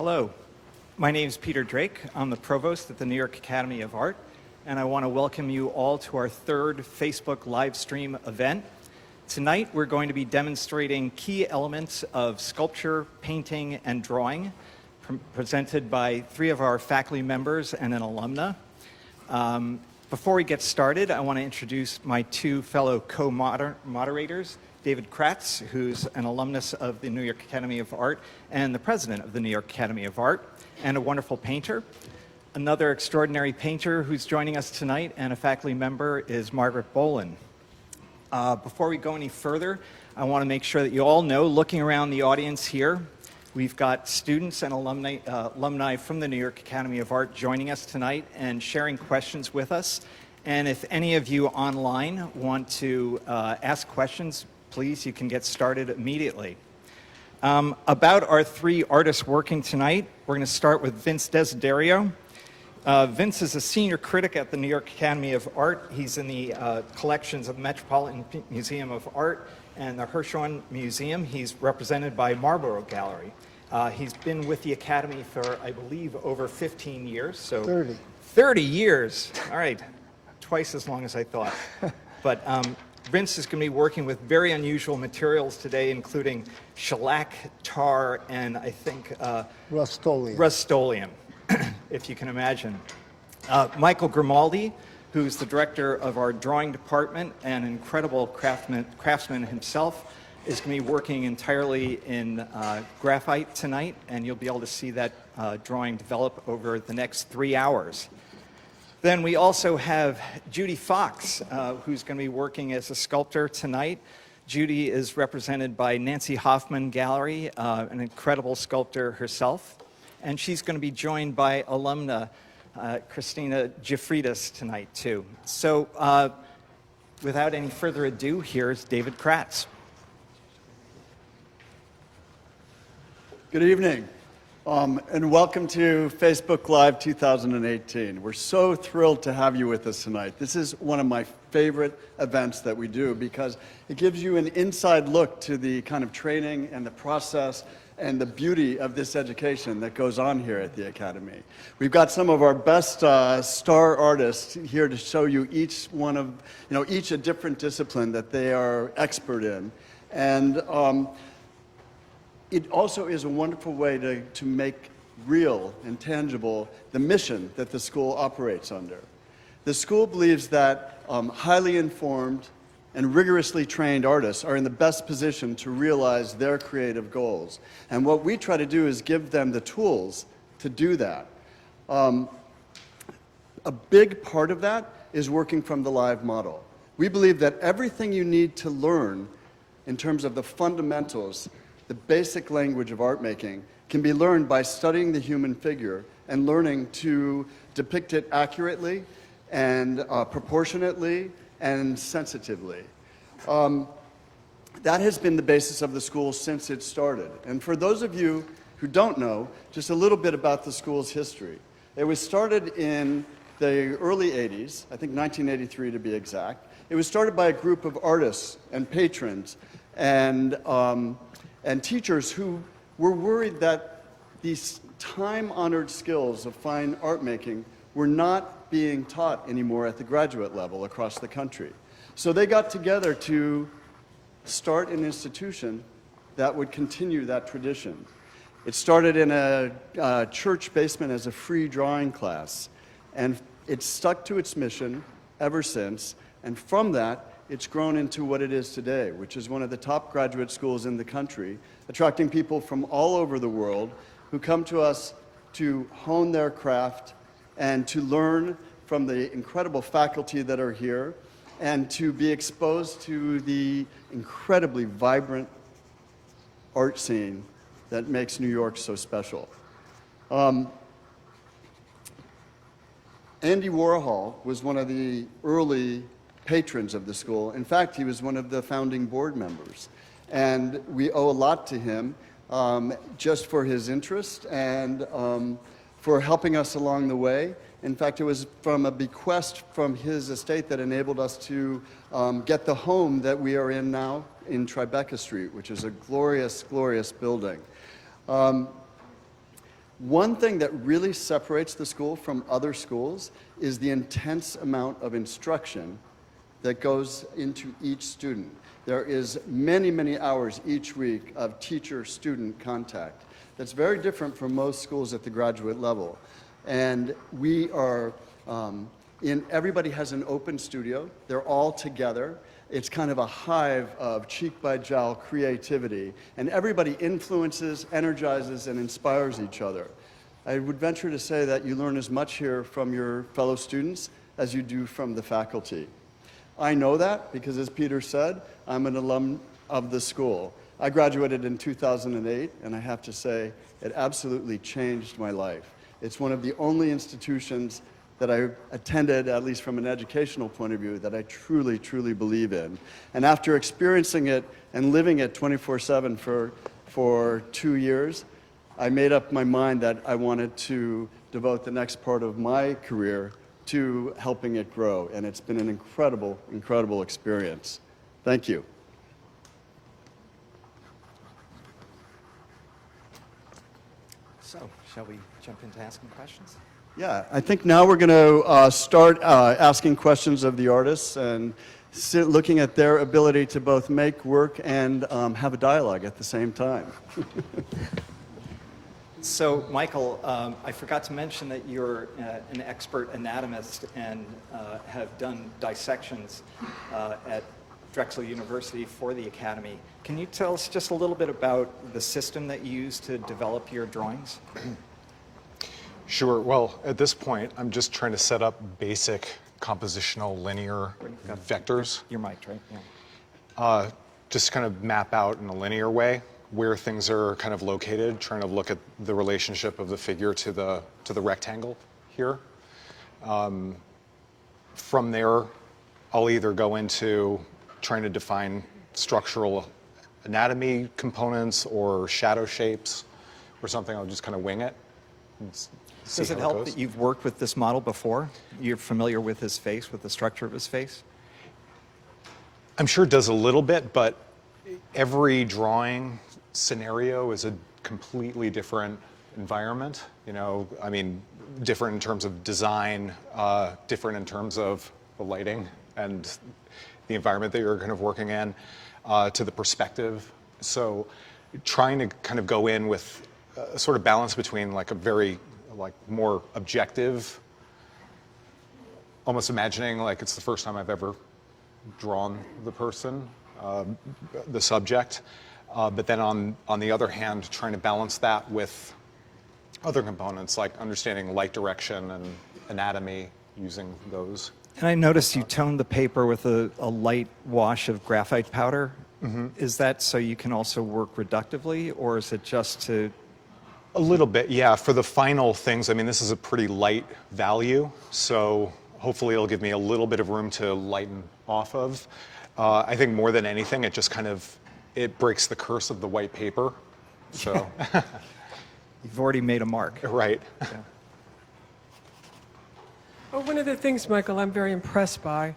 Hello, my name is Peter Drake. I'm the provost at the New York Academy of Art, and I want to welcome you all to our third Facebook live stream event. Tonight, we're going to be demonstrating key elements of sculpture, painting, and drawing, presented by three of our faculty members and an alumna. Before we get started, I want to introduce my two fellow co-moderators, David Kratz, who's an alumnus of the New York Academy of Art and the president of the New York Academy of Art, and a wonderful painter. Another extraordinary painter who's joining us tonight and a faculty member is Margaret Boland. Before we go any further, I want to make sure that you all know, looking around the audience here, we've got students and alumni from the New York Academy of Art joining us tonight and sharing questions with us. And if any of you online want to ask questions, please, you can get started immediately. About our three artists working tonight, we're going to start with Vince Desiderio. Vince is a senior critic at the New York Academy of Art. He's in the collections of Metropolitan Museum of Art and the Hirshhorn Museum. He's represented by Marlborough Gallery. He's been with the Academy for, I believe, over 15 years. So 30. 30 years. All right. Twice as long as I thought. But Vince is going to be working with very unusual materials today, including shellac, tar, and I think Rust-Oleum, if you can imagine. Michael who's the director of our drawing department and an incredible craftsman himself, is going to be working entirely in graphite tonight, and you'll be able to see that drawing develop over the next 3 hours. Then we also have Judy Fox, who's going to be working as a sculptor tonight. Judy is represented by Nancy Hoffman Gallery, an incredible sculptor herself. And she's going to be joined by alumna Christina Giuffrida tonight, too. So without any further ado, here's David Kratz. Good evening. And welcome to Facebook Live 2018. We're so thrilled to have you with us tonight. This is one of my favorite events that we do because it gives you an inside look to the kind of training and the process and the beauty of this education that goes on here at the Academy. We've got some of our best star artists here to show you each a different discipline that they are expert in. And it also is a wonderful way to make real and tangible the mission that the school operates under. The school believes that highly informed and rigorously trained artists are in the best position to realize their creative goals. And what we try to do is give them the tools to do that. A big part of that is working from the live model. We believe that everything you need to learn in terms of the fundamentals, the basic language of art making, can be learned by studying the human figure and learning to depict it accurately and proportionately and sensitively. That has been the basis of the school since it started. And for those of you who don't know, just a little bit about the school's history. It was started in the early 80s, I think 1983 to be exact. It was started by a group of artists and patrons and teachers who were worried that these time-honored skills of fine art making were not being taught anymore at the graduate level across the country. So they got together to start an institution that would continue that tradition. It started in a church basement as a free drawing class, and it stuck to its mission ever since, and from that, it's grown into what it is today, which is one of the top graduate schools in the country, attracting people from all over the world who come to us to hone their craft and to learn from the incredible faculty that are here and to be exposed to the incredibly vibrant art scene that makes New York so special. Andy Warhol was one of the early patrons of the school. In fact, he was one of the founding board members. And we owe a lot to him just for his interest and for helping us along the way. In fact, it was from a bequest from his estate that enabled us to get the home that we are in now in Tribeca Street, which is a glorious, glorious building. One thing that really separates the school from other schools is the intense amount of instruction that goes into each student. There is many, many hours each week of teacher-student contact. That's very different from most schools at the graduate level. And we are, everybody has an open studio. They're all together. It's kind of a hive of cheek-by-jowl creativity, and everybody influences, energizes, and inspires each other. I would venture to say that you learn as much here from your fellow students as you do from the faculty. I know that because, as Peter said, I'm an alum of the school. I graduated in 2008, and I have to say, it absolutely changed my life. It's one of the only institutions that I attended, at least from an educational point of view, that I truly, truly believe in. And after experiencing it and living it 24/7 for 2 years, I made up my mind that I wanted to devote the next part of my career to helping it grow. And it's been an incredible, incredible experience. Thank you. So, shall we jump into asking questions? Yeah, I think now we're going to start asking questions of the artists and looking at their ability to both make work and have a dialogue at the same time. So, Michael, I forgot to mention that you're an expert anatomist and have done dissections at Drexel University for the Academy. Can you tell us just a little bit about the system that you use to develop your drawings? Sure. Well, at this point, I'm just trying to set up basic compositional linear vectors. Your mic, right? Yeah. Just kind of map out in a linear way where things are kind of located, trying to look at the relationship of the figure to the rectangle here. From there, I'll either go into trying to define structural anatomy components or shadow shapes or something. I'll just kind of wing it. Does it help that you've worked with this model before? You're familiar with his face, with the structure of his face? I'm sure it does a little bit, but every drawing scenario is a completely different environment. You know, I mean, different in terms of design, different in terms of the lighting and the environment that you're kind of working in, to the perspective. So trying to kind of go in with a sort of balance between like a very more objective, almost imagining like it's the first time I've ever drawn the person, the subject, but then on the other hand, trying to balance that with other components like understanding light direction and anatomy, using those. And I noticed you toned the paper with a light wash of graphite powder. Mm-hmm. Is that so you can also work reductively, or is it just to... A little bit, yeah. For the final things, I mean, this is a pretty light value, so hopefully it'll give me a little bit of room to lighten off of. I think more than anything, it just kind of, it breaks the curse of the white paper, so. You've already made a mark. Right. Yeah. Well, one of the things, Michael, I'm very impressed by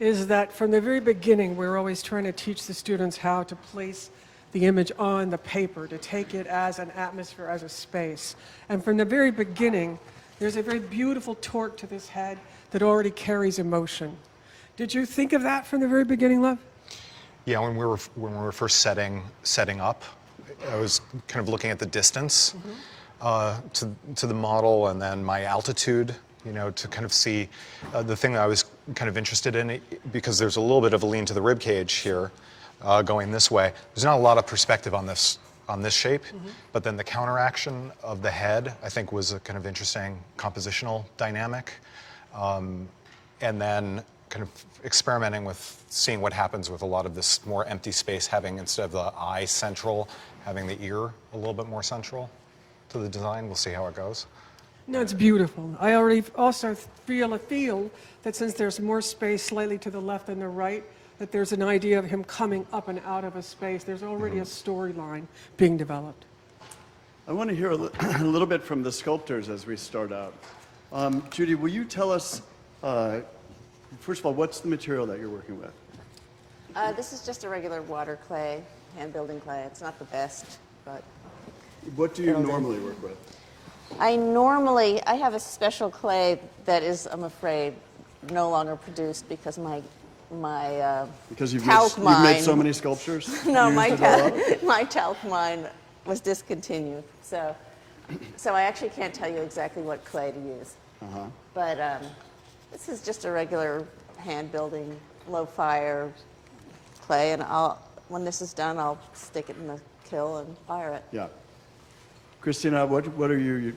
is that from the very beginning, we're always trying to teach the students how to place the image on the paper, to take it as an atmosphere, as a space. And from the very beginning, there's a very beautiful torque to this head that already carries emotion. Did you think of that from the very beginning, Love? Yeah, when we were first setting up, I was kind of looking at the distance to the model, and then my altitude, you know, to kind of see the thing that I was kind of interested in, because there's a little bit of a lean to the rib cage here. Going this way. There's not a lot of perspective on this shape, but then the counteraction of the head, I think, was a kind of interesting compositional dynamic. And then kind of experimenting with seeing what happens with a lot of this more empty space, having, instead of the eye central, having the ear a little bit more central to the design. We'll see how it goes. No, it's beautiful. I already also feel that since there's more space slightly to the left than the right, that there's an idea of him coming up and out of a space. There's already a storyline being developed. I want to hear a little bit from the sculptors as we start out. Judy, will you tell us, first of all, what's the material that you're working with? This is just a regular water clay, hand building clay. It's not the best, but... What do you normally work with? I have a special clay that is, I'm afraid, no longer produced because my Because you've talc made so mine- many sculptures? No, You my used it all up? my talc mine was discontinued. So I actually can't tell you exactly what clay to use. But this is just a regular hand building, low fire clay, and when this is done, I'll stick it in the kiln and fire it. Yeah. Christina, what are you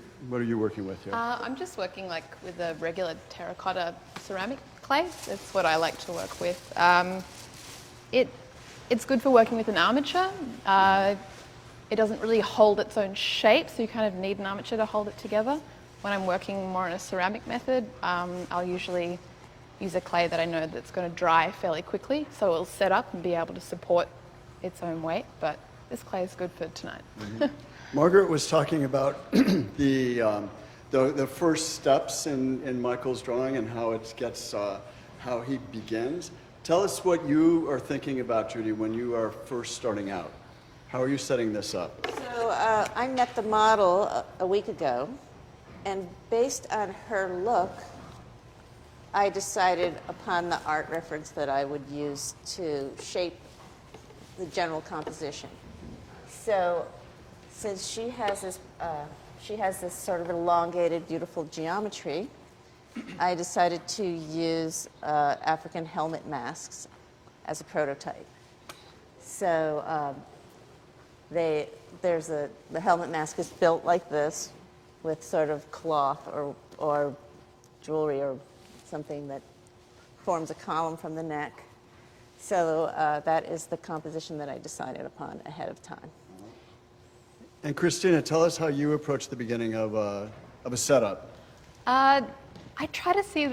working with here? I'm just working with a regular terracotta ceramic clay. That's what I like to work with. It's good for working with an armature. It doesn't really hold its own shape, so you kind of need an armature to hold it together. When I'm working more in a ceramic method, I'll usually use a clay that I know that's going to dry fairly quickly, so it'll set up and be able to support its own weight. But this clay is good for tonight. Margaret was talking about the first steps in Michael's drawing and how it gets, how he begins. Tell us what you are thinking about, Judy, when you are first starting out. How are you setting this up? So I met the model a week ago, and based on her look, I decided upon the art reference that I would use to shape the general composition. So since she has this sort of elongated, beautiful geometry, I decided to use African helmet masks as a prototype. So the helmet mask is built like this, with sort of cloth or jewelry or something that forms a column from the neck. So that is the composition that I decided upon ahead of time. And Christina, tell us how you approach the beginning of a setup. I try to see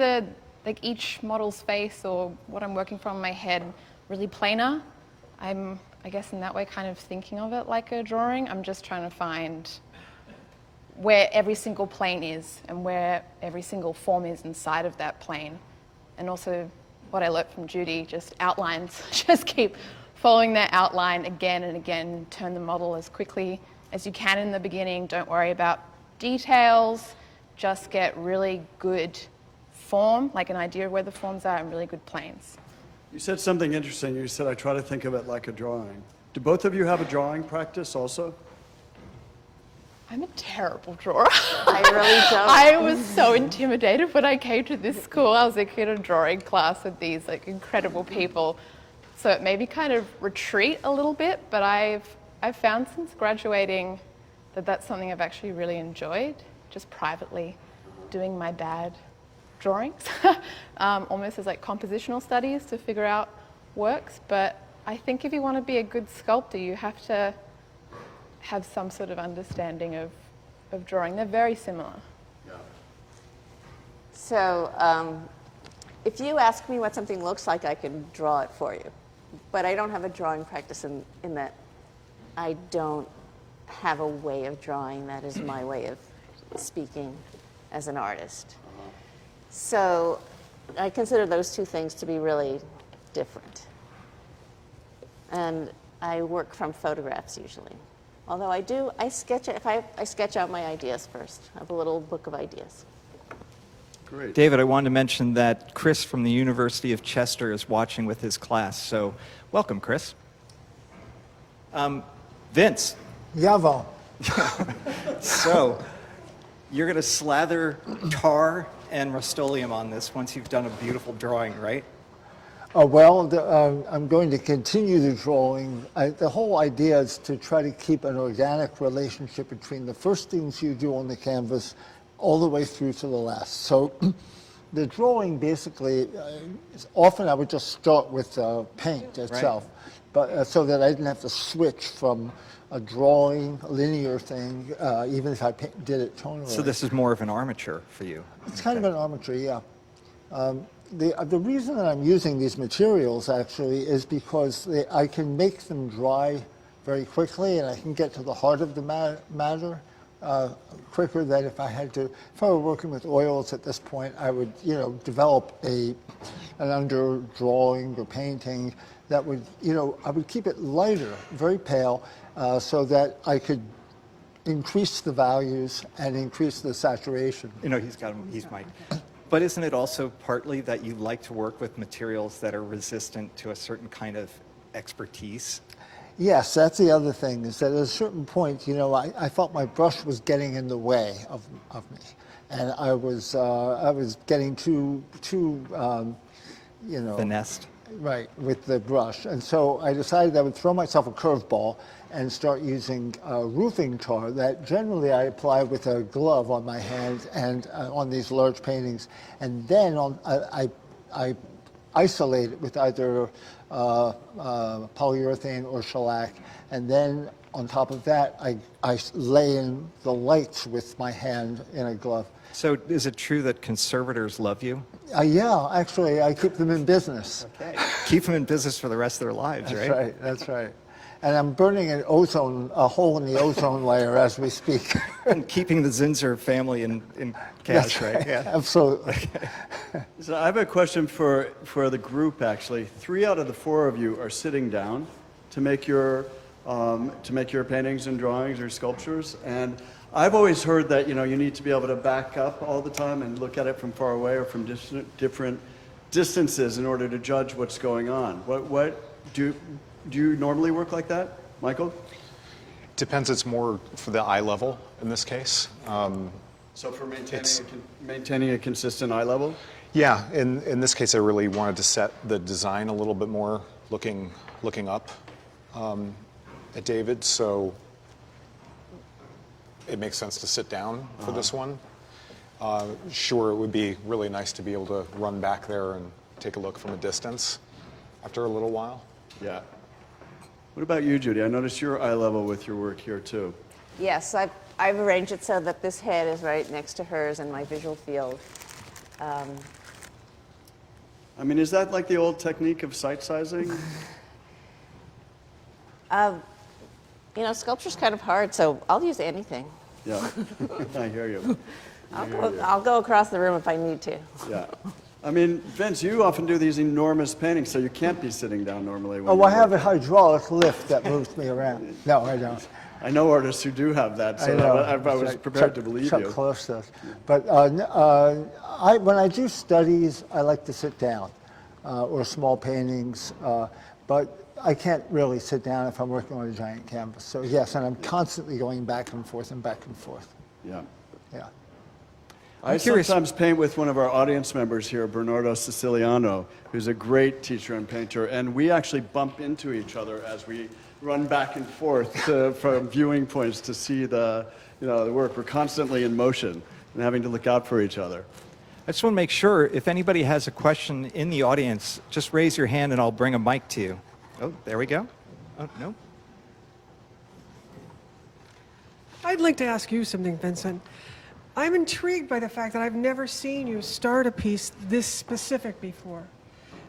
each model's face or what I'm working from in my head really planar. I'm, I guess in that way, kind of thinking of it like a drawing. I'm just trying to find where every single plane is and where every single form is inside of that plane. And also what I learned from Judy, just outlines. Just keep following that outline again and again. Turn the model as quickly as you can in the beginning. Don't worry about details. Just get really good form, like an idea of where the forms are, and really good planes. You said something interesting. You said, I try to think of it like a drawing. Do both of you have a drawing practice also? I'm a terrible drawer. I really don't. I was so intimidated when I came to this school. I was in a drawing class with these incredible people. So it made me kind of retreat a little bit, but I've found since graduating that that's something I've actually really enjoyed, just privately doing my bad drawings, almost as compositional studies to figure out works. But I think if you want to be a good sculptor, you have to have some sort of understanding of drawing. They're very similar. Yeah. So if you ask me what something looks like, I can draw it for you. But I don't have a drawing practice in that I don't have a way of drawing that is my way of speaking as an artist. So I consider those two things to be really different. And I work from photographs usually. Although I sketch out my ideas first. I have a little book of ideas. Great. David, I wanted to mention that Chris from the University of Chester is watching with his class, so welcome, Chris. Vince, Jawohl. so you're going to slather tar and Rust-Oleum on this once you've done a beautiful drawing, right? I'm going to continue the drawing. The whole idea is to try to keep an organic relationship between the first things you do on the canvas all the way through to the last. So the drawing basically, often I would just start with paint itself, but so that I didn't have to switch from a drawing, a linear thing, even if I did it tonally. So this is more of an armature for you. It's kind of an armature, yeah. The reason that I'm using these materials actually is because I can make them dry very quickly, and I can get to the heart of the matter quicker than if I were working with oils at this point, I would, develop an underdrawing or painting that would, I would keep it lighter, very pale, so that I could increase the values and increase the saturation. You know, he's Mike. But isn't it also partly that you like to work with materials that are resistant to a certain kind of expertise? Yes, that's the other thing, is that at a certain point, you know, I felt my brush was getting in the way of me. And I was getting too you know. Finessed. Right, with the brush. And so I decided I would throw myself a curveball and start using roofing tar that generally I apply with a glove on my hand and on these large paintings. And then I isolate it with either polyurethane or shellac. And then on top of that, I lay in the lights with my hand in a glove. So is it true that conservators love you? Yeah, actually, I keep them in business. Okay. Keep them in business for the rest of their lives, That's right? right, that's right. And I'm burning a hole in the ozone layer as we speak. And keeping the Zinzer family in cash, That's right? Yeah. Absolutely. So I have a question for the group, actually. 3 out of the 4 of you are sitting down to make your paintings and drawings or sculptures. And I've always heard that, you know, you need to be able to back up all the time and look at it from far away or from different distances in order to judge what's going on. What do you normally work like that, Michael? Depends. It's more for the eye level in this case. So for maintaining a consistent eye level? Yeah, in this case, I really wanted to set the design a little bit more looking up at David, so it makes sense to sit down for this one. Sure, it would be really nice to be able to run back there and take a look from a distance after a little while. Yeah. What about you, Judy? I noticed your eye level with your work here, too. Yes, I've arranged it so that this head is right next to hers in my visual field. I mean, is that like the old technique of sight sizing? You know, sculpture's kind of hard, so I'll use anything. Yeah, I hear you. I'll go across the room if I need to. Yeah. I mean, Vince, you often do these enormous paintings, so you can't be sitting down normally. When Oh, you I have a work. hydraulic lift that moves me around. No, I don't. I know artists who do have that, so I was prepared to believe Chuck you. Close does. But when I do studies, I like to sit down, or small paintings, but I can't really sit down if I'm working on a giant canvas. So yes, and I'm constantly going back and forth and back and forth. Yeah. Yeah. I curious- sometimes paint with one of our audience members here, Bernardo Siciliano, who's a great teacher and painter, and we actually bump into each other as we run back and forth from viewing points to see the work. We're constantly in motion and having to look out for each other. I just want to make sure if anybody has a question in the audience, just raise your hand and I'll bring a mic to you. Oh, there we go. Oh, no. I'd like to ask you something, Vincent. I'm intrigued by the fact that I've never seen you start a piece this specific before.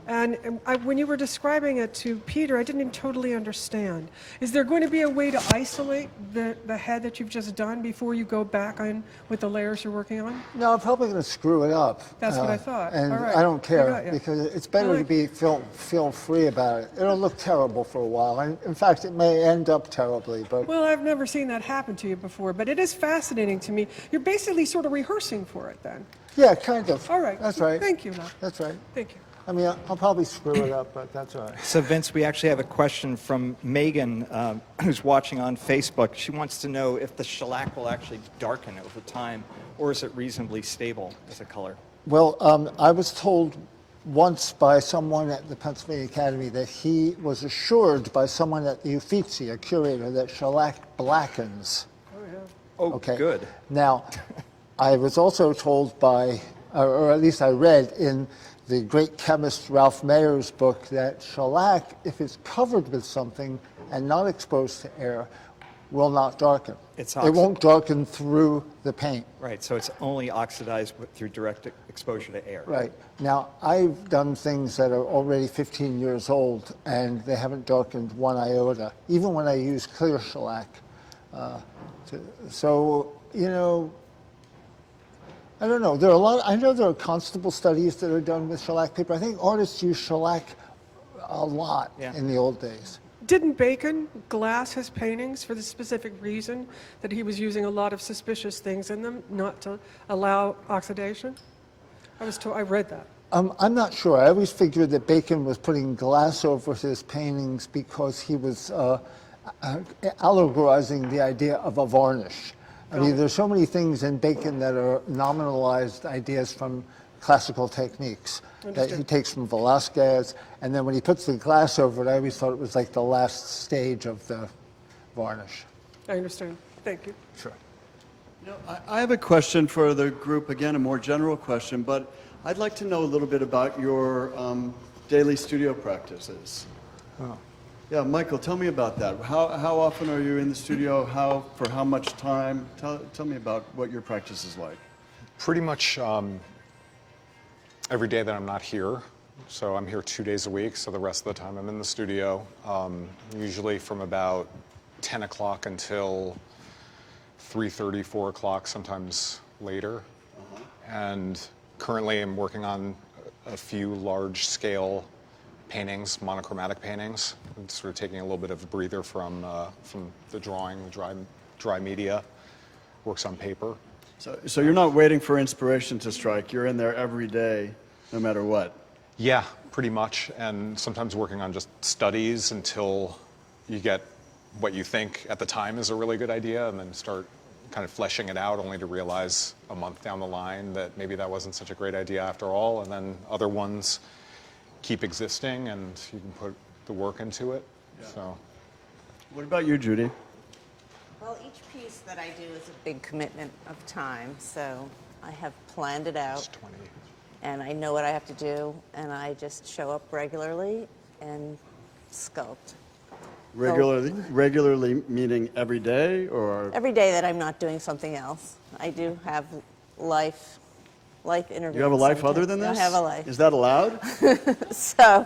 And when you were describing it to Peter, I didn't totally understand. Is there going to be a way to isolate the head that you've just done before you go back on with the layers you're working on? No, I'm probably going to screw it up. That's what I thought. And All right. I don't I care got you. because it's better to be feel free about it. It'll look terrible for a while, and in fact, it may end up terribly. But Well, I've never seen that happen to you before, but it is fascinating to me. You're basically sort of rehearsing for it then. yeah, kind of. All right. That's right. Thank you, Lou. That's right. Thank you. I mean, I'll probably screw it up, but that's all right. So Vince, we actually have a question from Megan, who's watching on Facebook. She wants to know if the shellac will actually darken over time, or is it reasonably stable as a color? Well, I was told once by someone at the Pennsylvania Academy that he was assured by someone at the Uffizi, a curator, that shellac blackens. Oh, Okay. good. Now, I was also told by, or at least I read in the great chemist Ralph Mayer's book, that shellac, if it's covered with something and not exposed to air, will not darken. It's It won't darken through the paint. Right, so it's only oxidized through direct exposure to air. Right. Now, I've done things that are already 15 years old, and they haven't darkened one iota, even when I use clear shellac. So, you know, I don't know. There are a lot. I know there are constable studies that are done with shellac paper. I think artists use shellac a lot Yeah. in the old days. Didn't Bacon glass his paintings for the specific reason that he was using a lot of suspicious things in them, not to allow oxidation? I read that. I'm not sure. I always figured that Bacon was putting glass over his paintings because he was allegorizing the idea of a varnish. I mean, there's so many things in Bacon that are nominalized ideas from classical techniques that he takes from Velázquez, and then when he puts the glass over it, I always thought it was like the last stage of the varnish. I understand. Thank you. Sure. You know, I have a question for the group, again, a more general question, but I'd like to know a little bit about your daily studio practices. Oh. Yeah, Michael, tell me about that. How often are you in the studio? For how much time? Tell me about what your practice is like. Pretty much every day that I'm not here. So I'm here 2 days a week, so the rest of the time I'm in the studio, usually from about 10 o'clock until 3:30, 4 o'clock, sometimes later. And currently I'm working on a few large-scale paintings, monochromatic paintings. I'm sort of taking a little bit of a breather from the drawing, the dry media, works on paper. So you're not waiting for inspiration to strike. You're in there every day, no matter what. Yeah, pretty much, and sometimes working on just studies until you get what you think at the time is a really good idea, and then start kind of fleshing it out, only to realize a month down the line that maybe that wasn't such a great idea after all, and then other ones keep existing, and you can put the work into it. Yeah. So, what about you, Judy? Well, each piece that I do is a big commitment of time, so I have planned it out. 20. And I know what I have to do, and I just show up regularly and sculpt. Regularly meaning every day, or? Every day that I'm not doing something else. I do have life interviews. You have a life other than this? I have a life. Is that allowed? So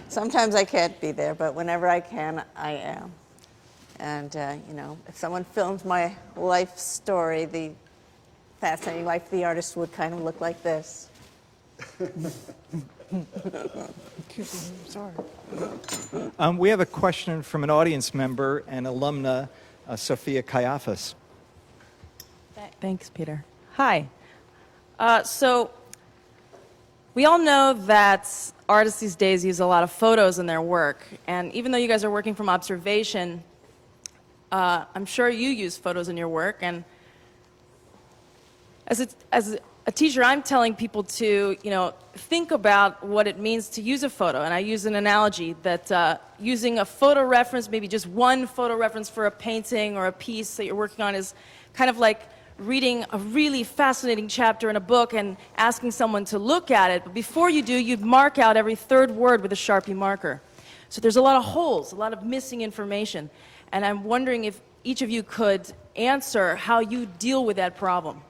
sometimes I can't be there, but whenever I can, I am. And, you know, if someone filmed my life story, the fascinating life of the artist would kind of look like this. Sorry. We have a question from an audience member and alumna, Sophia Caiaphas. Thanks, Peter. Hi. So we all know that artists these days use a lot of photos in their work. And even though you guys are working from observation, I'm sure you use photos in your work. And as a teacher, I'm telling people to, you know, think about what it means to use a photo. And I use an analogy that using a photo reference, maybe just one photo reference for a painting or a piece that you're working on, is kind of like reading a really fascinating chapter in a book and asking someone to look at it. But before you do, you'd mark out every third word with a Sharpie marker. So there's a lot of holes, a lot of missing information. And I'm wondering if each of you could answer how you deal with that problem.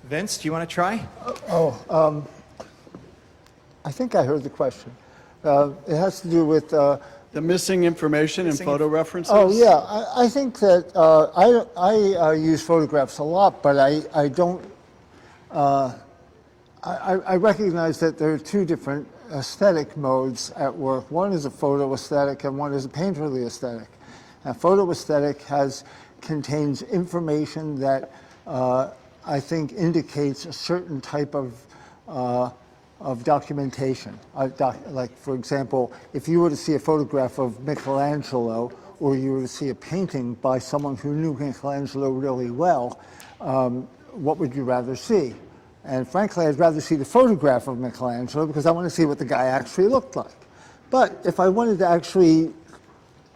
Vince, do you want to try? I think I heard the question. It has to do with... the missing information in photo references? Oh, yeah. I think that I use photographs a lot, but I don't... I recognize that there are two different aesthetic modes at work. One is a photo aesthetic and one is a painterly aesthetic. A photo aesthetic contains information that I think indicates a certain type of documentation. Like, for example, if you were to see a photograph of Michelangelo, or you were to see a painting by someone who knew Michelangelo really well, what would you rather see? And frankly, I'd rather see the photograph of Michelangelo because I want to see what the guy actually looked like. But if I wanted to actually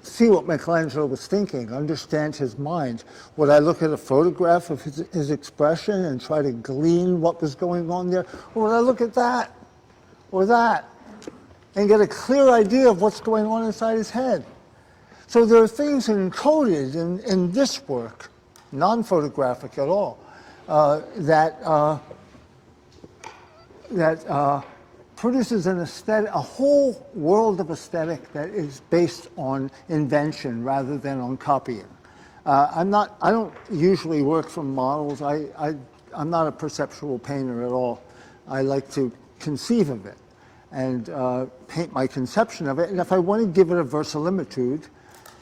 see what Michelangelo was thinking, understand his mind, would I look at a photograph of his expression and try to glean what was going on there? Or would I look at that or that and get a clear idea of what's going on inside his head? So there are things encoded in this work, non-photographic at all, that produces an aesthetic, a whole world of aesthetic that is based on invention rather than on copying. I don't usually work from models. I'm not a perceptual painter at all. I like to conceive of it. and paint my conception of it. And if I want to give it a verisimilitude,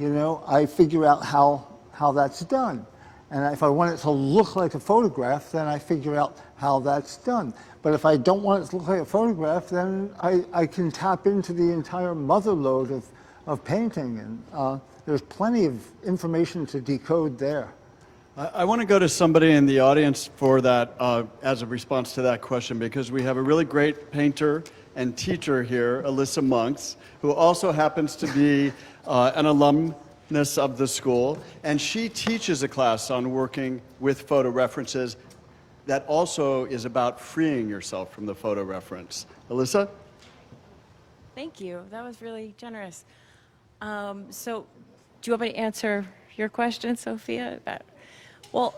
I figure out how that's done. And if I want it to look like a photograph, then I figure out how that's done. But if I don't want it to look like a photograph, then I can tap into the entire mother lode of painting. And there's plenty of information to decode there. I want to go to somebody in the audience for that, as a response to that question, because we have a really great painter and teacher here, Alyssa Monks, who also happens to be an alumnus of the school, and she teaches a class on working with photo references that also is about freeing yourself from the photo reference. Alyssa? Thank you. That was really generous. So, do you want me to answer your question, Sophia? Well,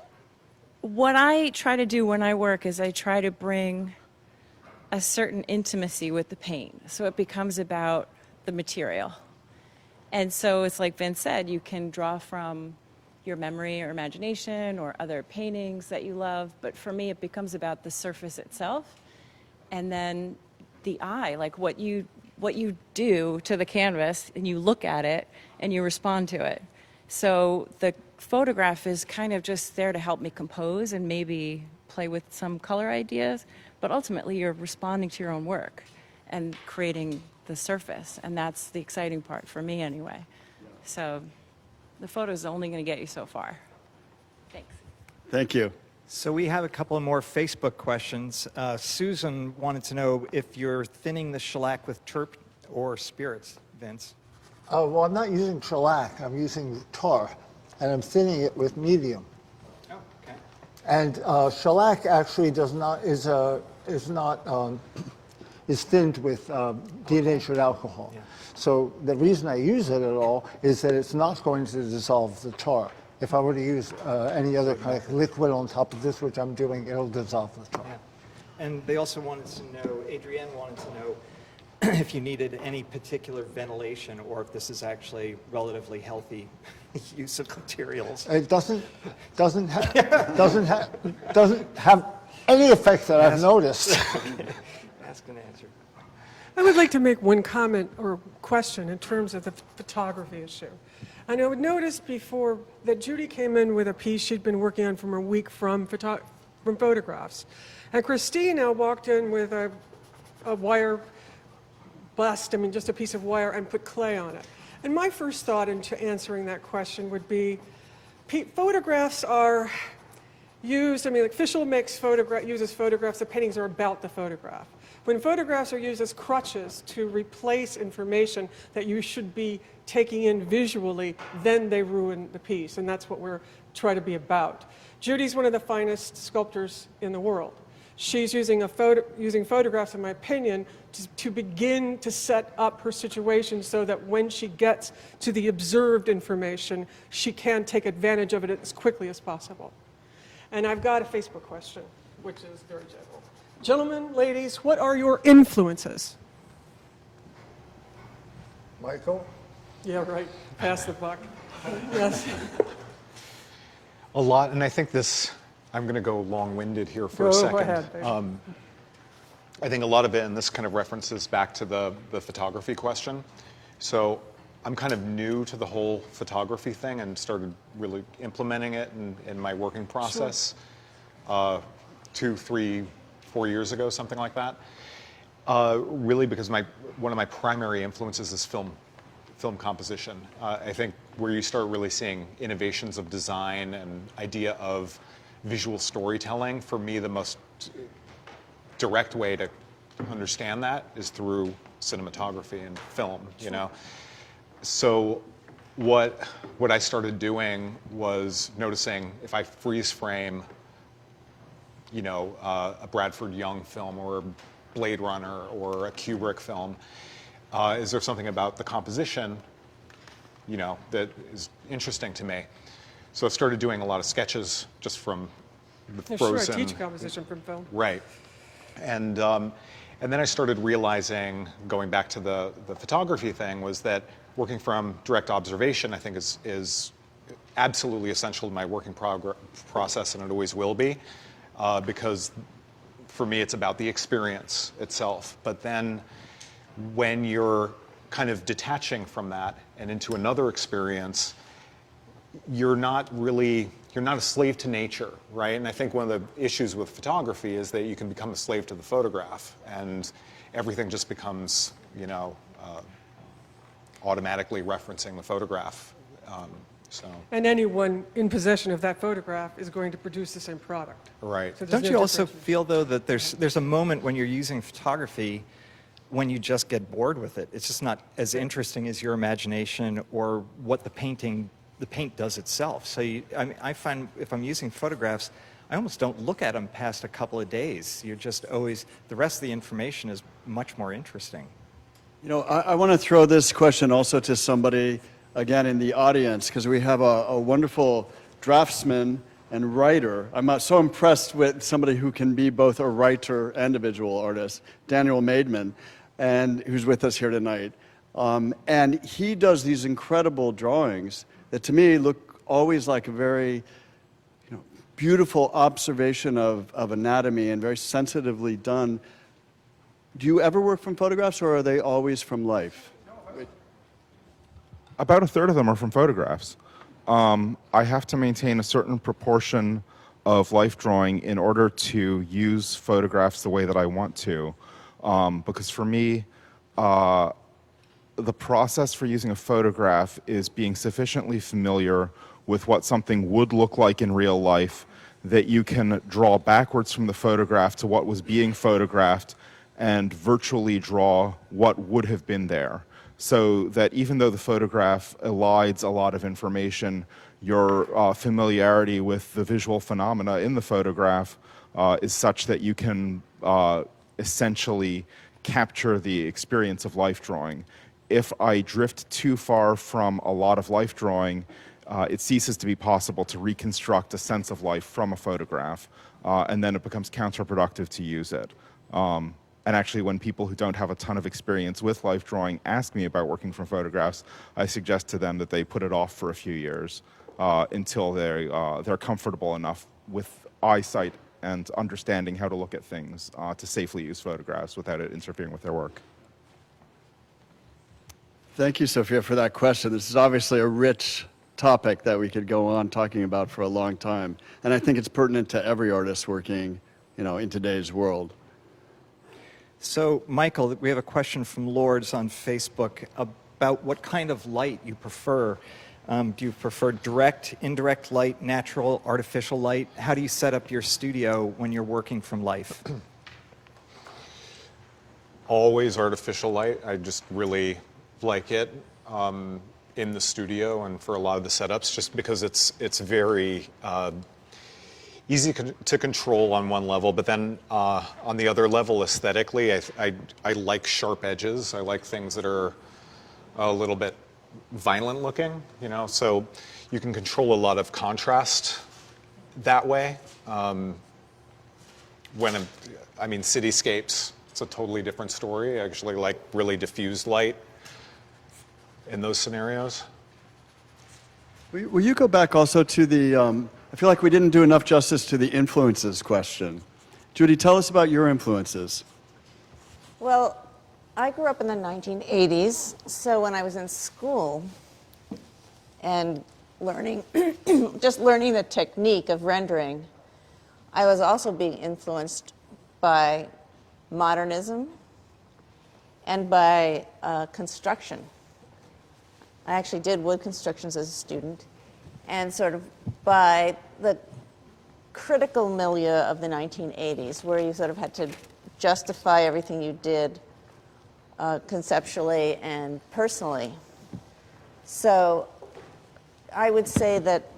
what I try to do when I work is I try to bring a certain intimacy with the paint. So it becomes about the material. And so it's like Vince said, you can draw from your memory or imagination or other paintings that you love. But for me, it becomes about the surface itself. And then the eye, like what you do to the canvas, and you look at it and you respond to it. So the photograph is kind of just there to help me compose and maybe play with some color ideas, but ultimately you're responding to your own work and creating the surface, and that's the exciting part for me anyway. So the photo is only going to get you so far. Thanks. Thank you. So we have a couple of more Facebook questions. Susan wanted to know if you're thinning the shellac with terp or spirits, Vince. Well, I'm not using shellac. I'm using tar, and I'm thinning it with medium. Oh, okay. And shellac actually is thinned with denatured alcohol. Yeah. So the reason I use it at all is that it's not going to dissolve the tar. If I were to use any other kind of liquid on top of this, which I'm doing, it'll dissolve the tar. Yeah. And they also wanted to know, Adrienne wanted to know if you needed any particular ventilation or if this is actually relatively healthy use of materials. It doesn't have any effect that I've noticed. Okay. Ask and answer. I would like to make one comment or question in terms of the photography issue. And I would notice before that Judy came in with a piece she'd been working on from a week from photographs. And Christina walked in with a wire bust, just a piece of wire, and put clay on it. And my first thought into answering that question would be, photographs are used, like Fischl uses photographs, the paintings are about the photograph. When photographs are used as crutches to replace information that you should be taking in visually, then they ruin the piece, and that's what we're trying to be about. Judy's one of the finest sculptors in the world. She's using photographs, in my opinion, to begin to set up her situation so that when she gets to the observed information, she can take advantage of it as quickly as possible. And I've got a Facebook question, which is very general. Gentlemen, ladies, what are your influences? Michael? Yeah, right. Pass the buck. Yes. A lot, and I think I'm going to go long-winded here for a Go second. ahead, baby. I think a lot of it, and this kind of references back to the photography question. So I'm kind of new to the whole photography thing and started really implementing it in my working process 2, 3, 4 years ago, something like that. Really because one of my primary influences is film composition. I think where you start really seeing innovations of design and idea of visual storytelling, for me the most direct way to understand that is through cinematography and film, So what I started doing was noticing if I freeze frame, a Bradford Young film or a Blade Runner or a Kubrick film, is there something about the composition, that is interesting to me? So I started doing a lot of sketches just from the frozen. Sure, I teach composition from film. Right. And then I started realizing, going back to the photography thing, was that working from direct observation, I think, is absolutely essential to my working process, and it always will be, because for me it's about the experience itself. But then when you're kind of detaching from that and into another experience, you're not a slave to nature, right? And I think one of the issues with photography is that you can become a slave to the photograph, and everything just becomes, automatically referencing the photograph. And anyone in possession of that photograph is going to produce the same product. Right. So there's Don't no you also differentiation. feel, though, that there's a moment when you're using photography when you just get bored with it? It's just not as interesting as your imagination or what the paint does itself. So I find if I'm using photographs, I almost don't look at them past a couple of days. You're just always, the rest of the information is much more interesting. I want to throw this question also to somebody, again, in the audience, because we have a wonderful draftsman and writer. I'm so impressed with somebody who can be both a writer and a visual artist, Daniel Maidman, and who's with us here tonight. And he does these incredible drawings that to me look always like a very beautiful observation of anatomy and very sensitively done. Do you ever work from photographs, or are they always from life? About a third of them are from photographs. I have to maintain a certain proportion of life drawing in order to use photographs the way that I want to. Because for me, the process for using a photograph is being sufficiently familiar with what something would look like in real life that you can draw backwards from the photograph to what was being photographed and virtually draw what would have been there. So that even though the photograph elides a lot of information, your familiarity with the visual phenomena in the photograph is such that you can essentially capture the experience of life drawing. If I drift too far from a lot of life drawing, it ceases to be possible to reconstruct a sense of life from a photograph, and then it becomes counterproductive to use it. And actually, when people who don't have a ton of experience with life drawing ask me about working from photographs, I suggest to them that they put it off for a few years until they're comfortable enough with eyesight and understanding how to look at things to safely use photographs without it interfering with their work. Thank you, Sophia, for that question. This is obviously a rich topic that we could go on talking about for a long time. And I think it's pertinent to every artist working, in today's world. So, Michael, we have a question from Lords on Facebook about what kind of light you prefer. Do you prefer direct, indirect light, natural, artificial light? How do you set up your studio when you're working from life? Always artificial light. I just really like it in the studio and for a lot of the setups, just because it's very easy to control on one level, but then on the other level, aesthetically, I like sharp edges. I like things that are a little bit violent looking, so you can control a lot of contrast that way. Cityscapes, it's a totally different story. I actually like really diffused light in those scenarios. Will you go back also to the, I feel like we didn't do enough justice to the influences question. Judy, tell us about your influences. Well, I grew up in the 1980s, so when I was in school and learning, just learning the technique of rendering, I was also being influenced by modernism and by construction. I actually did wood constructions as a student, and sort of by the critical milieu of the 1980s, where you sort of had to justify everything you did conceptually and personally. So I would say that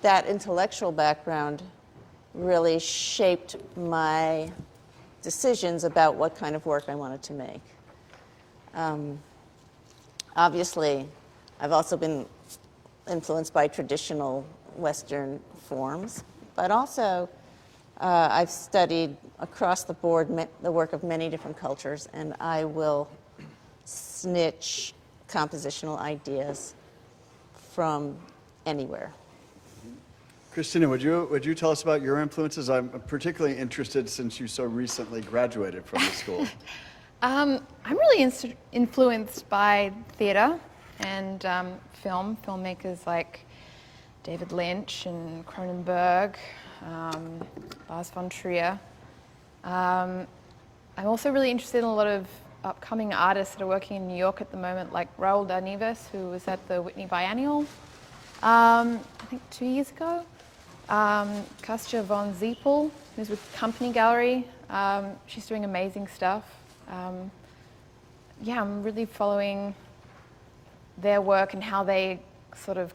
that intellectual background really shaped my decisions about what kind of work I wanted to make. Obviously, I've also been influenced by traditional Western forms, but also I've studied across the board the work of many different cultures, and I will snitch compositional ideas from anywhere. Christina, would you tell us about your influences? I'm particularly interested since you so recently graduated from the school. I'm really influenced by theatre and film, filmmakers like David Lynch and Cronenberg, Lars von Trier. I'm also really interested in a lot of upcoming artists that are working in New York at the moment, like Raul Darnives, who was at the Whitney Biennial, I think 2 years ago. Kostja von Ziepel, who's with Company Gallery. She's doing amazing stuff. Yeah, I'm really following their work and how they sort of,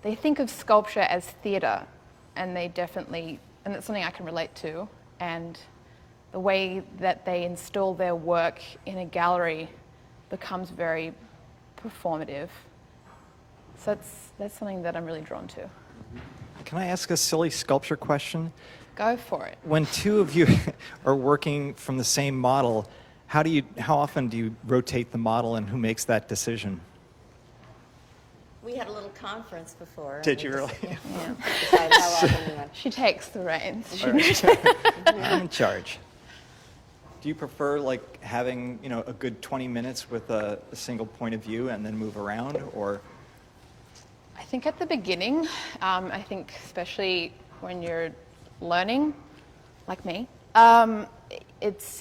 they think of sculpture as theatre, and they definitely, and it's something I can relate to, and the way that they install their work in a gallery becomes very performative. So that's something that I'm really drawn to. Can I ask a silly sculpture question? Go for it. When two of you are working from the same model, how often do you rotate the model, and who makes that decision? We had a little conference before. Did you really? Yeah. Decide how often we went. She takes the reins. I'm in charge. Do you prefer like having a good 20 minutes with a single point of view and then move around, or? I think at the beginning, I think especially when you're learning, like me,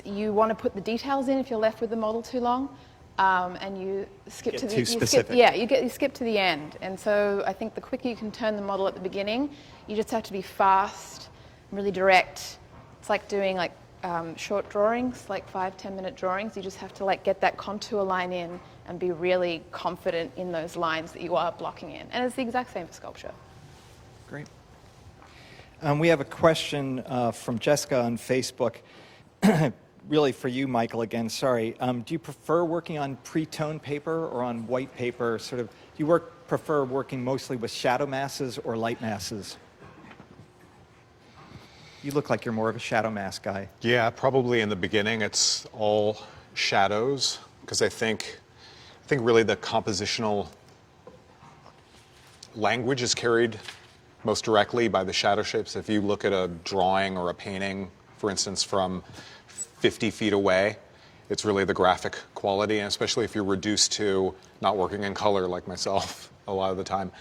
you want to put the details in if you're left with the model too long, and you skip Get to the too specific. you skip to the end. And so I think the quicker you can turn the model at the beginning, you just have to be fast, really direct. It's like doing like short drawings, like 5-10 minute drawings. You just have to like get that contour line in and be really confident in those lines that you are blocking in. And it's the exact same for sculpture. Great. We have a question from Jessica on Facebook. Really for you, Michael, again, sorry. Do you prefer working on pre-tone paper or on white paper? Do you prefer working mostly with shadow masses or light masses? You look like you're more of a shadow mass guy. Yeah, probably in the beginning it's all shadows, because I think really the compositional language is carried most directly by the shadow shapes. If you look at a drawing or a painting, for instance, from 50 feet away, it's really the graphic quality, and especially if you're reduced to not working in color like myself a lot of the time.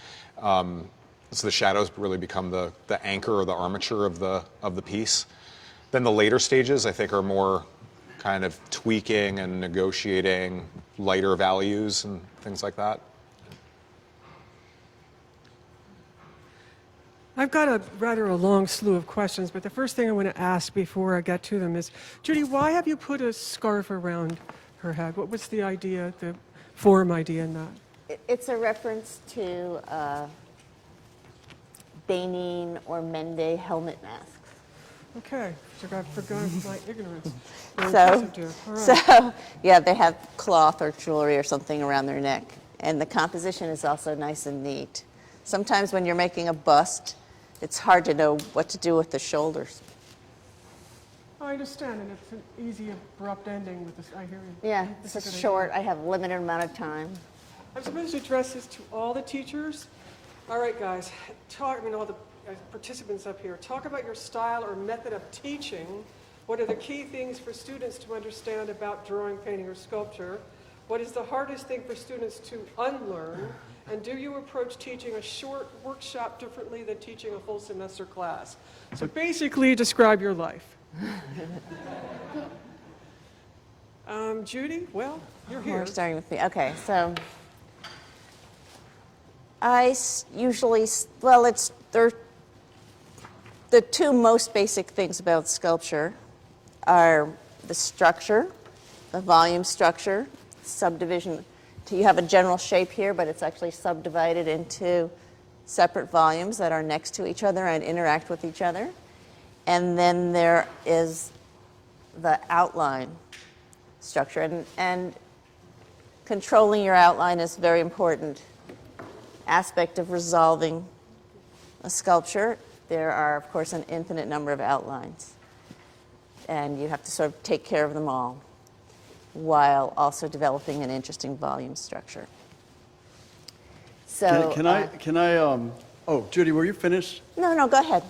So the shadows really become the anchor or the armature of the piece. Then the later stages, I think, are more kind of tweaking and negotiating lighter values and things like that. I've got a long slew of questions, but the first thing I want to ask before I get to them is, Judy, why have you put a scarf around her head? What was the idea, the form idea in that? It's a reference to Benin or Mende helmet masks. Okay, so I've forgotten my ignorance. So, yeah, they have cloth or jewelry or something around their neck. And the composition is also nice and neat. Sometimes when you're making a bust, it's hard to know what to do with the shoulders. I understand, and it's an easy, abrupt ending with this, I hear you. Yeah, this is short. I have a limited amount of time. I'm supposed to address this to all the teachers. All right, guys, all the participants up here, talk about your style or method of teaching. What are the key things for students to understand about drawing, painting, or sculpture? What is the hardest thing for students to unlearn? And do you approach teaching a short workshop differently than teaching a full semester class? So basically, describe your life. Judy, well, you're here. We're starting with me. Okay, so I usually, the two most basic things about sculpture are the structure, the volume structure, subdivision. You have a general shape here, but it's actually subdivided into separate volumes that are next to each other and interact with each other. And then there is the outline structure. And controlling your outline is a very important aspect of resolving a sculpture. There are, of course, an infinite number of outlines. And you have to sort of take care of them all, while also developing an interesting volume structure. So Can I? Oh, Judy, were you finished? No, go ahead.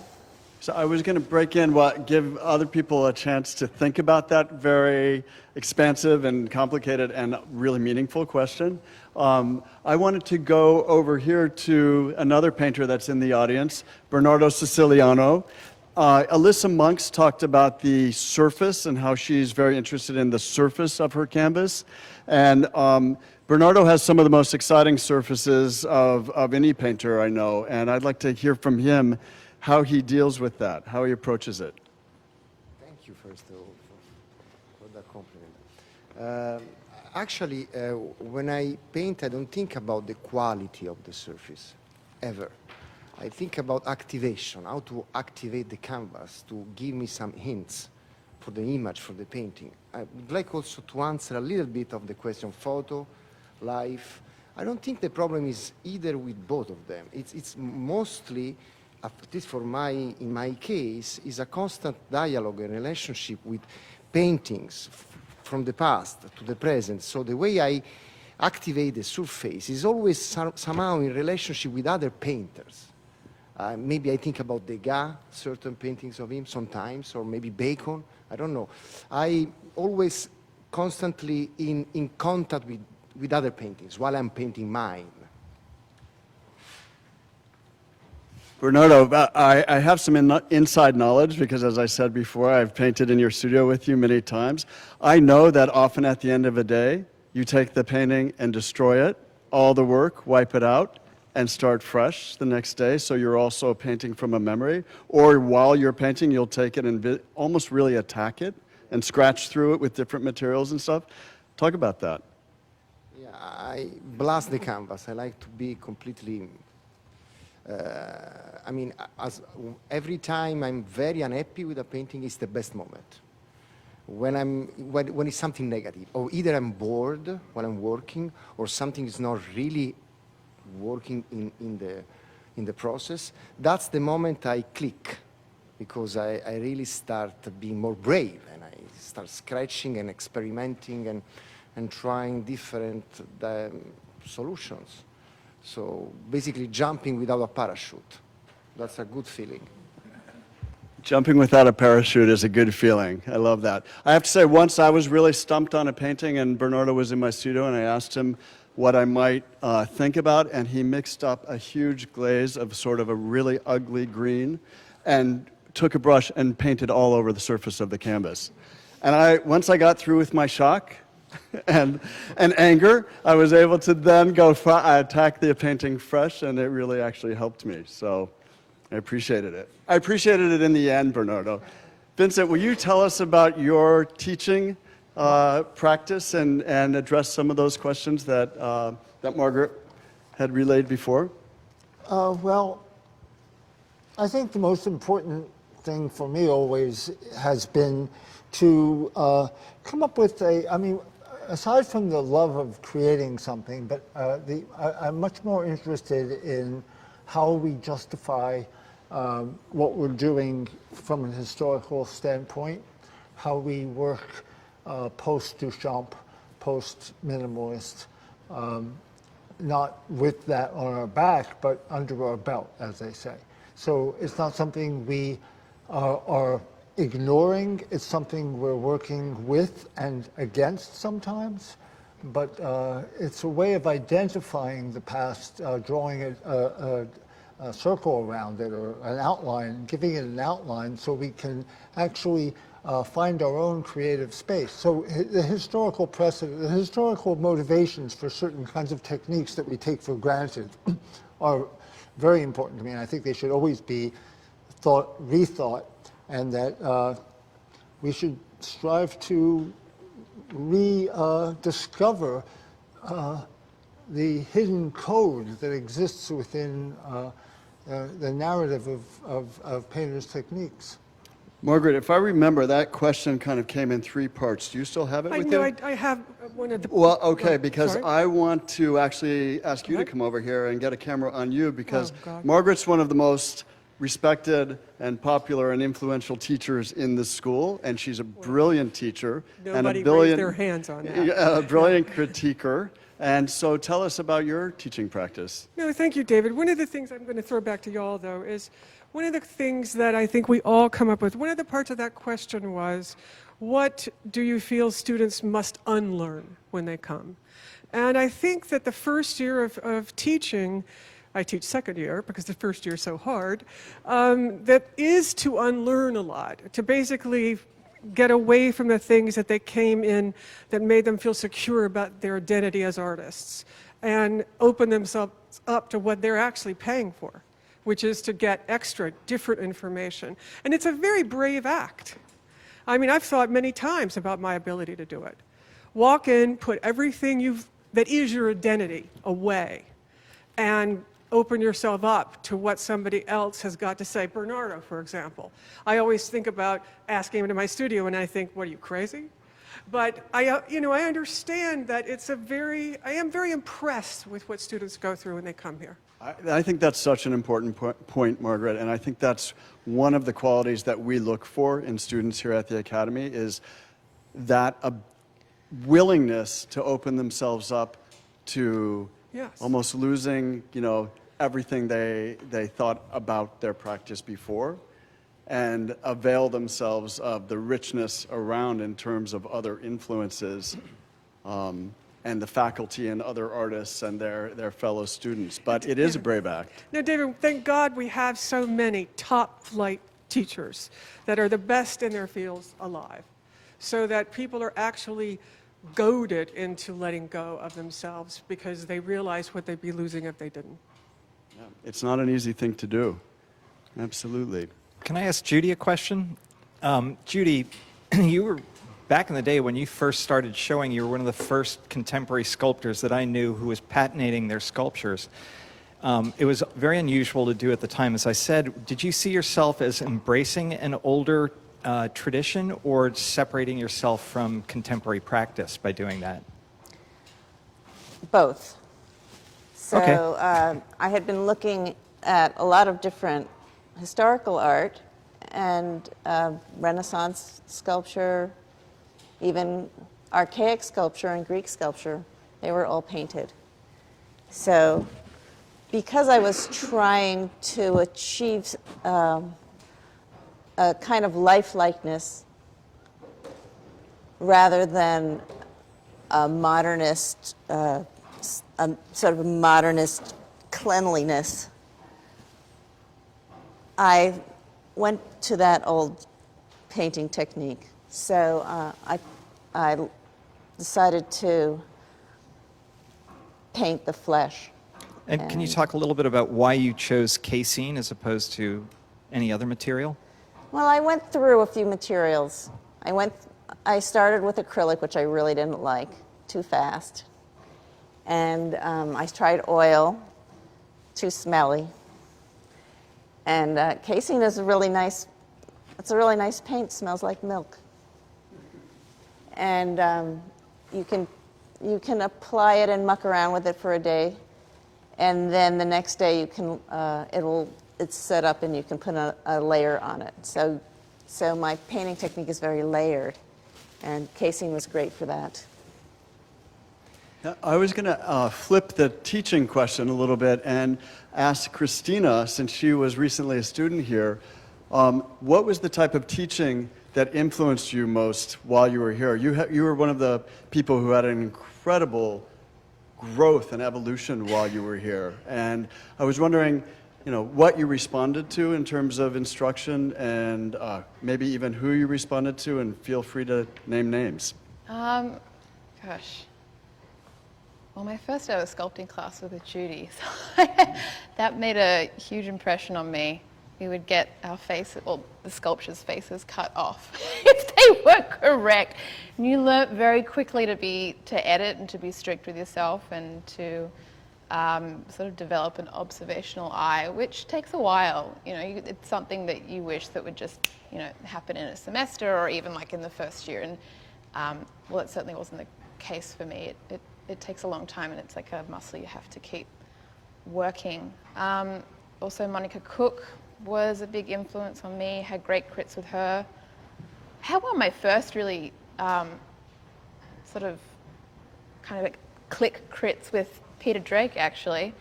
So I was going to break in, give other people a chance to think about that very expansive and complicated and really meaningful question. I wanted to go over here to another painter that's in the audience, Bernardo Siciliano. Alyssa Monks talked about the surface and how she's very interested in the surface of her canvas. And Bernardo has some of the most exciting surfaces of any painter I know. And I'd like to hear from him how he deals with that, how he approaches it. Thank you, first of all, for that compliment. Actually, when I paint, I don't think about the quality of the surface, ever. I think about activation, how to activate the canvas to give me some hints for the image, for the painting. I would like also to answer a little bit of the question photo, life. I don't think the problem is either with both of them. It's mostly, at least in my case, is a constant dialogue and relationship with paintings from the past to the present. So the way I activate the surface is always somehow in relationship with other painters. Maybe I think about Degas, certain paintings of him sometimes, or maybe Bacon, I don't know. I always constantly in contact with other paintings while I'm painting mine. Bernardo, I have some inside knowledge because, as I said before, I've painted in your studio with you many times. I know that often at the end of a day, you take the painting and destroy it, all the work, wipe it out, and start fresh the next day, so you're also painting from a memory. Or while you're painting, you'll take it and almost really attack it and scratch through it with different materials and stuff. Talk about that. Yeah, I blast the canvas. I like to be completely... I mean, every time I'm very unhappy with a painting, it's the best moment. When it's something negative, or either I'm bored while I'm working, or something is not really working in the process, that's the moment I click, because I really start being more brave, and I start scratching and experimenting and trying different solutions. So basically jumping without a parachute. That's a good feeling. Jumping without a parachute is a good feeling. I love that. I have to say, once I was really stumped on a painting, and Bernardo was in my studio, and I asked him what I might think about, and he mixed up a huge glaze of sort of a really ugly green and took a brush and painted all over the surface of the canvas. And once I got through with my shock and anger, I was able to then go attack the painting fresh, and it really actually helped me. So I appreciated it. I appreciated it in the end, Bernardo. Vincent, will you tell us about your teaching practice and address some of those questions that Margaret had relayed before? Well, I think the most important thing for me always has been to come up with aside from the love of creating something, but I'm much more interested in how we justify what we're doing from a historical standpoint, how we work post-Duchamp, post-minimalist, not with that on our back, but under our belt, as they say. So it's not something we are ignoring, it's something we're working with and against sometimes, but it's a way of identifying the past, drawing a circle around it or an outline, giving it an outline so we can actually find our own creative space. So the historical precedent, the historical motivations for certain kinds of techniques that we take for granted are very important to me, and I think they should always be rethought, and that we should strive to rediscover the hidden code that exists within the narrative of painters' techniques. Margaret, if I remember, that question kind of came in three parts. Do you still have it with you? I have one of the... Well, okay, because sorry? I want to actually ask you to come over here and get a camera on you, because God. Margaret's one of the most respected and popular and influential teachers in the school, and she's a brilliant teacher. Nobody and a raised their hands on that. A brilliant critiquer. And so tell us about your teaching practice. No, thank you, David. One of the things I'm going to throw back to y'all, though, is one of the things that I think we all come up with, one of the parts of that question was, what do you feel students must unlearn when they come? And I think that the first year of teaching, I teach second year because the first year is so hard, that is to unlearn a lot, to basically get away from the things that they came in that made them feel secure about their identity as artists and open themselves up to what they're actually paying for, which is to get extra, different information. And it's a very brave act. I mean, I've thought many times about my ability to do it. Walk in, put everything that is your identity away, and open yourself up to what somebody else has got to say. Bernardo, for example. I always think about asking him into my studio, and I think, what, are you crazy? But I understand that I am very impressed with what students go through when they come here. I think that's such an important point, Margaret, and I think that's one of the qualities that we look for in students here at the Academy is that a willingness to open themselves up to almost losing, everything they thought about their practice before and avail themselves of the richness around in terms of other influences and the faculty and other artists and their fellow students. But it is a brave act. Now, David, thank God we have so many top-flight teachers that are the best in their fields alive, so that people are actually goaded into letting go of themselves because they realize what they'd be losing if they didn't. Yeah, it's not an easy thing to do. Absolutely. Can I ask Judy a question? Judy, you were, back in the day when you first started showing, you were one of the first contemporary sculptors that I knew who was patinating their sculptures. It was very unusual to do at the time. As I said, did you see yourself as embracing an older tradition or separating yourself from contemporary practice by doing that? Both. So Okay. I had been looking at a lot of different historical art and Renaissance sculpture, even archaic sculpture and Greek sculpture. They were all painted. So because I was trying to achieve a kind of lifelikeness rather than a modernist, sort of a modernist cleanliness, I went to that old painting technique. So I decided to paint the flesh. And can you talk a little bit about why you chose casein as opposed to any other material? Well, I went through a few materials. I started with acrylic, which I really didn't like, too fast. And I tried oil, too smelly. And casein is a really nice paint, smells like milk. And you can apply it and muck around with it for a day. And then the next day you can, it's set up and you can put a layer on it. So my painting technique is very layered, and casein was great for that. I was going to flip the teaching question a little bit and ask Christina, since she was recently a student here, what was the type of teaching that influenced you most while you were here? You were one of the people who had an incredible growth and evolution while you were here. And I was wondering, what you responded to in terms of instruction and maybe even who you responded to, and feel free to name names. Gosh. Well, my first ever sculpting class was with Judy, so that made a huge impression on me. We would get our faces, well, the sculptures' faces cut off if they weren't correct. And you learnt very quickly to edit and to be strict with yourself and to sort of develop an observational eye, which takes a while. It's something that you wish that would just, happen in a semester or even like in the first year. And well, it certainly wasn't the case for me. It takes a long time, and it's like a muscle you have to keep working. Also, Monica Cook was a big influence on me, had great crits with her. I had one of my first really sort of kind of like click crits with Peter Drake, actually,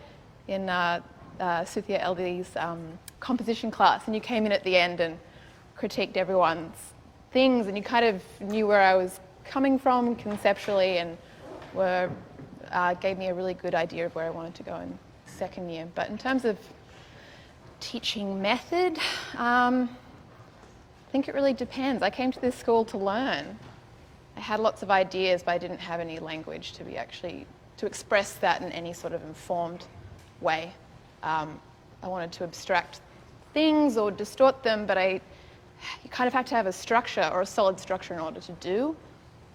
in Sophia LD's composition class, and you came in at the end and critiqued everyone's things, and you kind of knew where I was coming from conceptually, and gave me a really good idea of where I wanted to go in second year. But in terms of teaching method, I think it really depends. I came to this school to learn. I had lots of ideas, but I didn't have any language to express that in any sort of informed way. I wanted to abstract things or distort them, but you kind of have to have a structure or a solid structure in order to do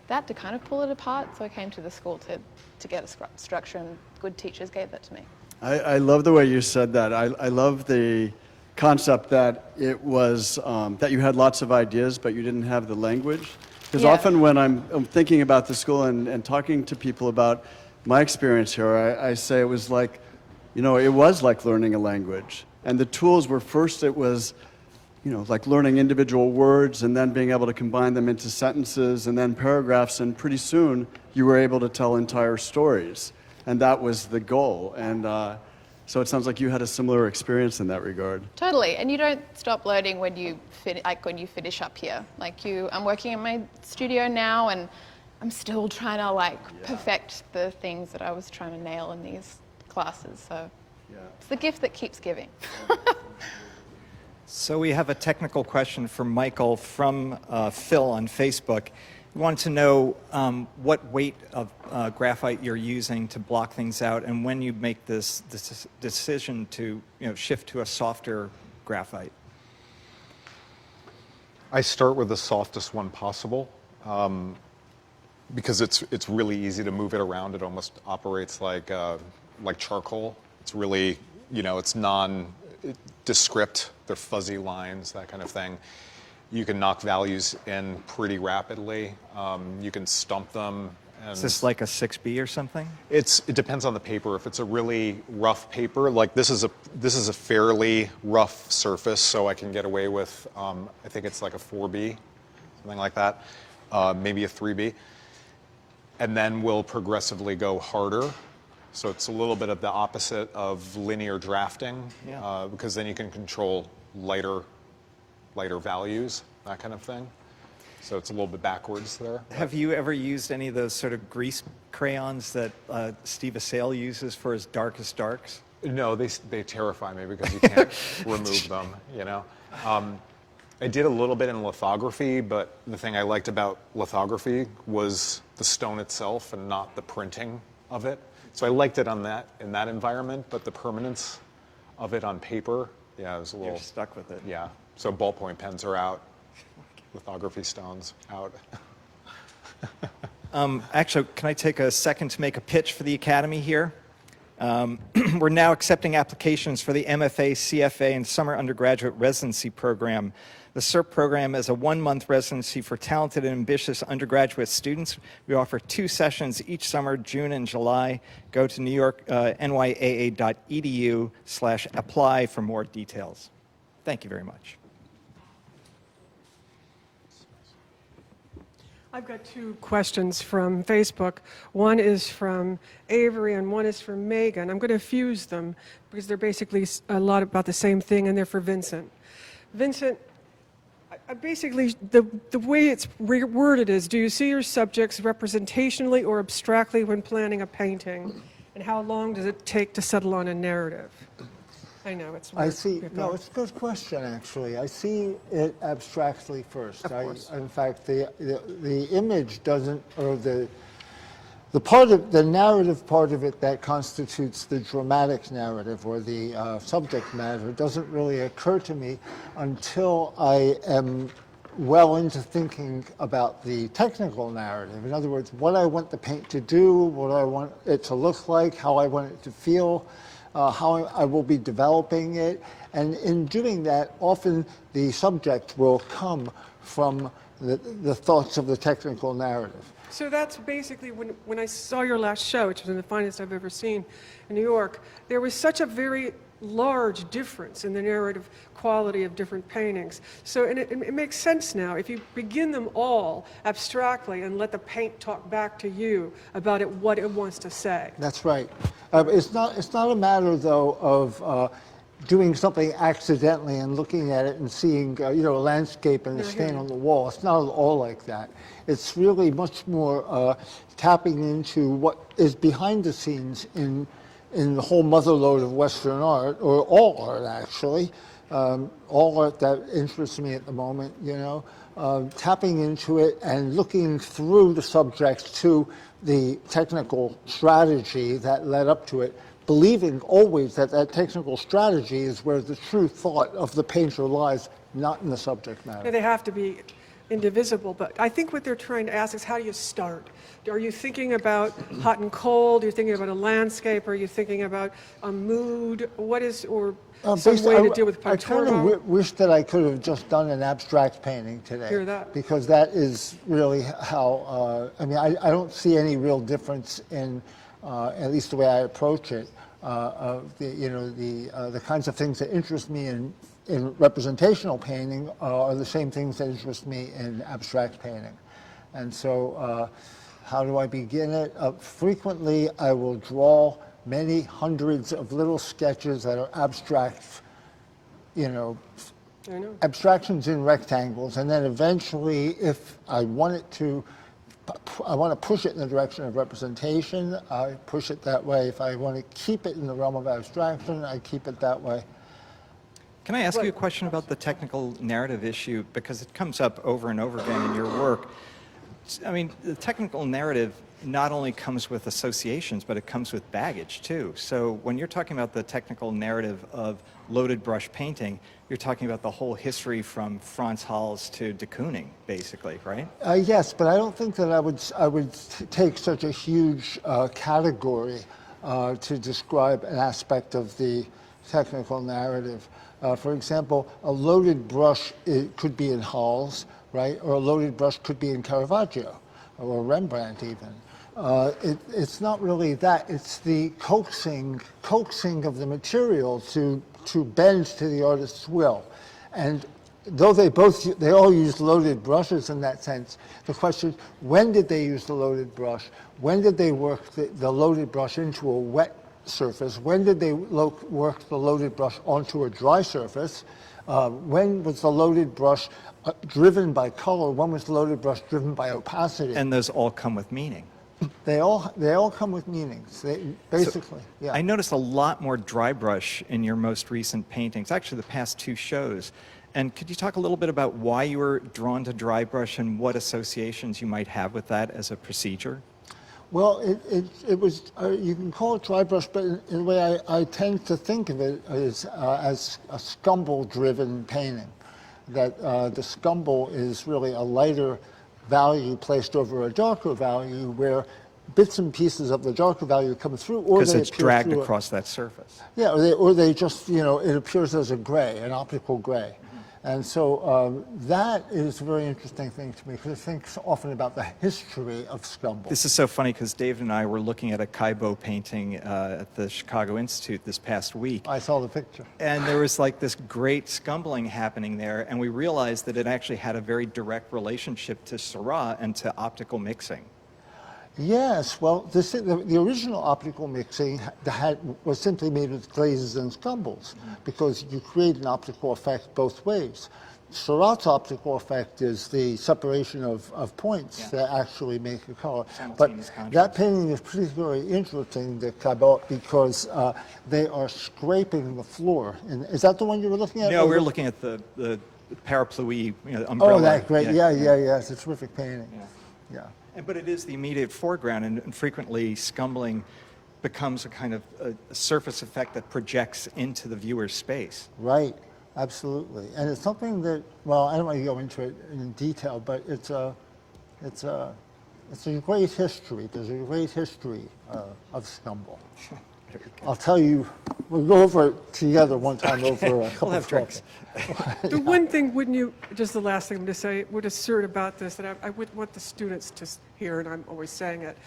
that, to kind of pull it apart. So I came to the school to get a structure, and good teachers gave that to me. I love the way you said that. I love the concept that it was, that you had lots of ideas, but you didn't have the language. Because often when I'm thinking about the school and talking to people about my experience here, I say it was like, it was like learning a language. And the tools were first, it was, like learning individual words and then being able to combine them into sentences and then paragraphs, and pretty soon you were able to tell entire stories. And that was the goal. And so it sounds like you had a similar experience in that regard. Totally, and you don't stop learning when you finish up here. I'm working in my studio now, and I'm still trying to perfect the things that I was trying to nail in these classes. So it's the gift that keeps giving. So we have a technical question from Michael from Phil on Facebook. We wanted to know what weight of graphite you're using to block things out, and when you make this decision to shift to a softer graphite. I start with the softest one possible because it's really easy to move it around. It almost operates like charcoal. It's really, it's non-descript. They're fuzzy lines, that kind of thing. You can knock values in pretty rapidly. You can stump them. And is this like a 6B or something? It depends on the paper. If it's a really rough paper, like this is a fairly rough surface, so I can get away with, I think it's like a 4B, something like that, maybe a 3B. And then we'll progressively go harder. So it's a little bit of the opposite of linear drafting, because then you can control lighter values, that kind of thing. So it's a little bit backwards there. Have you ever used any of those sort of grease crayons that Steve Assail uses for his darkest darks? No, they terrify me because you can't remove them, I did a little bit in lithography, but the thing I liked about lithography was the stone itself and not the printing of it. So I liked it in that environment, but the permanence of it on paper, it was a little... You're stuck with it. Yeah, so ballpoint pens are out, lithography stones out. Actually, can I take a second to make a pitch for the Academy here? We're now accepting applications for the MFA, CFA, and summer undergraduate residency program. The CERP program is a 1-month residency for talented and ambitious undergraduate students. We offer 2 sessions each summer, June and July. Go to nyaa.edu/apply for more details. Thank you very much. I've got 2 questions from Facebook. One is from Avery and one is from Megan. I'm going to fuse them because they're basically a lot about the same thing, and they're for Vincent. Vincent, basically, the way it's worded is, do you see your subjects representationally or abstractly when planning a painting? And how long does it take to settle on a narrative? I know, it's... It's a good question, actually. I see it abstractly first. In fact, the image doesn't, or the narrative part of it that constitutes the dramatic narrative or the subject matter doesn't really occur to me until I am well into thinking about the technical narrative. In other words, what I want the paint to do, what I want it to look like, how I want it to feel, how I will be developing it. And in doing that, often the subject will come from the thoughts of the technical narrative. So that's basically, when I saw your last show, which was one of the finest I've ever seen in New York, there was such a very large difference in the narrative quality of different paintings. So it makes sense now. If you begin them all abstractly and let the paint talk back to you about what it wants to say. That's right. It's not a matter, though, of doing something accidentally and looking at it and seeing, a landscape and a stain on the wall. It's not at all like that. It's really much more tapping into what is behind the scenes in the whole motherlode of Western art, or all art actually, all art that interests me at the moment, tapping into it and looking through the subjects to the technical strategy that led up to it, believing always that that technical strategy is where the true thought of the painter lies, not in the subject matter. They have to be indivisible, but I think what they're trying to ask is, how do you start? Are you thinking about hot and cold? Are you thinking about a landscape? Are you thinking about a mood? What is, or some way to deal with I kind pictorial? of wish that I could have just done an abstract painting today. Hear that. Because that is really how, I don't see any real difference in, at least the way I approach it, the kinds of things that interest me in representational painting are the same things that interest me in abstract painting. And so how do I begin it? Frequently I will draw many hundreds of little sketches that are abstract, abstractions in rectangles, and then eventually, if I want to push it in the direction of representation, I push it that way. If I want to keep it in the realm of abstraction, I keep it that way. Can I ask you a question about the technical narrative issue, because it comes up over and over again in your work? I mean, the technical narrative not only comes with associations, but it comes with baggage too. So when you're talking about the technical narrative of loaded brush painting, you're talking about the whole history from Frans Hals to de Kooning, basically, right? Yes, but I don't think that I would take such a huge category to describe an aspect of the technical narrative. For example, a loaded brush could be in Hals, right? Or a loaded brush could be in Caravaggio, or Rembrandt even. It's not really that. It's the coaxing of the material to bend to the artist's will. And though they all use loaded brushes in that sense, the question is, when did they use the loaded brush? When did they work the loaded brush into a wet surface? When did they work the loaded brush onto a dry surface? When was the loaded brush driven by color? When was the loaded brush driven by opacity? And those all come with meaning. They all come with meanings, basically. Yeah. I noticed a lot more dry brush in your most recent paintings, actually the past two shows. And could you talk a little bit about why you were drawn to dry brush and what associations you might have with that as a procedure? Well, it was, you can call it dry brush, but in the way I tend to think of it is as a scumble-driven painting. That the scumble is really a lighter value placed over a darker value, where bits and pieces of the darker value come through, or because they it's appear dragged through across that surface. Yeah, or they just, it appears as a gray, an optical gray. And so that is a very interesting thing to me, because I think often about the history of scumble. This is so funny, because David and I were looking at a Kaibo painting at the Chicago Institute this past week. I saw the picture. And there was like this great scumbling happening there, and we realized that it actually had a very direct relationship to Seurat and to optical mixing. Yes, well, the original optical mixing was simply made with glazes and scumbles, because you create an optical effect both ways. Seurat's optical effect is the separation of points that actually make a color. But that painting is particularly interesting, the Cabot, because they are scraping the floor. And is that the one you were looking at? No, we were looking at the parapluie, umbrella. Oh, that great! Yeah. It's a terrific painting. Yeah. But it is the immediate foreground, and frequently scumbling becomes a kind of a surface effect that projects into the viewer's space. Right, absolutely. And it's something that, well, I don't want to go into it in detail, but it's a great history. There's a great history of scumble. I'll tell you, we'll go over it together one time over a couple we'll have of drinks. The one thing, wouldn't you, just the last thing to say, would assert about this, that I would want the students to hear, and I'm always saying it,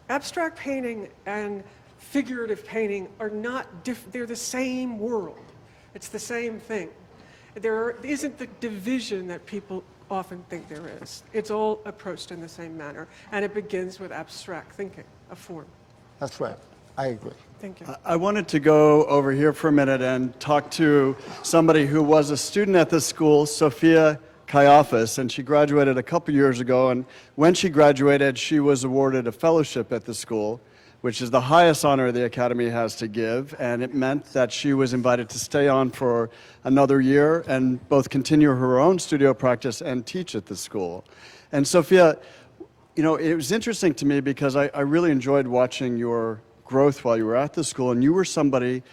abstract painting and figurative painting are not different, they're the same world. It's the same thing. There isn't the division that people often think there is. It's all approached in the same manner, and it begins with abstract thinking, a form. That's right. I agree. Thank you. I wanted to go over here for a minute and talk to somebody who was a student at this school, Sophia Caiaphas, and she graduated a couple years ago. And when she graduated, she was awarded a fellowship at the school, which is the highest honor the Academy has to give. And it meant that she was invited to stay on for another year and both continue her own studio practice and teach at the school. And Sophia, you know, it was interesting to me because I really enjoyed watching your growth while you were at the school, and you were somebody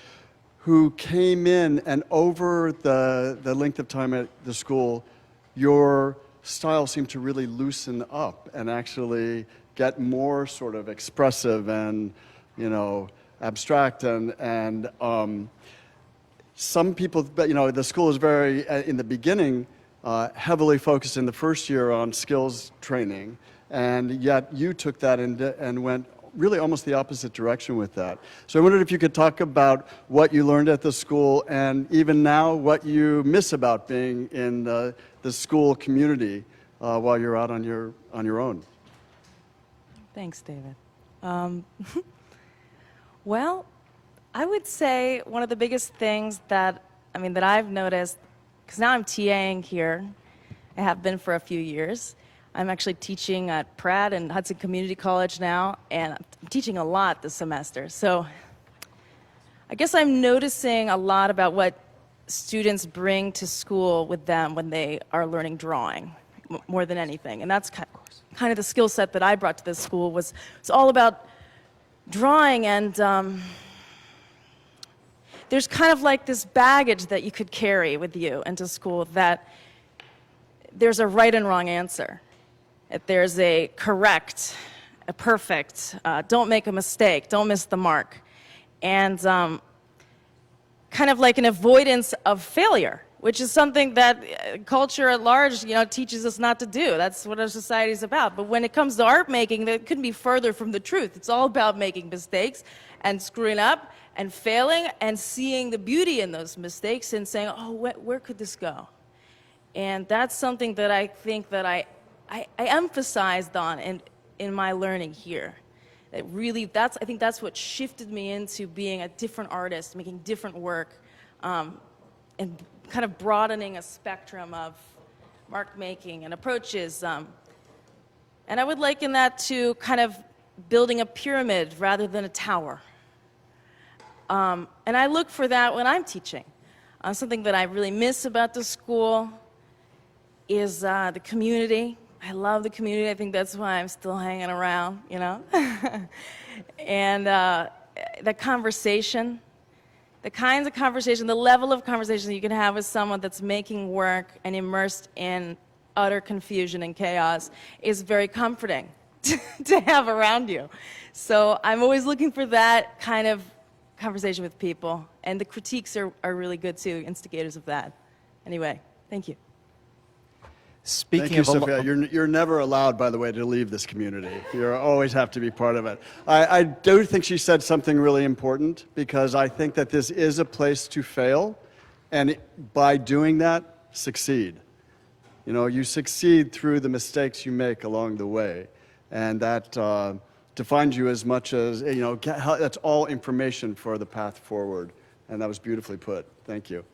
who came in, and over the length of time at the school, your style seemed to really loosen up and actually get more sort of expressive and, you know, abstract and some people, but you know, the school is very, in the beginning, heavily focused in the first year on skills training, and yet you took that and went really almost the opposite direction with that. So I wondered if you could talk about what you learned at the school and even now what you miss about being in the school community while you're out on your own. Thanks, David. Well, I would say one of the biggest things that I've noticed, because now I'm TAing here, I have been for a few years. I'm actually teaching at Pratt and Hudson Community College now, and I'm teaching a lot this semester. So I guess I'm noticing a lot about what students bring to school with them when they are learning drawing, more than anything. And that's kind of the skill set that I brought to this school was it's all about drawing, and there's kind of like this baggage that you could carry with you into school that there's a right and wrong answer. That there's a correct, a perfect, don't make a mistake, don't miss the mark. And kind of like an avoidance of failure, which is something that culture at large, you know, teaches us not to do. That's what our society is about. But when it comes to art making, that couldn't be further from the truth. It's all about making mistakes and screwing up and failing and seeing the beauty in those mistakes and saying, oh, where could this go? And that's something that I think that I emphasized on in my learning here. That really, I think that's what shifted me into being a different artist, making different work, and kind of broadening a spectrum of mark making and approaches. And I would liken that to kind of building a pyramid rather than a tower. And I look for that when I'm teaching. Something that I really miss about the school is the community. I love the community. I think that's why I'm still hanging around, you know? And the conversation, the kinds of conversation, the level of conversation you can have with someone that's making work and immersed in utter confusion and chaos is very comforting to have around you. So I'm always looking for that kind of conversation with people. And the critiques are really good too, instigators of that. Anyway, thank you. Speaking Thank you, of Sophia. You're never allowed, by the way, to leave this community. You always have to be part of it. I do think she said something really important, because I think that this is a place to fail, and by doing that, succeed. You know, you succeed through the mistakes you make along the way, and that defines you as much as, you know, that's all information for the path forward, and that was beautifully put. Thank you.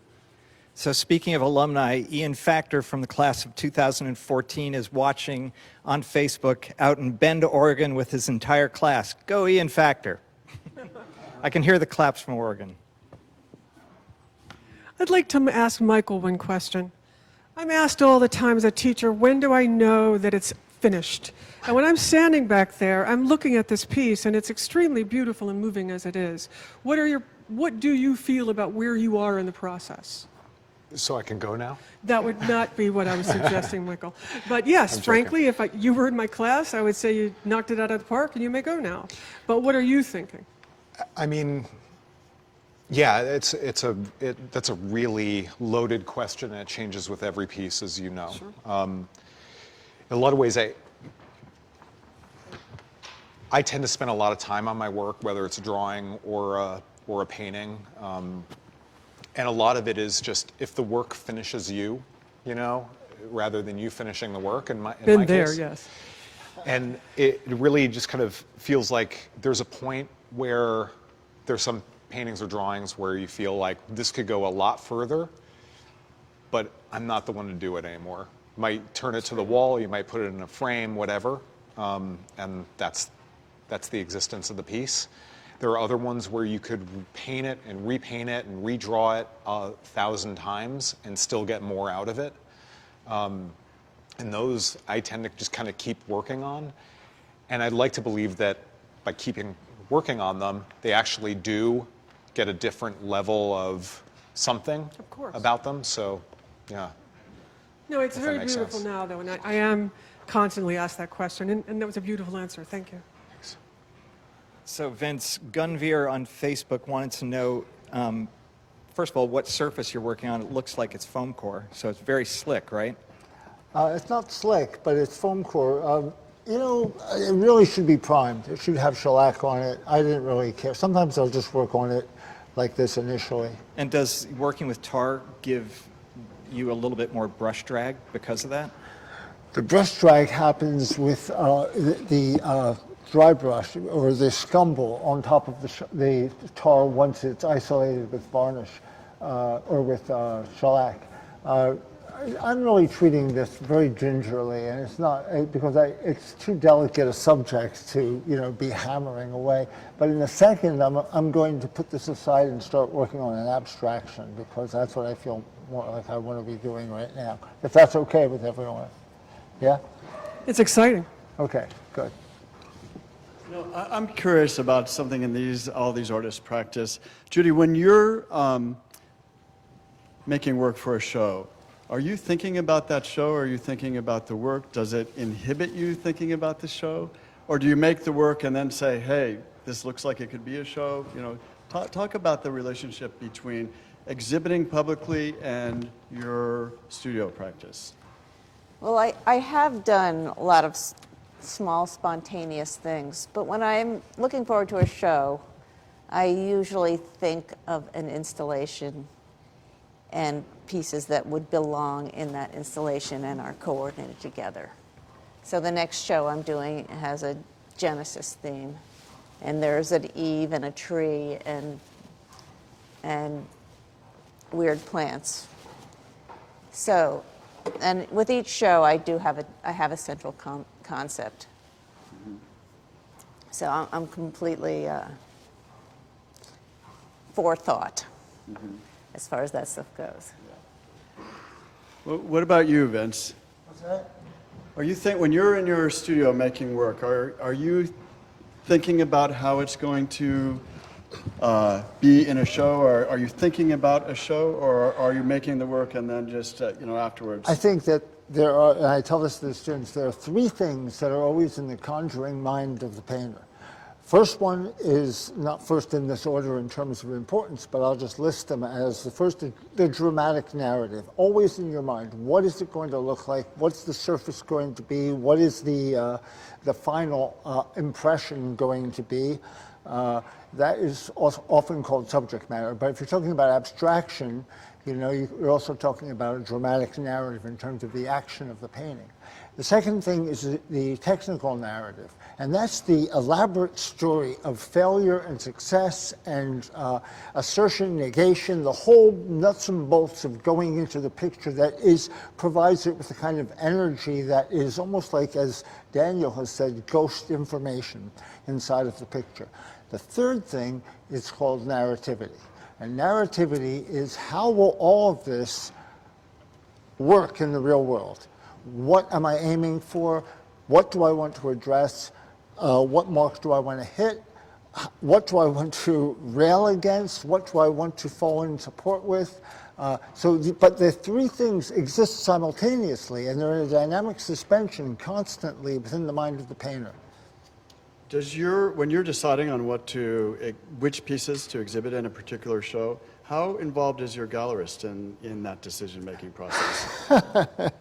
So speaking of alumni, Ian Factor from the class of 2014 is watching on Facebook out in Bend, Oregon with his entire class. Go Ian Factor. I can hear the claps from Oregon. I'd like to ask Michael one question. I'm asked all the time as a teacher, when do I know that it's finished? And when I'm standing back there, I'm looking at this piece, and it's extremely beautiful and moving as it is. What do you feel about where you are in the process? So I can go now? That would not be what I was suggesting, Michael. But yes, frankly, if you were in my class, I would say you knocked it out of the park and you may go now. But what are you thinking? I mean, yeah, that's a really loaded question, and it changes with every piece, as you know. Sure. In a lot of ways, I tend to spend a lot of time on my work, whether it's a drawing or a painting. And a lot of it is just if the work finishes you, you know, rather than you finishing the work. In my case. Yes. And it really just kind of feels like there's a point where there's some paintings or drawings where you feel like this could go a lot further, but I'm not the one to do it anymore. You might turn it to the wall, you might put it in a frame, whatever, and that's the existence of the piece. There are other ones where you could paint it and repaint it and redraw it 1,000 times and still get more out of it. And those I tend to just kind of keep working on. And I'd like to believe that by keeping working on them, they actually do get a different level of something about them. So, yeah. No, it's If that very makes beautiful sense. now, though, and I am constantly asked that question, and that was a beautiful answer. Thank you. So Vince, Gunveer on Facebook wanted to know, first of all, what surface you're working on. It looks like it's foam core, so it's very slick, right? It's not slick, but it's foam core. You know, it really should be primed. It should have shellac on it. I didn't really care. Sometimes I'll just work on it like this initially. And does working with tar give you a little bit more brush drag because of that? The brush drag happens with the dry brush or the scumble on top of the tar once it's isolated with varnish or with shellac. I'm really treating this very gingerly, and it's not because it's too delicate a subject to be hammering away. But in a second, I'm going to put this aside and start working on an abstraction because that's what I feel more like I want to be doing right now. If that's okay with everyone, yeah. It's exciting. Okay, good. I'm curious about something in all these artists' practice. Judy, when you're making work for a show, are you thinking about that show, or are you thinking about the work? Does it inhibit you thinking about the show? Or do you make the work and then say, hey, this looks like it could be a show? Talk about the relationship between exhibiting publicly and your studio practice. Well, I have done a lot of small, spontaneous things, but when I'm looking forward to a show, I usually think of an installation and pieces that would belong in that installation and are coordinated together. So the next show I'm doing has a Genesis theme, and there's an Eve and a tree and weird plants. So, and with each show, I have a central concept. So I'm completely forethought as far as that stuff goes. Well, what about you, Vince? What's that? Are you when you're in your studio making work, are you thinking about how it's going to be in a show, or are you thinking about a show, or are you making the work and then just afterwards? I think that there are, and I tell this to the students, there are three things that are always in the conjuring mind of the painter. First one is not first in this order in terms of importance, but I'll just list them as the first, the dramatic narrative. Always in your mind. What is it going to look like? What's the surface going to be? What is the final impression going to be? That is often called subject matter. But if you're talking about abstraction, you're also talking about a dramatic narrative in terms of the action of the painting. The second thing is the technical narrative, and that's the elaborate story of failure and success and assertion, negation, the whole nuts and bolts of going into the picture that provides it with the kind of energy that is almost like, as Daniel has said, ghost information inside of the picture. The third thing is called narrativity. And narrativity is how will all of this work in the real world? What am I aiming for? What do I want to address? What marks do I want to hit? What do I want to rail against? What do I want to fall in support with? But the three things exist simultaneously, and they're in a dynamic suspension constantly within the mind of the painter. When you're deciding on which pieces to exhibit in a particular show, how involved is your gallerist in that decision-making process?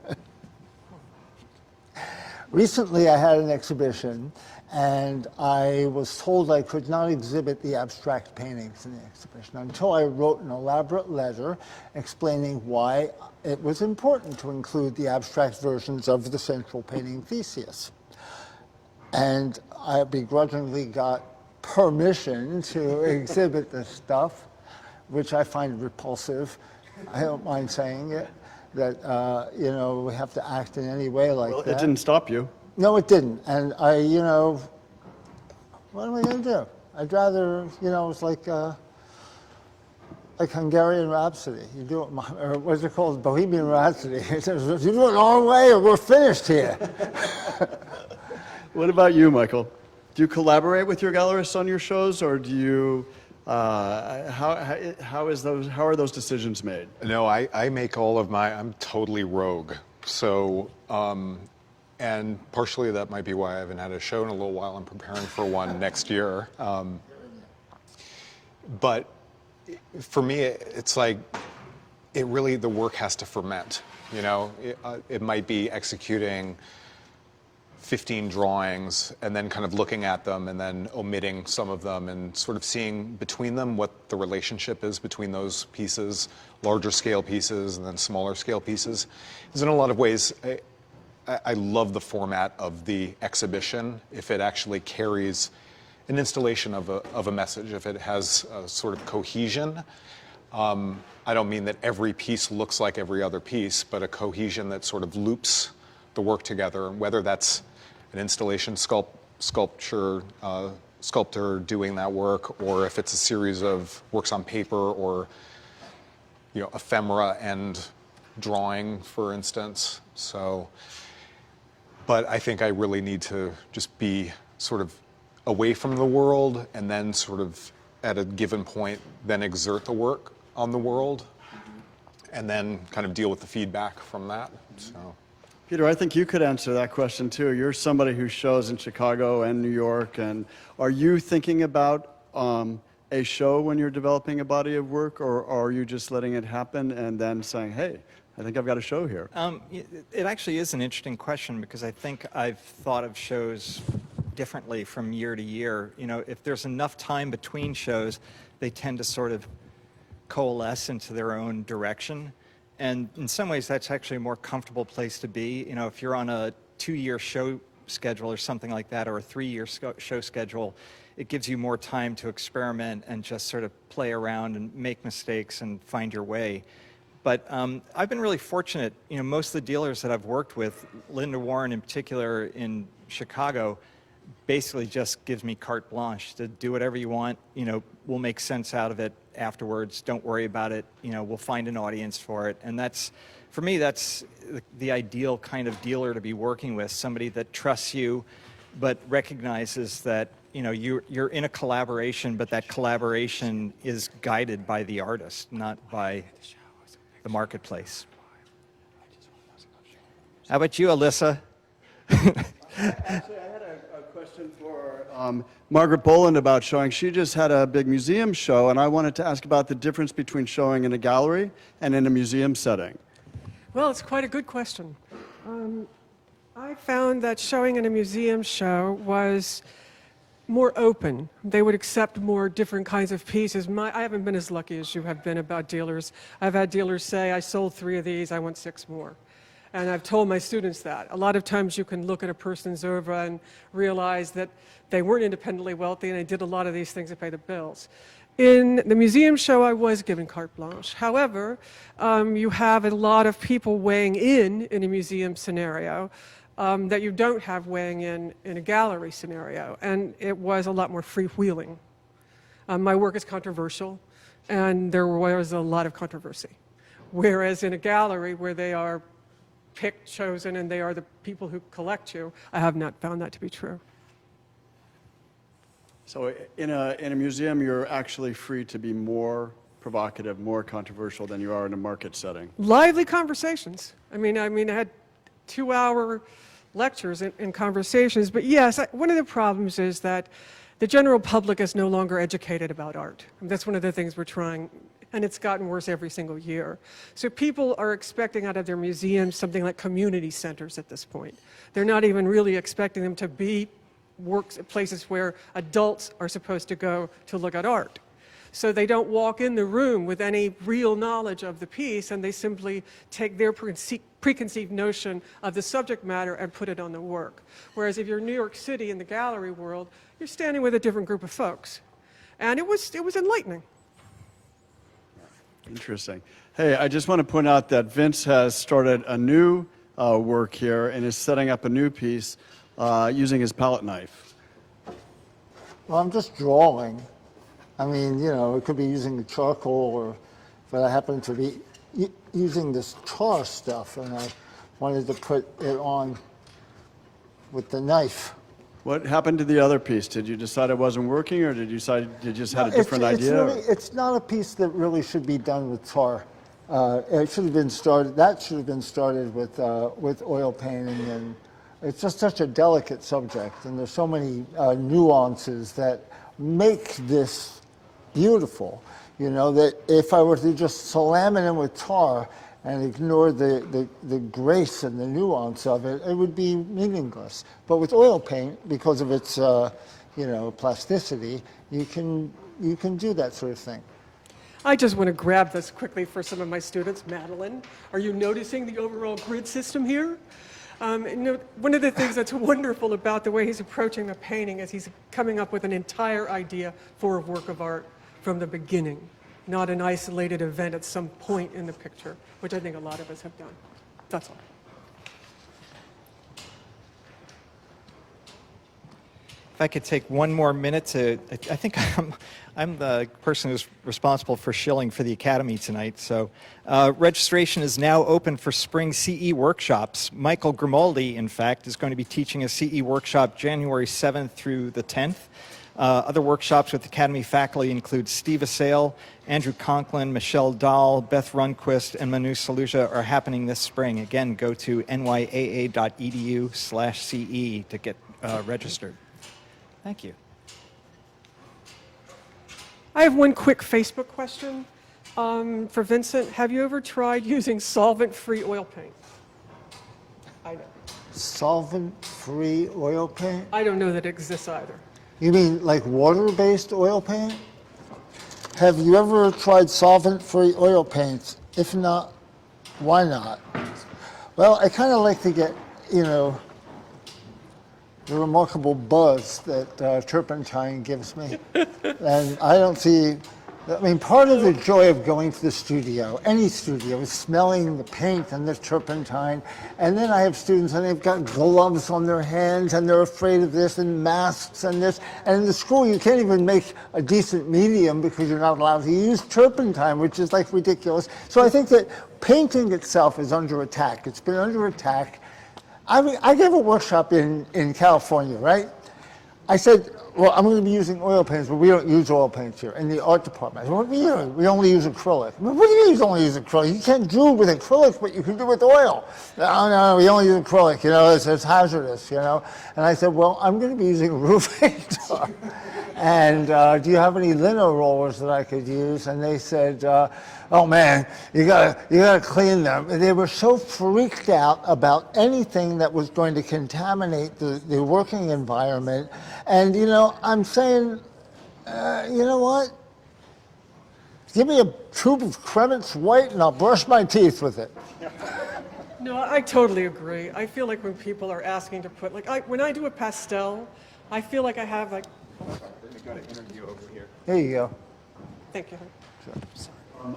Recently, I had an exhibition, and I was told I could not exhibit the abstract paintings in the exhibition until I wrote an elaborate letter explaining why it was important to include the abstract versions of the central painting Theseus. And I begrudgingly got permission to exhibit this stuff, which I find repulsive. I don't mind saying it, that, you know, we have to act in any way like Well, that. it didn't stop you. No, it didn't. And I, you know, what am I going to do? I'd rather, you know, it's like Hungarian Rhapsody. You do it, or what's it called? Bohemian Rhapsody. It says, you do it our way or we're finished here. What about you, Michael? Do you collaborate with your gallerists on your shows, or do you? How are those decisions made? No, I make all of my. I'm totally rogue. So, and partially that might be why I haven't had a show in a little while. I'm preparing for one next year. But for me, it's like it really the work has to ferment. You know, it might be executing 15 drawings and then kind of looking at them and then omitting some of them and sort of seeing between them what the relationship is between those pieces, larger scale pieces and then smaller scale pieces. Because in a lot of ways, I love the format of the exhibition if it actually carries an installation of a message, if it has a sort of cohesion. I don't mean that every piece looks like every other piece, but a cohesion that sort of loops the work together, whether that's an installation sculptor doing that work, or if it's a series of works on paper, or you know, ephemera and drawing, for instance. So, but I think I really need to just be sort of away from the world, and then sort of at a given point, then exert the work on the world, and then kind of deal with the feedback from that. So. Peter, I think you could answer that question too. You're somebody who shows in Chicago and New York, and are you thinking about a show when you're developing a body of work, or are you just letting it happen and then saying, hey, I think I've got a show here? It actually is an interesting question, because I think I've thought of shows differently from year to year. You know, if there's enough time between shows, they tend to sort of coalesce into their own direction. And in some ways, that's actually a more comfortable place to be. You know, if you're on a 2-year show schedule or something like that, or a 3-year show schedule, it gives you more time to experiment and just sort of play around and make mistakes and find your way. But I've been really fortunate. You know, most of the dealers that I've worked with, Linda Warren in particular in Chicago, basically just gives me carte blanche to do whatever you want. You know, we'll make sense out of it afterwards. Don't worry about it. You know, we'll find an audience for it. And that's, for me, that's the ideal kind of dealer to be working with, somebody that trusts you, but recognizes that, you know, you're in a collaboration, but that collaboration is guided by the artist, not by the marketplace. How about you, Alyssa? Actually, I had a question for Margaret Boland about showing. She just had a big museum show, and I wanted to ask about the difference between showing in a gallery and in a museum setting. Well, it's quite a good question. I found that showing in a museum show was more open. They would accept more different kinds of pieces. I haven't been as lucky as you have been about dealers. I've had dealers say, I sold 3 of these, I want 6 more. And I've told my students that. A lot of times you can look at a person's oeuvre and realize that they weren't independently wealthy and they did a lot of these things to pay the bills. In the museum show, I was given carte blanche. However, you have a lot of people weighing in a museum scenario that you don't have weighing in a gallery scenario. And it was a lot more freewheeling. My work is controversial, and there was a lot of controversy. Whereas in a gallery where they are picked, chosen, and they are the people who collect you, I have not found that to be true. So in a museum, you're actually free to be more provocative, more controversial than you are in a market setting. Lively conversations. I mean, I had 2-hour lectures and conversations, but yes, one of the problems is that the general public is no longer educated about art. And that's one of the things we're trying, and it's gotten worse every single year. So people are expecting out of their museums something like community centers at this point. They're not even really expecting them to be places where adults are supposed to go to look at art. So they don't walk in the room with any real knowledge of the piece, and they simply take their preconceived notion of the subject matter and put it on the work. Whereas if you're in New York City in the gallery world, you're standing with a different group of folks. And it was enlightening. Interesting. Hey, I just want to point out that Vince has started a new work here and is setting up a new piece using his palette knife. Well, I'm just drawing. I mean, you know, it could be using the charcoal, but I happen to be using this tar stuff, and I wanted to put it on with the knife. What happened to the other piece? Did you decide it wasn't working, or did you decide you just had a different idea? It's not a piece that really should be done with tar. It should have been started. That should have been started with oil painting, and it's just such a delicate subject, and there's so many nuances that make this beautiful. You know, that if I were to just slam it in with tar and ignore the grace and the nuance of it, it would be meaningless. But with oil paint, because of its plasticity, you can do that sort of thing. I just want to grab this quickly for some of my students. Madeline, are you noticing the overall grid system here? One of the things that's wonderful about the way he's approaching the painting is he's coming up with an entire idea for a work of art from the beginning, not an isolated event at some point in the picture, which I think a lot of us have done. That's all. If I could take one more minute to, I think I'm the person who's responsible for shilling for the Academy tonight. So registration is now open for spring CE workshops. Michael Grimaldi, in fact, is going to be teaching a CE workshop January 7th through the 10th. Other workshops with Academy faculty include Steve Assail, Andrew Conklin, Michelle Dahl, Beth Runquist, and Manu Saluja are happening this spring. Again, go to nyaa.edu/CE to get registered. Thank you. I have one quick Facebook question for Vincent. Have you ever tried using solvent-free oil paint? I know. Solvent-free oil paint? I don't know that it exists either. You mean like water-based oil paint? Have you ever tried solvent-free oil paints? If not, why not? Well, I kind of like to get, the remarkable buzz that turpentine gives me. And I don't see, part of the joy of going to the studio, any studio, is smelling the paint and the turpentine. And then I have students and they've got gloves on their hands and they're afraid of this and masks and this. And in the school, you can't even make a decent medium because you're not allowed to use turpentine, which is like ridiculous. So I think that painting itself is under attack. It's been under attack. I gave a workshop in California, right? I said, well, I'm going to be using oil paints, but we don't use oil paints here in the art department. I said, what do you mean? We only use acrylic. What do you mean you only use acrylic? You can't do with acrylic, but you can do with oil. No, we only use acrylic, it's hazardous, And I said, well, I'm going to be using roofing tar. And do you have any lino rollers that I could use? And they said, oh man, you gotta clean them. And they were so freaked out about anything that was going to contaminate the working environment. And I'm saying, you know what? Give me a tube of Kratz white and I'll brush my teeth with it. No, I totally agree. I feel like when people are asking to put, when I do a pastel, I feel like I have Let me go to interview over here. There you go. thank you.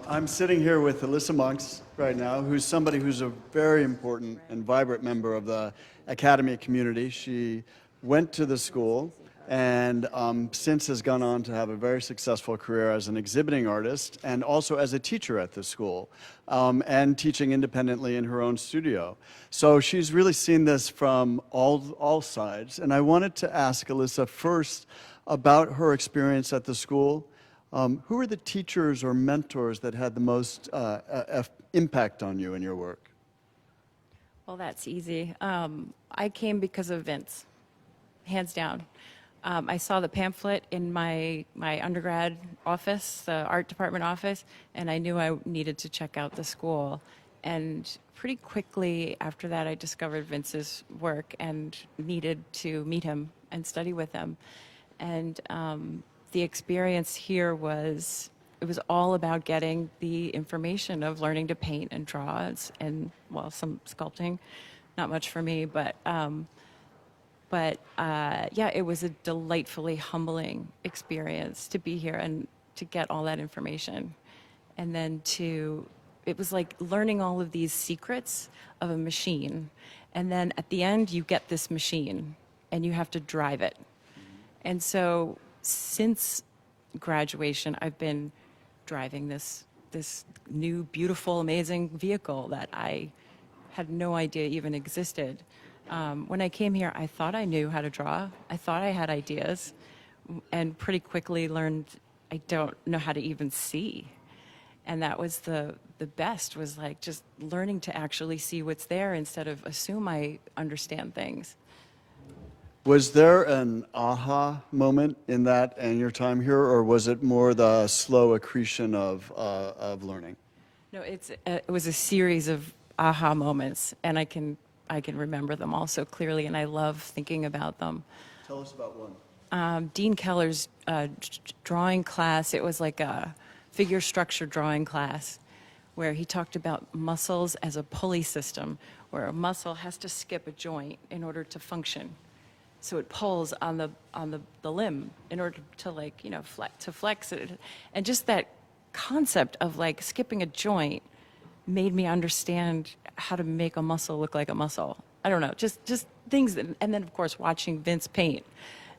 I'm sitting here with Alyssa Monks right now, who's somebody who's a very important and vibrant member of the Academy community. She went to the school and since has gone on to have a very successful career as an exhibiting artist and also as a teacher at the school and teaching independently in her own studio. So she's really seen this from all sides. And I wanted to ask Alyssa first about her experience at the school. Who are the teachers or mentors that had the most impact on you in your work? Well, that's easy. I came because of Vince, hands down. I saw the pamphlet in my undergrad office, the art department office, and I knew I needed to check out the school. And pretty quickly after that, I discovered Vince's work and needed to meet him and study with him. And the experience here was, it was all about getting the information of learning to paint and draw and well, some sculpting, not much for me, but yeah, it was a delightfully humbling experience to be here and to get all that information. And then it was like learning all of these secrets of a machine. And then at the end, you get this machine and you have to drive it. And so since graduation, I've been driving this new, beautiful, amazing vehicle that I had no idea even existed. When I came here, I thought I knew how to draw. I thought I had ideas, and pretty quickly learned I don't know how to even see. And that was the best, was like just learning to actually see what's there instead of assume I understand things. Was there an aha moment in that and your time here, or was it more the slow accretion of learning? No, it was a series of aha moments, and I can remember them all so clearly, and I love thinking about them. Tell us about one. Dean Keller's drawing class, it was like a figure structure drawing class where he talked about muscles as a pulley system, where a muscle has to skip a joint in order to function. So it pulls on the limb in order to, like, you know, flex it. And just that concept of like skipping a joint made me understand how to make a muscle look like a muscle. I don't know, just things that, and then of course watching Vince paint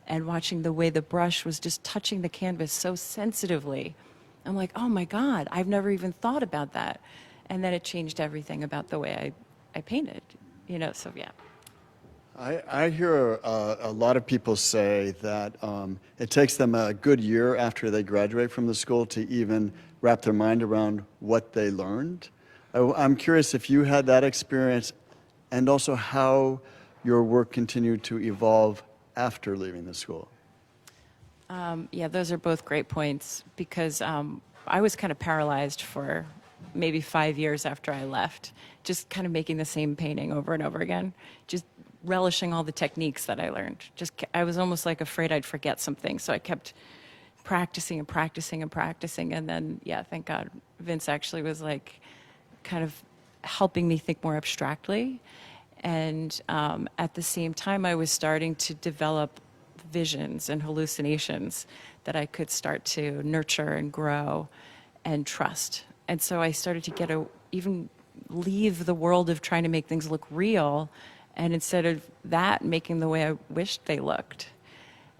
and watching the way the brush was just touching the canvas so sensitively. I'm like, oh my God, I've never even thought about that. And then it changed everything about the way I painted, you know, so yeah. I hear a lot of people say that it takes them a good year after they graduate from the school to even wrap their mind around what they learned. I'm curious if you had that experience, and also how your work continued to evolve after leaving the school. Yeah, those are both great points, because I was kind of paralyzed for maybe 5 years after I left, just kind of making the same painting over and over again, just relishing all the techniques that I learned. I was almost like afraid I'd forget something, so I kept practicing and practicing and practicing, and then, yeah, thank God, Vince actually was like kind of helping me think more abstractly. And at the same time, I was starting to develop visions and hallucinations that I could start to nurture and grow and trust. And so I started to even leave the world of trying to make things look real, and instead of that, making the way I wished they looked.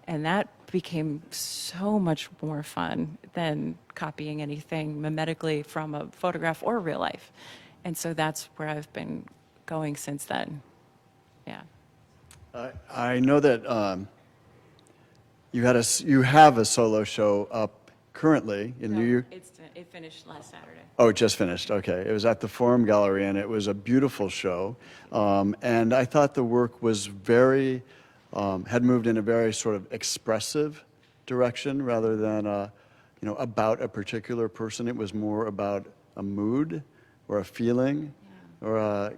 And that became so much more fun than copying anything mimetically from a photograph or real life. And so that's where I've been going since then. Yeah. I know that you have a solo show up currently in New York. It finished last Saturday. Oh, it just finished. Okay. It was at the Forum Gallery, and it was a beautiful show. And I thought the work was had moved in a very sort of expressive direction rather than, about a particular person. It was more about a mood or a feeling, or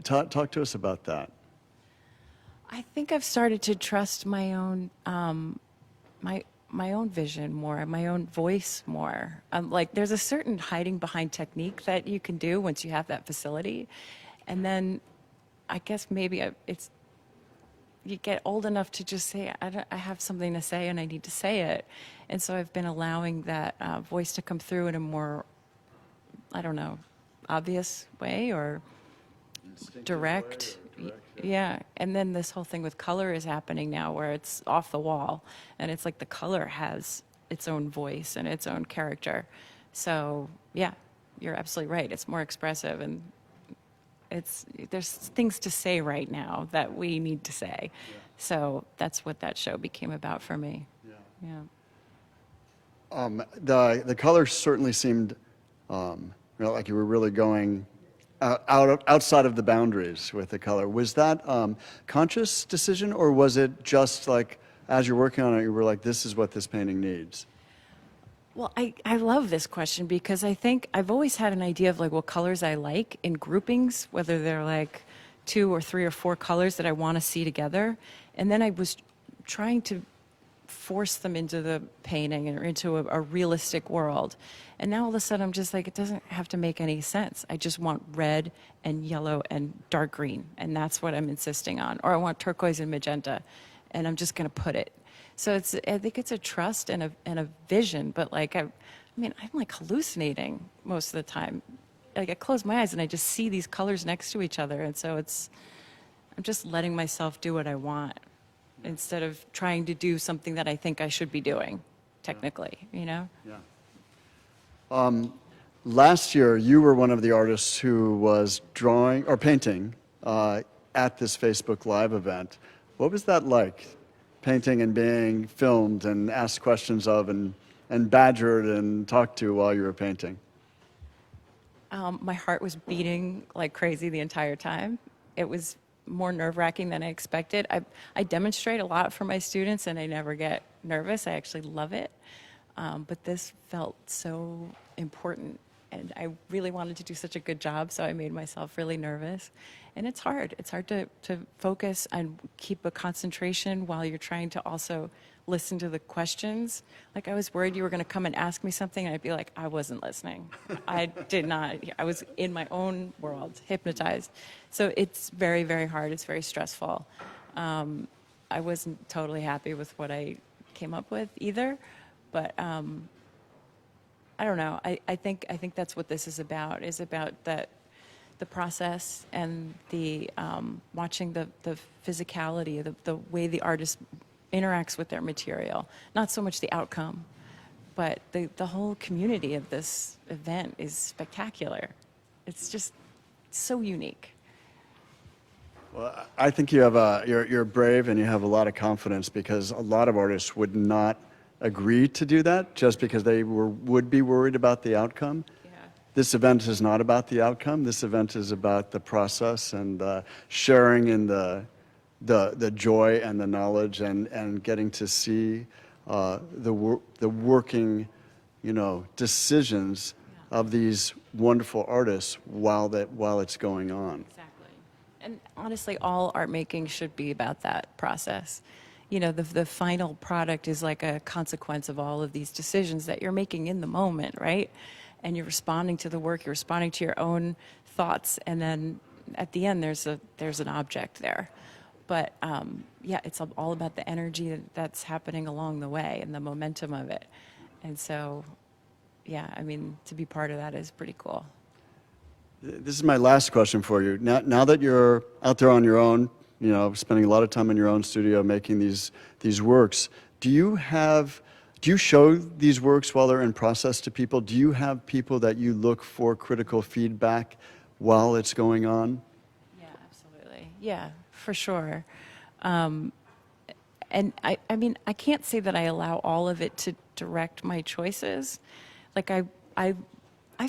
talk to us about that. I think I've started to trust my own my own vision more, my own voice more. Like, there's a certain hiding behind technique that you can do once you have that facility, and then I guess maybe you get old enough to just say, I have something to say and I need to say it, and so I've been allowing that voice to come through in a more, I don't know, obvious way or direct. Yeah, and then this whole thing with color is happening now, where it's off the wall, and it's like the color has its own voice and its own character. So yeah, you're absolutely right. It's more expressive, and there's things to say right now that we need to say. Yeah. So that's what that show became about for me. Yeah. The color certainly seemed like you were really going outside of the boundaries with the color. Was that conscious decision, or was it just like, as you're working on it, you were like, this is what this painting needs? Well, I love this question, because I think I've always had an idea of like what colors I like in groupings, whether they're like 2 or 3 or 4 colors that I want to see together. And then I was trying to force them into the painting or into a realistic world. And now all of a sudden I'm just like, it doesn't have to make any sense. I just want red and yellow and dark green, and that's what I'm insisting on. Or I want turquoise and magenta, and I'm just going to put it. So I think it's a trust and a vision, but like, I mean, I'm like hallucinating most of the time. Like I close my eyes and I just see these colors next to each other, and so I'm just letting myself do what I want instead of trying to do something that I think I should be doing, technically, you know? Yeah. Last year, you were one of the artists who was drawing or painting at this Facebook Live event. What was that like, painting and being filmed and asked questions of and badgered and talked to while you were painting? My heart was beating like crazy the entire time. It was more nerve-wracking than I expected. I demonstrate a lot for my students, and I never get nervous. I actually love it. But this felt so important, and I really wanted to do such a good job, so I made myself really nervous. And it's hard. It's hard to focus and keep a concentration while you're trying to also listen to the questions. Like, I was worried you were going to come and ask me something, and I'd be like, I wasn't listening. I did not. I was in my own world, hypnotized. So it's very, very hard. It's very stressful. I wasn't totally happy with what I came up with either, but I don't know. I think that's what this is about that the process and the watching the physicality, the way the artist interacts with their material, not so much the outcome, but the whole community of this event is spectacular. It's just so unique. Well, I think you have you're brave and you have a lot of confidence, because a lot of artists would not agree to do that just because they would be worried about the outcome. Yeah. This event is not about the outcome. This event is about the process and sharing in the joy and the knowledge and getting to see the working, decisions of these wonderful artists while it's going on. Exactly. And honestly, all art making should be about that process. The final product is like a consequence of all of these decisions that you're making in the moment, right? And you're responding to the work, you're responding to your own thoughts, and then at the end there's an object there. But it's all about the energy that's happening along the way and the momentum of it. And so, to be part of that is pretty cool. This is my last question for you. Now that you're out there on your own, spending a lot of time in your own studio making these works, do you show these works while they're in process to people? Do you have people that you look for critical feedback while it's going on? Yeah, absolutely. Yeah, for sure. And I can't say that I allow all of it to direct my choices. Like I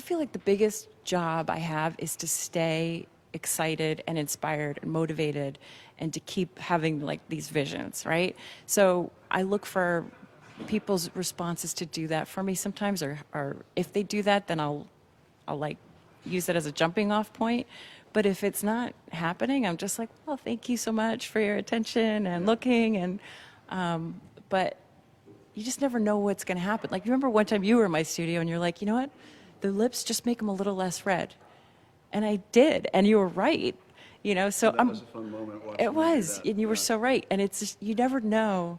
feel like the biggest job I have is to stay excited and inspired and motivated and to keep having like these visions, right? So I look for people's responses to do that for me sometimes, or if they do that, then I'll like use it as a jumping off point. But if it's not happening, I'm just like, well, thank you so much for your attention and looking. And but you just never know what's going to happen. Like, you remember one time you were in my studio and you're like, you know what? The lips just make them a little less red. And I did, and you were right. So that was a fun moment watching it was, and you were so right. And it's just, you never know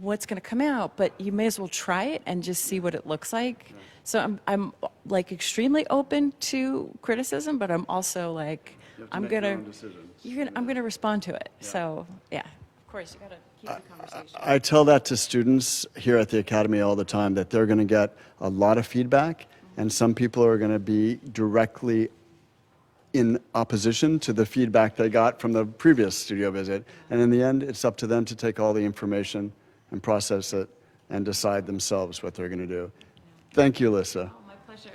what's going to come out, but you may as well try it and just see what it looks like. Yeah. So I'm like extremely open to criticism, but I'm also like, I'm gonna respond to it. Yeah. So of course you gotta keep the conversation. I tell that to students here at the Academy all the time, that they're going to get a lot of feedback, and some people are going to be directly in opposition to the feedback they got from the previous studio visit. And in the end, it's up to them to take all the information and process it and decide themselves what they're going to do. Thank you, Alyssa. Oh, my pleasure.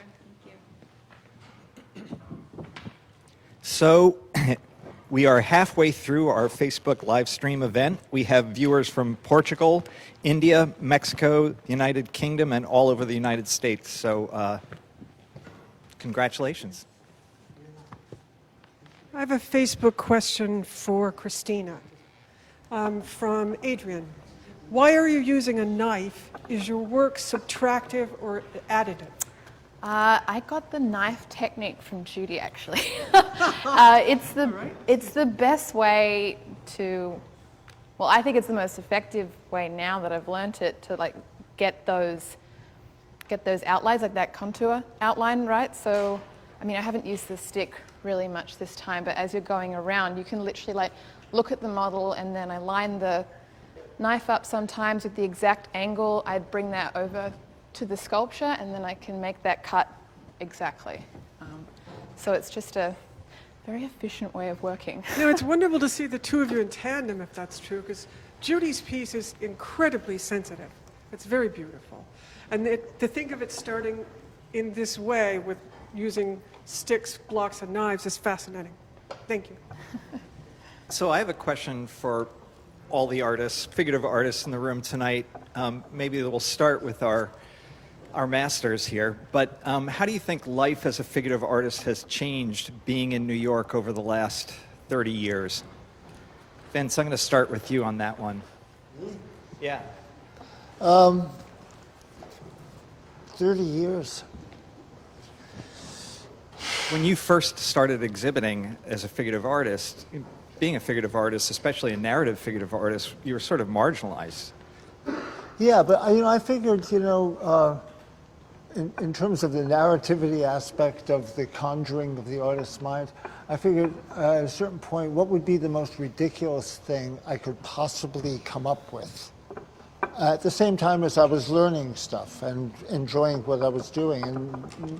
Thank you. So we are halfway through our Facebook live stream event. We have viewers from Portugal, India, Mexico, the United Kingdom, and all over the United States. So congratulations. I have a Facebook question for Christina from Adrian. Why are you using a knife? Is your work subtractive or additive? I got the knife technique from Judy, actually. It's the best way to, well, I think it's the most effective way now that I've learned it to like get those outlines, like that contour outline, right? So, I mean, I haven't used the stick really much this time, but as you're going around, you can literally like look at the model, and then I line the knife up sometimes with the exact angle. I bring that over to the sculpture, and then I can make that cut exactly. So it's just a very efficient way of working. You know, it's wonderful to see the two of you in tandem, if that's true, because Judy's piece is incredibly sensitive. It's very beautiful. And to think of it starting in this way with using sticks, blocks, and knives is fascinating. Thank you. So I have a question for all the artists, figurative artists in the room tonight. Maybe we'll start with our masters here. But how do you think life as a figurative artist has changed being in New York over the last 30 years? Vince, I'm going to start with you on that one. Yeah. 30 years. When you first started exhibiting as a figurative artist, being a figurative artist, especially a narrative figurative artist, you were sort of marginalized. Yeah, but I figured, in terms of the narrativity aspect of the conjuring of the artist's mind, I figured at a certain point, what would be the most ridiculous thing I could possibly come up with? At the same time as I was learning stuff and enjoying what I was doing. And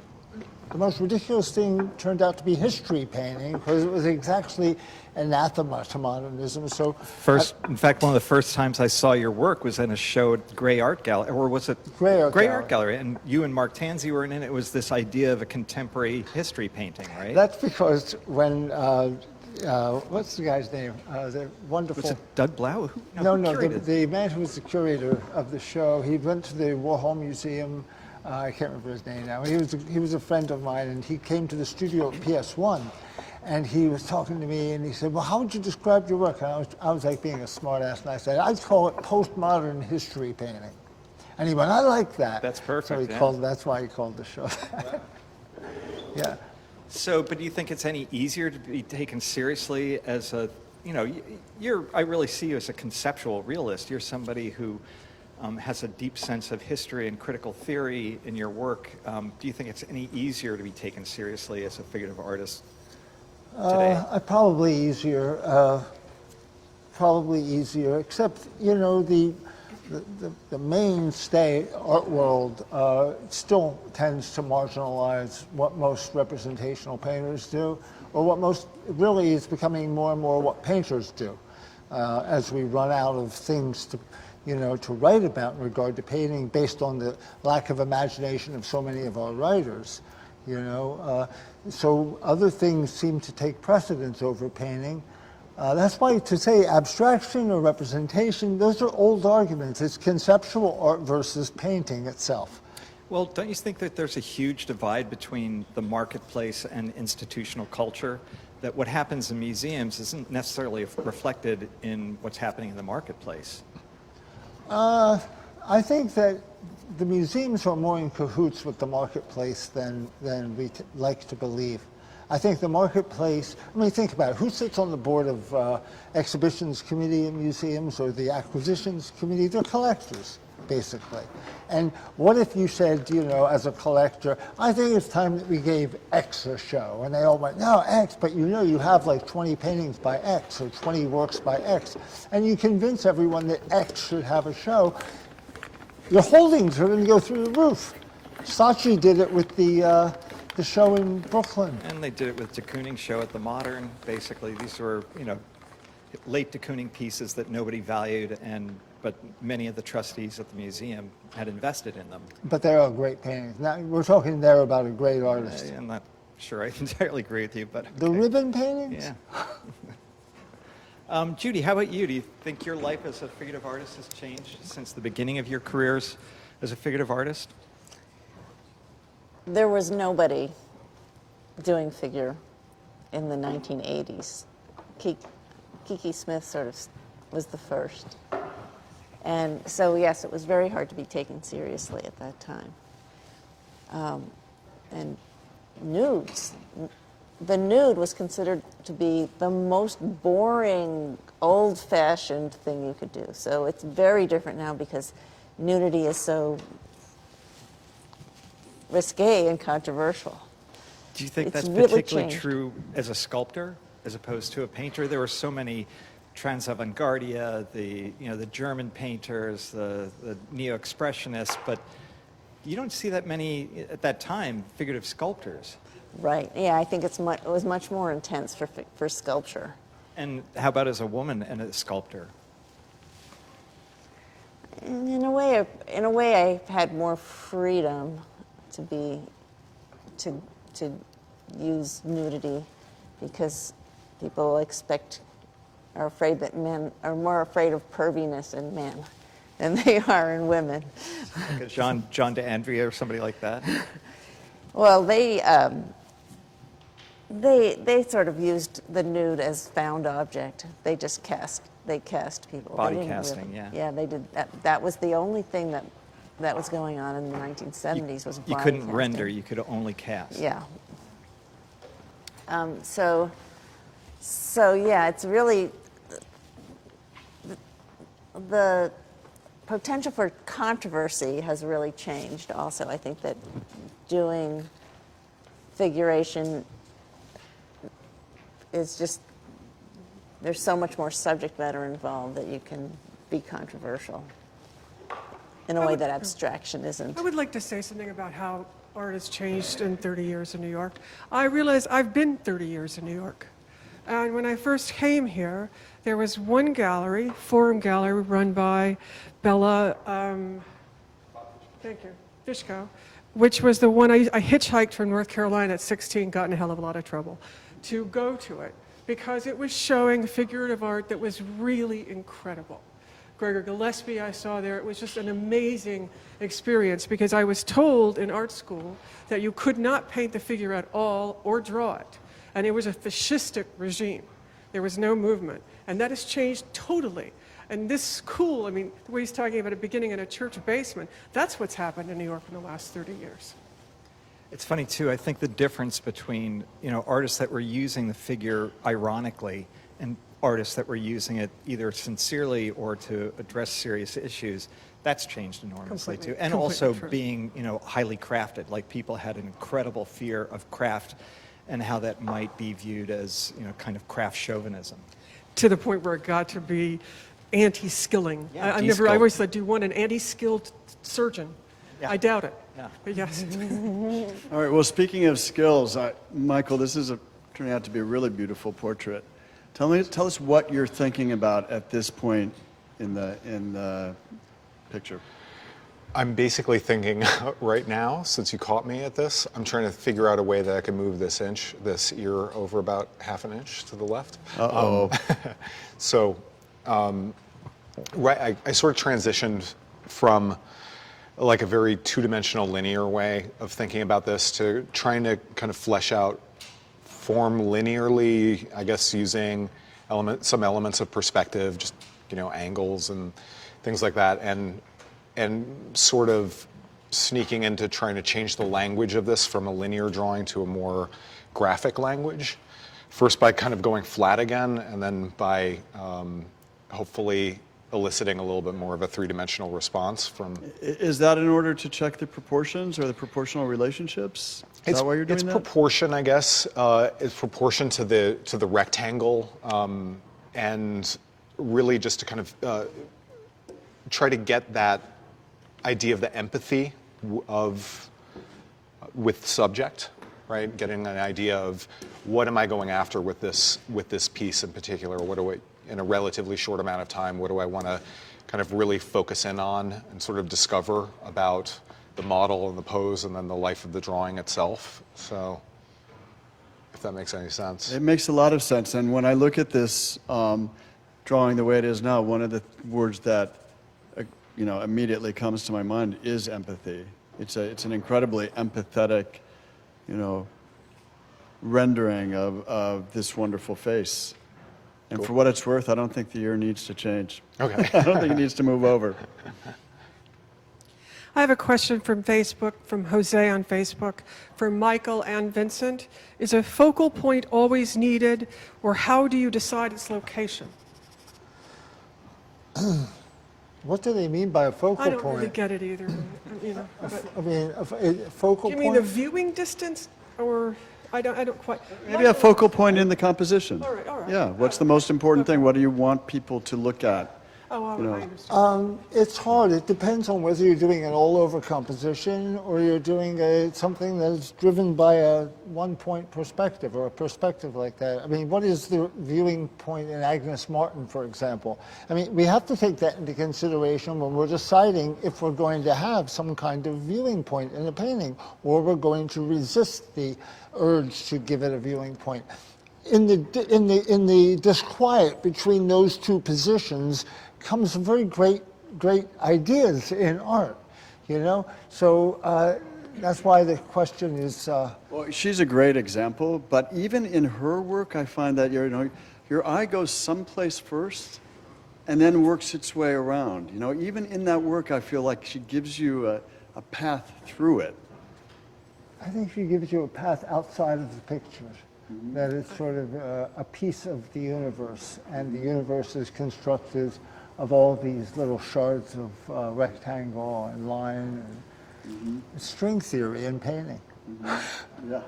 the most ridiculous thing turned out to be history painting, because it was exactly anathema to modernism. So, in fact, one of the first times I saw your work was in a show at Gray Art Gallery, or was it Gray Art Gallery? And you and Mark Tansey were in it. It was this idea of a contemporary history painting, right? That's because when what's the guy's name? The wonderful. Was it Doug Blau? No, the man who was the curator of the show. He went to the Warhol Museum. I can't remember his name now. He was a friend of mine, and he came to the studio at PS1, and he was talking to me, and he said, "Well, how would you describe your work?" And I was like being a smartass, and I said, "I'd call it postmodern history painting." And he went, "I like that." That's perfect. So that's why he called the show that. Yeah. So, but do you think it's any easier to be taken seriously as a, I really see you as a conceptual realist. You're somebody who has a deep sense of history and critical theory in your work. Do you think it's any easier to be taken seriously as a figurative artist today? Probably easier, except, the mainstay art world still tends to marginalize what most representational painters do, or what most really is becoming more and more what painters do, as we run out of things to write about in regard to painting based on the lack of imagination of so many of our writers, so other things seem to take precedence over painting. That's why to say abstraction or representation, those are old arguments. It's conceptual art versus painting itself. Well, don't you think that there's a huge divide between the marketplace and institutional culture? That what happens in museums isn't necessarily reflected in what's happening in the marketplace? I think that the museums are more in cahoots with the marketplace than we like to believe. I think the marketplace, think about it. Who sits on the board of exhibitions committee in museums or the acquisitions committee? They're collectors, basically. And what if you said, as a collector, I think it's time that we gave X a show. And they all went, no, X, but you have like 20 paintings by X or 20 works by X. And you convince everyone that X should have a show. Your holdings are going to go through the roof. Saatchi did it with the show in Brooklyn. And they did it with de Kooning show at the Modern. Basically, these were, late de Kooning pieces that nobody valued, but many of the trustees at the museum had invested in them. But they are great paintings. Now, we're talking there about a great artist. I'm not sure I entirely agree with you, but okay. The ribbon paintings? Yeah. Judy, how about you? Do you think your life as a figurative artist has changed since the beginning of your careers as a figurative artist? There was nobody doing figure in the 1980s. Kiki Smith sort of was the first. And so, yes, it was very hard to be taken seriously at that time. And nudes. The nude was considered to be the most boring, old-fashioned thing you could do. So it's very different now because nudity is so risque and controversial. Do you think It's that's really particularly changed. true as a sculptor as opposed to a painter? There were so many trans avant-gardia, the German painters, the neo-expressionists, but you don't see that many at that time figurative sculptors. Right. Yeah, I think it was much more intense for sculpture. And how about as a woman and a sculptor? In a way, I had more freedom to use nudity because people are afraid that men are more afraid of perviness in men than they are in women. Like a John DeAndrea or somebody like that? Well, they sort of used the nude as found object. They just cast people. Body They didn't casting, yeah. Yeah, they did that. That was the only thing that was going on in the 1970s was body You couldn't casting. render, you could only cast. Yeah. So yeah, it's really the potential for controversy has really changed. Also, I think that doing figuration is just there's so much more subject matter involved that you can be controversial in a way that abstraction isn't. I would like to say something about how art has changed in 30 years in New York. I realize I've been 30 years in New York. And when I first came here, there was one gallery, Forum Gallery, run by Bella, thank you, Fishko, which was the one I hitchhiked from North Carolina at 16, got in a hell of a lot of trouble to go to it because it was showing figurative art that was really incredible. Gregor Gillespie I saw there. It was just an amazing experience because I was told in art school that you could not paint the figure at all or draw it. And it was a fascistic regime. There was no movement. And that has changed totally. And this school, I mean, the way he's talking about it beginning in a church basement, that's what's happened in New York in the last 30 years. It's funny too, I think the difference between, artists that were using the figure ironically and artists that were using it either sincerely or to address serious issues, that's changed enormously too. And also true. being, highly crafted, like people had an incredible fear of craft and how that might be viewed as, kind of craft chauvinism. To the point where it got to be anti-skilling. Yeah, I always said, do you want an anti-skilled surgeon? Yeah. I doubt it. Yeah. But yes. All right, well, speaking of skills, Michael, this is turning out to be a really beautiful portrait. Tell us what you're thinking about at this point in the picture. I'm basically thinking right now, since you caught me at this, I'm trying to figure out a way that I can move this ear over about half an inch to the left. Uh-oh. I sort of transitioned from like a very two-dimensional linear way of thinking about this to trying to kind of flesh out form linearly, I guess using some elements of perspective, just, angles and things like that, and sort of sneaking into trying to change the language of this from a linear drawing to a more graphic language. First by kind of going flat again, and then by hopefully eliciting a little bit more of a three-dimensional response from... Is that in order to check the proportions or the proportional relationships? Is that why you're doing that? It's proportion, I guess. It's proportion to the rectangle, and really just to kind of try to get that idea of the empathy with subject, right? Getting an idea of what am I going after with this piece in particular? What do I, in a relatively short amount of time, what do I want to kind of really focus in on and sort of discover about the model and the pose and then the life of the drawing itself? So, if that makes any sense. It makes a lot of sense. And when I look at this drawing the way it is now, one of the words that immediately comes to my mind is empathy. It's an incredibly empathetic, rendering of this wonderful face. And for what it's worth, I don't think the ear needs to change. Okay. I don't think it needs to move over. I have a question from Facebook, from Jose on Facebook, for Michael and Vincent. Is a focal point always needed, or how do you decide its location? What do they mean by a focal I don't point? really get it either. You know, but I mean, a focal do you point? mean the viewing distance, or I don't quite. Maybe a focal point in the composition. All right. Yeah, what's the most important thing? What do you want people to look at? Oh, I know. understand. It's hard. It depends on whether you're doing an all-over composition or you're doing something that's driven by a one-point perspective or a perspective like that. I mean, what is the viewing point in Agnes Martin, for example? I mean, we have to take that into consideration when we're deciding if we're going to have some kind of viewing point in a painting, or we're going to resist the urge to give it a viewing point. In the disquiet between those two positions comes some very great ideas in art, you know? So that's why the question is... Well, she's a great example, but even in her work, I find that your eye goes someplace first and then works its way around. You know, even in that work, I feel like she gives you a path through it. I think she gives you a path outside of the picture. That it's sort of a piece of the universe, and the universe is constructed of all these little shards of rectangle and line and string theory in painting. Yeah.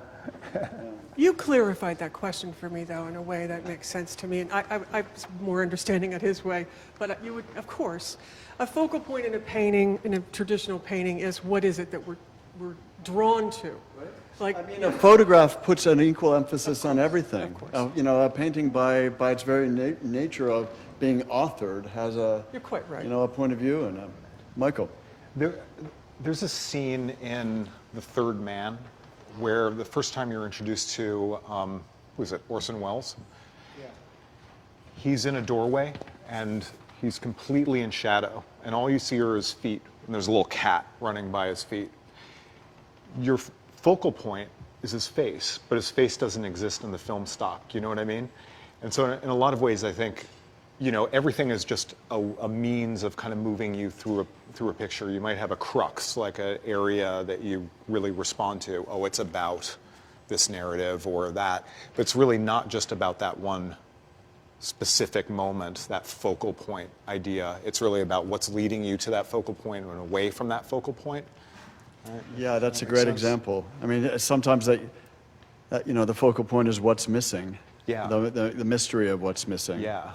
You clarified that question for me, though, in a way that makes sense to me, and I was more understanding it his way. But you would, of course, a focal point in a painting, in a traditional painting, is what is it that we're drawn to? Like, I mean, a photograph puts an equal emphasis on everything. You know, a painting by its very nature of being authored has you're quite right. You know, a point of view. And Michael. There's a scene in The Third Man where the first time you're introduced to, who is it, Orson Welles? Yeah. He's in a doorway and he's completely in shadow, and all you see are his feet, and there's a little cat running by his feet. Your focal point is his face, but his face doesn't exist in the film stock, you know what I mean? And so in a lot of ways, I think, you know, everything is just a means of kind of moving you through a picture. You might have a crux, like an area that you really respond to. Oh, it's about this narrative or that. But it's really not just about that one specific moment, that focal point idea. It's really about what's leading you to that focal point and away from that focal point. Right. Yeah, that's a great example. I mean, sometimes that you know, the focal point is what's missing. Yeah. The mystery of what's missing. Yeah.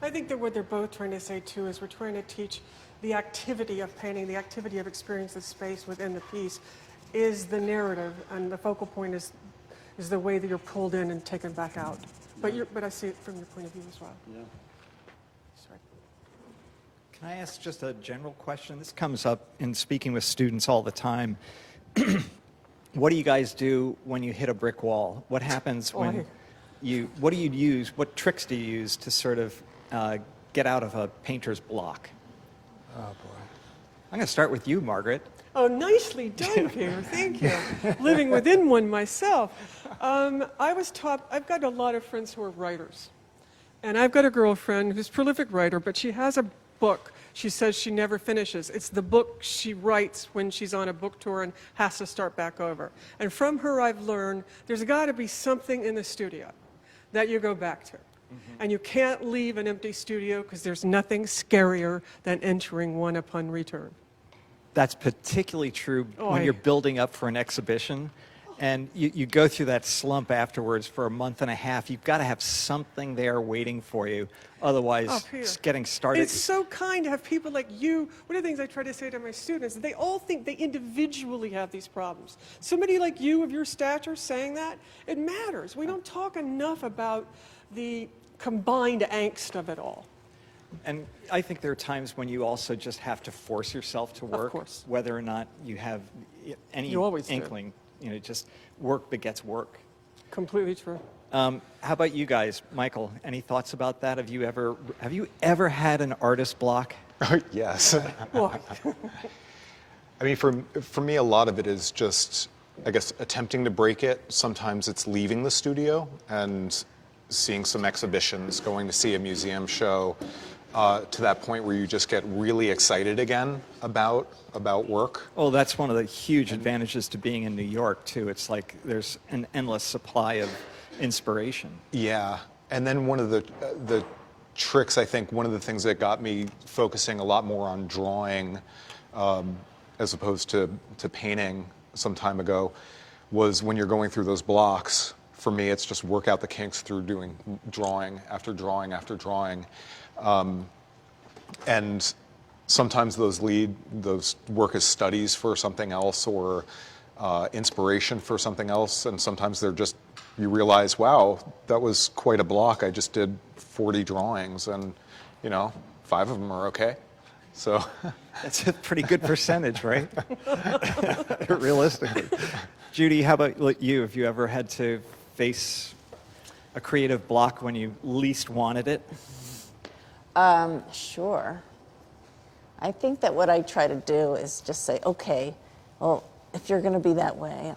I think that what they're both trying to say, too, is we're trying to teach the activity of painting, the activity of experiencing the space within the piece is the narrative, and the focal point is the way that you're pulled in and taken back out. But I see it from your point of view as well. Yeah. Sorry. Can I ask just a general question? This comes up in speaking with students all the time. What do you guys do when you hit a brick wall? What happens when what do you use, what tricks do you use to sort of get out of a painter's block? Oh, boy. I'm going to start with you, Margaret. Oh, nicely done, Peter. Thank you. Living within one myself. I've got a lot of friends who are writers. And I've got a girlfriend who's a prolific writer, but she has a book she says she never finishes. It's the book she writes when she's on a book tour and has to start back over. And from her, I've learned there's got to be something in the studio that you go back to. And you can't leave an empty studio because there's nothing scarier than entering one upon return. That's particularly true when you're building up for an exhibition. And you go through that slump afterwards for a month and a half. You've got to have something there waiting for you. Otherwise, just getting started. It's so kind to have people like you. One of the things I try to say to my students is they all think they individually have these problems. Somebody like you of your stature saying that, it matters. We don't talk enough about the combined angst of it all. And I think there are times when you also just have to force yourself to work, whether or not you have any inkling. You know, just work begets work. Completely true. How about you guys, Michael? Any thoughts about that? Have you ever had an artist block? Yes. I mean, for me, a lot of it is just, I guess, attempting to break it. Sometimes it's leaving the studio, and seeing some exhibitions, going to see a museum show, to that point where you just get really excited again about work. Oh, that's one of the huge advantages to being in New York, too. It's like there's an endless supply of inspiration. Yeah, and then one of the tricks, I think, one of the things that got me focusing a lot more on drawing as opposed to painting some time ago was when you're going through those blocks. For me, it's just work out the kinks through doing drawing after drawing after drawing. And sometimes those work as studies for something else or inspiration for something else. And sometimes they're just, you realize, wow, that was quite a block. I just did 40 drawings and, 5 of them are okay. So That's a pretty good percentage, right? Realistically. Judy, how about you? Have you ever had to face a creative block when you least wanted it? Sure. I think that what I try to do is just say, okay, well, if you're going to be that way,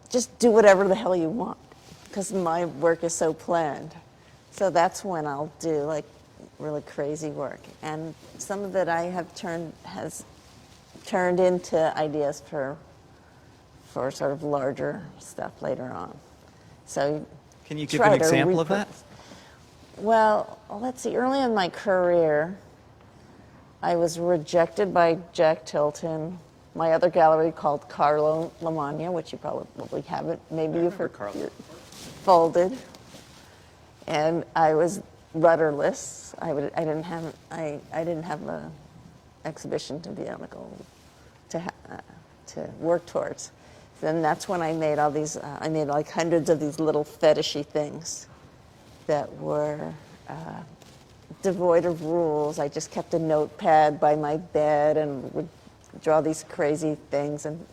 just do whatever the hell you want, because my work is so planned. So that's when I'll do like really crazy work, and some of it I have has turned into ideas for sort of larger stuff later on. So can you give an example of that? Well, let's see. Early in my career, I was rejected by Jack Tilton. My other gallery called Carlo Lamagna, which you probably haven't. Maybe you've heard. Folded, and I was rudderless. I didn't have an exhibition to be able to go to work towards. Then that's when I made all these. I made like hundreds of these little fetishy things that were devoid of rules. I just kept a notepad by my bed and would draw these crazy things, and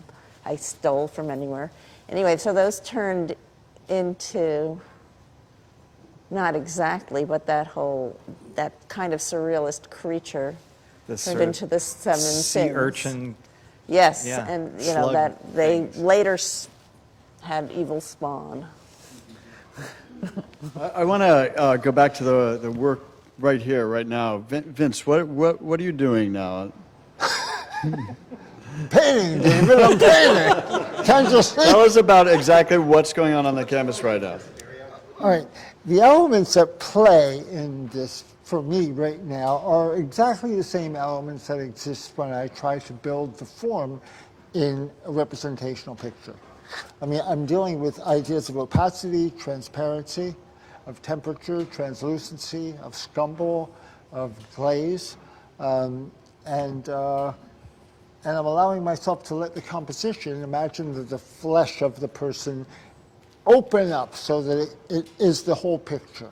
I stole from anywhere. Anyway, so those turned into, not exactly, but that kind of surrealist creature turned into the seven sea things. urchin. Yes, Yeah, and slug that they things. later had evil spawn. I want to go back to the work right here, right now. Vince, what are you doing now? Painting, David, I'm painting. Can't you see? Tell us about exactly what's going on the canvas right now. All right, the elements at play in this, for me right now, are exactly the same elements that exist when I try to build the form in a representational picture. I mean, I'm dealing with ideas of opacity, transparency, of temperature, translucency, of scumble, of glaze, and I'm allowing myself to let the composition, imagine that the flesh of the person open up so that it is the whole picture.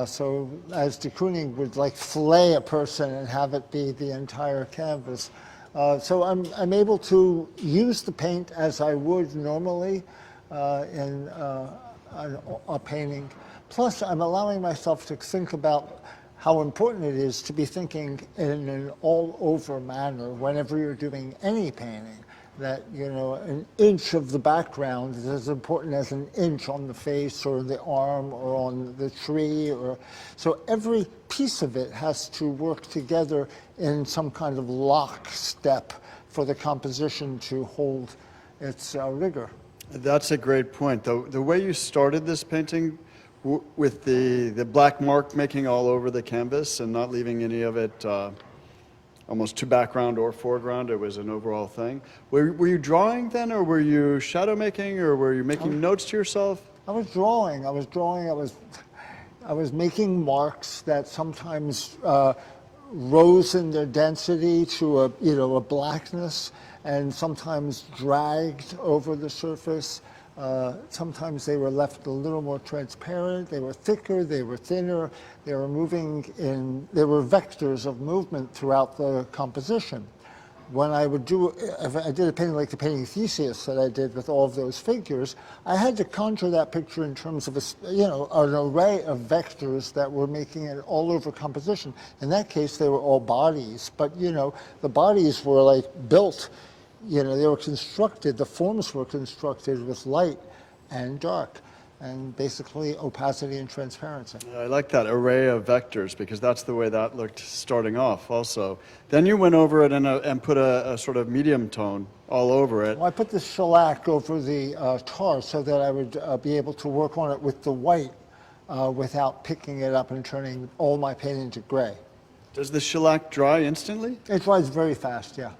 So as de Kooning would like fillet a person and have it be the entire canvas. So I'm able to use the paint as I would normally in a painting. Plus, I'm allowing myself to think about how important it is to be thinking in an all-over manner whenever you're doing any painting. That, an inch of the background is as important as an inch on the face or the arm or on the tree. So every piece of it has to work together in some kind of lockstep for the composition to hold its rigor. That's a great point. The way you started this painting with the black mark making all over the canvas and not leaving any of it almost to background or foreground, it was an overall thing. Were you drawing then, or were you shadow making, or were you making notes to yourself? I was drawing. I was making marks that sometimes rose in their density to a blackness, and sometimes dragged over the surface. Sometimes they were left a little more transparent. They were thicker. They were thinner. They were moving in. There were vectors of movement throughout the composition. When I would if I did a painting like the painting Theseus that I did with all of those figures, I had to conjure that picture in terms of an array of vectors that were making an all-over composition. In that case, they were all bodies, but the bodies were like built. They were constructed. The forms were constructed with light and dark. and basically opacity and transparency. I like that array of vectors because that's the way that looked starting off also. Then you went over it and put a sort of medium tone all over it. Well, I put the shellac over the tar so that I would be able to work on it with the white without picking it up and turning all my paint into gray. Does the shellac dry instantly? It dries very fast, yeah.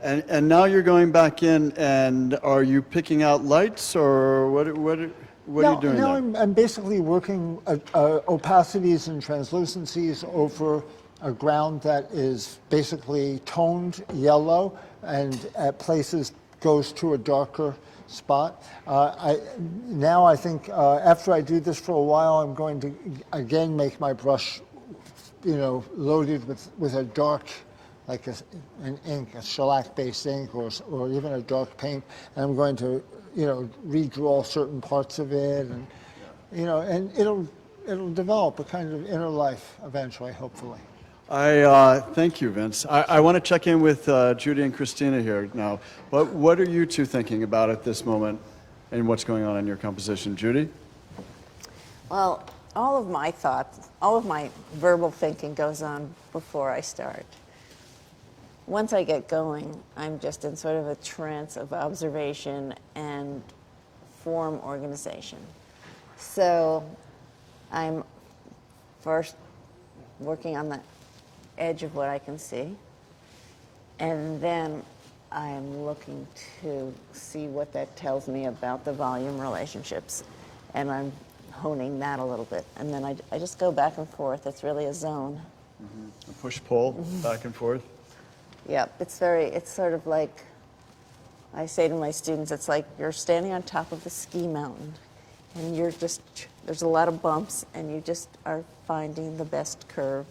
And now you're going back in, and are you picking out lights, or what are you doing now there? I'm basically working opacities and translucencies over a ground that is basically toned yellow and at places goes to a darker spot. Now I think after I do this for a while, I'm going to again make my brush, loaded with a dark, like an ink, a shellac-based ink, or even a dark paint, and I'm going to, redraw certain parts of it, and and it'll develop a kind of inner life eventually, hopefully. Thank you, Vince. I want to check in with Judy and Christina here now. What are you two thinking about at this moment, and what's going on in your composition, Judy? Well, all of my thoughts, all of my verbal thinking goes on before I start. Once I get going, I'm just in sort of a trance of observation and form organization. So I'm first working on the edge of what I can see, and then I'm looking to see what that tells me about the volume relationships, and I'm honing that a little bit. And then I just go back and forth. It's really a zone. Mm-hmm. A push-pull, back and forth? Yep, it's sort of like, I say to my students, it's like you're standing on top of the ski mountain, and there's a lot of bumps, and you just are finding the best curve.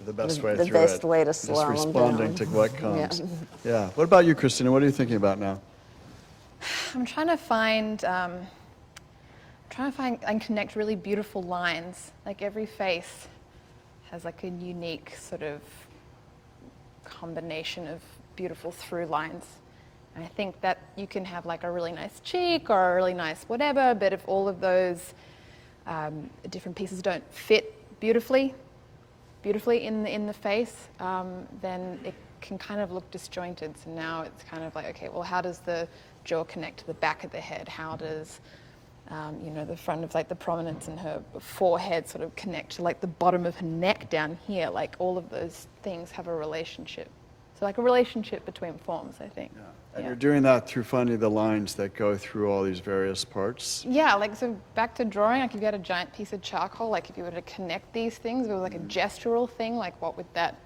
The best way the through best it. way to Just slalom responding down. to what comes. Yeah. Yeah. What about you, Christina? What are you thinking about now? I'm trying to find and connect really beautiful lines. Like every face has like a unique sort of combination of beautiful through lines. And I think that you can have like a really nice cheek or a really nice whatever, but if all of those different pieces don't fit beautifully in the face, then it can kind of look disjointed. So now it's kind of like, okay, well, how does the jaw connect to the back of the head? How does the front of like the prominence in her forehead sort of connect to like the bottom of her neck down here? Like all of those things have a relationship. So like a relationship between forms, I think. Yeah. And you're doing that through finding the lines that go through all these various parts? Yeah, like so back to drawing, like if you had a giant piece of charcoal, like if you were to connect these things, it was like a gestural thing, like what would that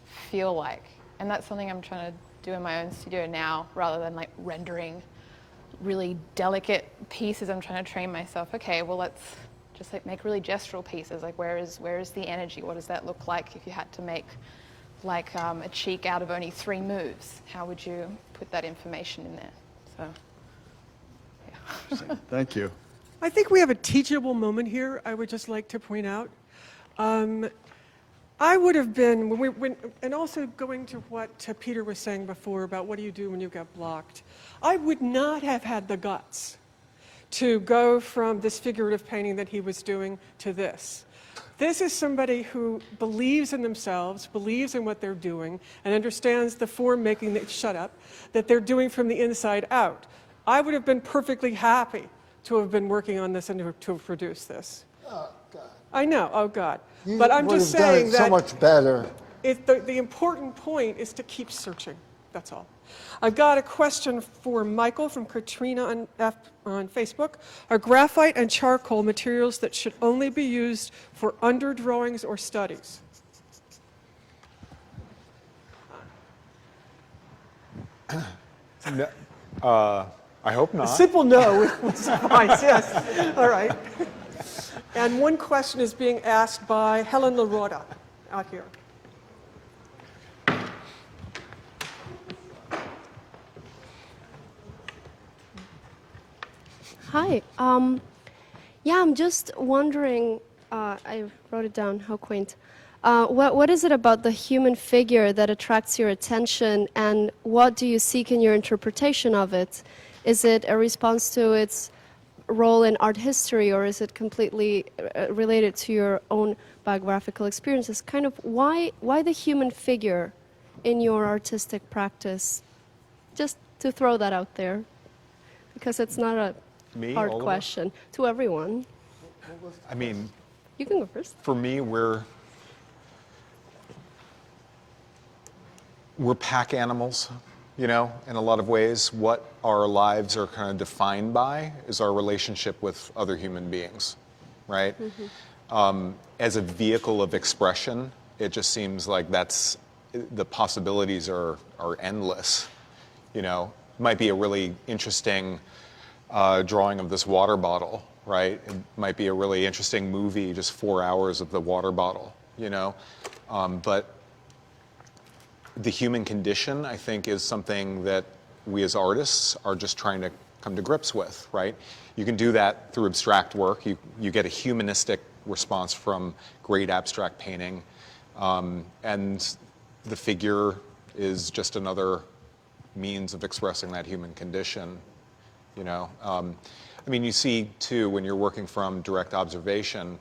feel like? And that's something I'm trying to do in my own studio now, rather than like rendering really delicate pieces. I'm trying to train myself, okay, well let's just like make really gestural pieces, like where is the energy? What does that look like if you had to make like a cheek out of only 3 moves? How would you put that information in there? So, yeah. Thank you. I think we have a teachable moment here, I would just like to point out. I would have been, and also going to what Peter was saying before about what do you do when you get blocked, I would not have had the guts to go from this figurative painting that he was doing to this. This is somebody who believes in themselves, believes in what they're doing, and understands the form making that they're doing from the inside out. I would have been perfectly happy to have been working on this and to have produced this. Oh, God. I know, oh God. You But I'm would just have done saying it that so much better. the important point is to keep searching. That's all. I've got a question for Michael from Katrina on Facebook. Are graphite and charcoal materials that should only be used for underdrawings or studies? No, I hope not. A simple no would suffice, yes. All right. And one question is being asked by Helen LaRoda out here. Hi. Yeah, I'm just wondering, I wrote it down, how quaint. What is it about the human figure that attracts your attention, and what do you seek in your interpretation of it? Is it a response to its role in art history, or is it completely related to your own biographical experiences? Kind of why the human figure in your artistic practice? Just to throw that out there, because it's not a Me, hard all of us? question to everyone. I mean, You can go first. for me, we're pack animals, you know, in a lot of ways. What our lives are kind of defined by is our relationship with other human beings, right? As a vehicle of expression, it just seems like the possibilities are endless. You know, might be a really interesting drawing of this water bottle, right? It might be a really interesting movie, just 4 hours of the water bottle, you know? But the human condition, I think, is something that we as artists are just trying to come to grips with, right? You can do that through abstract work. You get a humanistic response from great abstract painting. And the figure is just another means of expressing that human condition, you know? I mean, you see, too, when you're working from direct observation,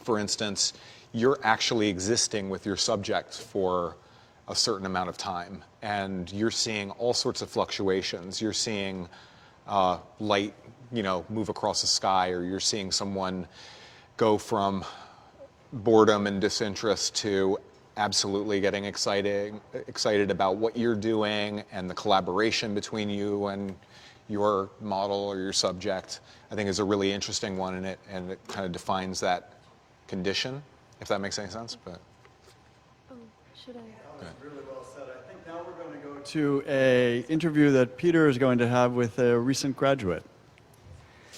for instance, you're actually existing with your subject for a certain amount of time, and you're seeing all sorts of fluctuations. You're seeing light, you know, move across the sky, or you're seeing someone go from boredom and disinterest to absolutely getting excited about what you're doing, and the collaboration between you and your model or your subject, I think, is a really interesting one, and it kind of defines that condition, if that makes any sense. But Should I? Really well said. I think now we're going to go to an interview that Peter is going to have with a recent graduate.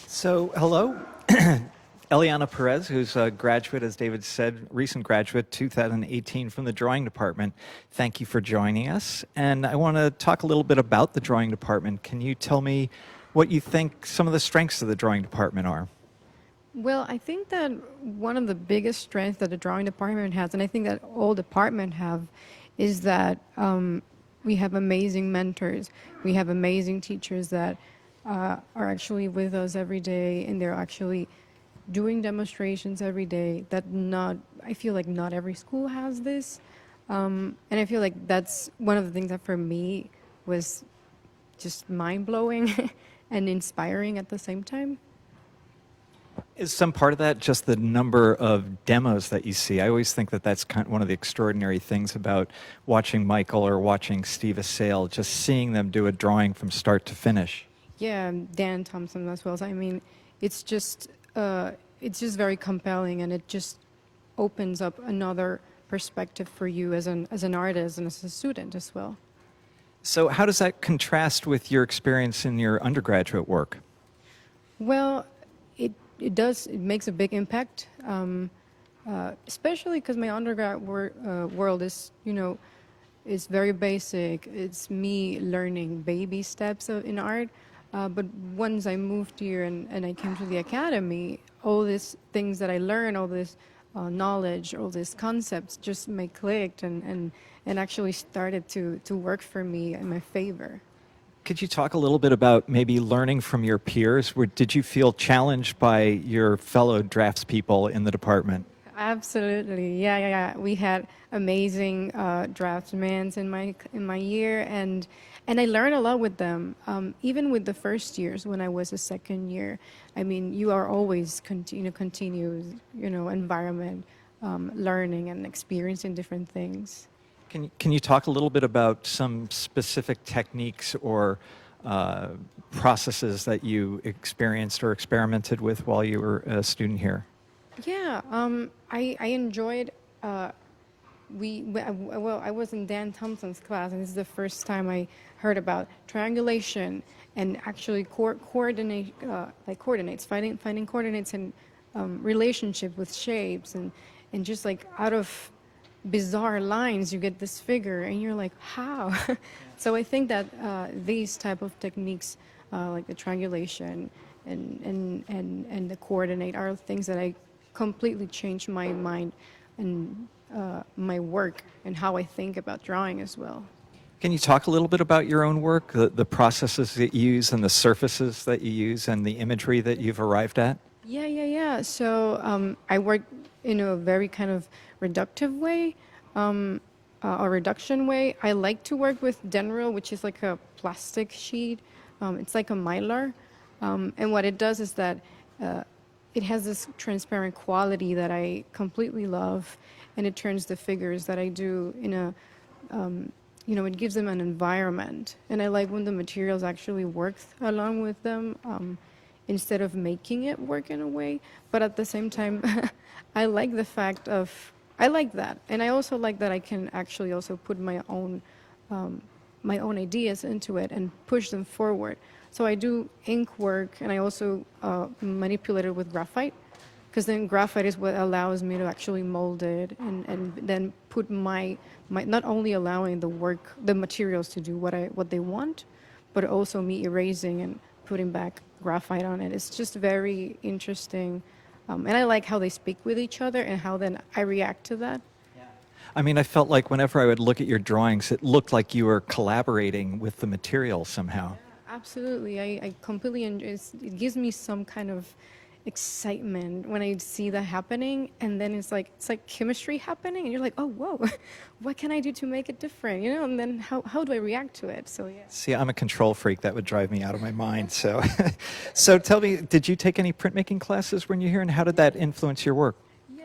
So, hello. Eliana Perez, who's a graduate, as David said, recent graduate, 2018 from the drawing department. Thank you for joining us. And I want to talk a little bit about the drawing department. Can you tell me what you think some of the strengths of the drawing department are? Well, I think that one of the biggest strengths that the drawing department has, and I think that all departments have, is that we have amazing mentors. We have amazing teachers that are actually with us every day, and they're actually doing demonstrations every day that I feel like not every school has this. And I feel like that's one of the things that for me was just mind-blowing and inspiring at the same time. Is some part of that just the number of demos that you see? I always think that that's kind of one of the extraordinary things about watching Michael or watching Steve Assail, just seeing them do a drawing from start to finish. Yeah, Dan Thompson as well. So, I mean, it's just very compelling, and it just opens up another perspective for you as an artist and as a student as well. So how does that contrast with your experience in your undergraduate work? Well, it makes a big impact, especially because my undergrad world is, you know, is very basic. It's me learning baby steps in art. But once I moved here and I came to the academy, all these things that I learned, all this knowledge, all these concepts just clicked and actually started to work for me in my favor. Could you talk a little bit about maybe learning from your peers? Did you feel challenged by your fellow draftspeople in the department? Absolutely, yeah. We had amazing draftsmen in my year, and I learned a lot with them. Even with the first years when I was a second year, I mean, you are always continuous, you know, environment, learning and experiencing different things. Can you talk a little bit about some specific techniques or processes that you experienced or experimented with while you were a student here? Yeah, I enjoyed. I was in Dan Thompson's class, and this is the first time I heard about triangulation and actually finding coordinates and relationship with shapes and just like out of bizarre lines you get this figure and you're like, how? So I think that these type of techniques like the triangulation and the coordinate are things that I completely changed my mind and my work and how I think about drawing as well. Can you talk a little bit about your own work, the processes that you use and the surfaces that you use and the imagery that you've arrived at? Yeah. So I work in a very kind of reductive way, a reduction way. I like to work with Denril, which is like a plastic sheet. It's like a mylar. And what it does is that it has this transparent quality that I completely love, and it turns the figures that I do in a, it gives them an environment. And I like when the materials actually work along with them instead of making it work in a way. But at the same time, I like the fact of, I like that. And I also like that I can actually also put my own ideas into it and push them forward. So I do ink work, and I also manipulate it with graphite, because then graphite is what allows me to actually mold it and then put my not only allowing the materials to do what they want, but also me erasing and putting back graphite on it. It's just very interesting, and I like how they speak with each other and how then I react to that. I mean, I felt like whenever I would look at your drawings, it looked like you were collaborating with the material somehow. Absolutely. I completely enjoy it. It gives me some kind of excitement when I see that happening, and then it's like chemistry happening, and you're like, oh, whoa, what can I do to make it different? And then how do I react to it? So yeah. See, I'm a control freak. That would drive me out of my mind. So, so tell me, did you take any printmaking classes when you're here, and how did that influence your work?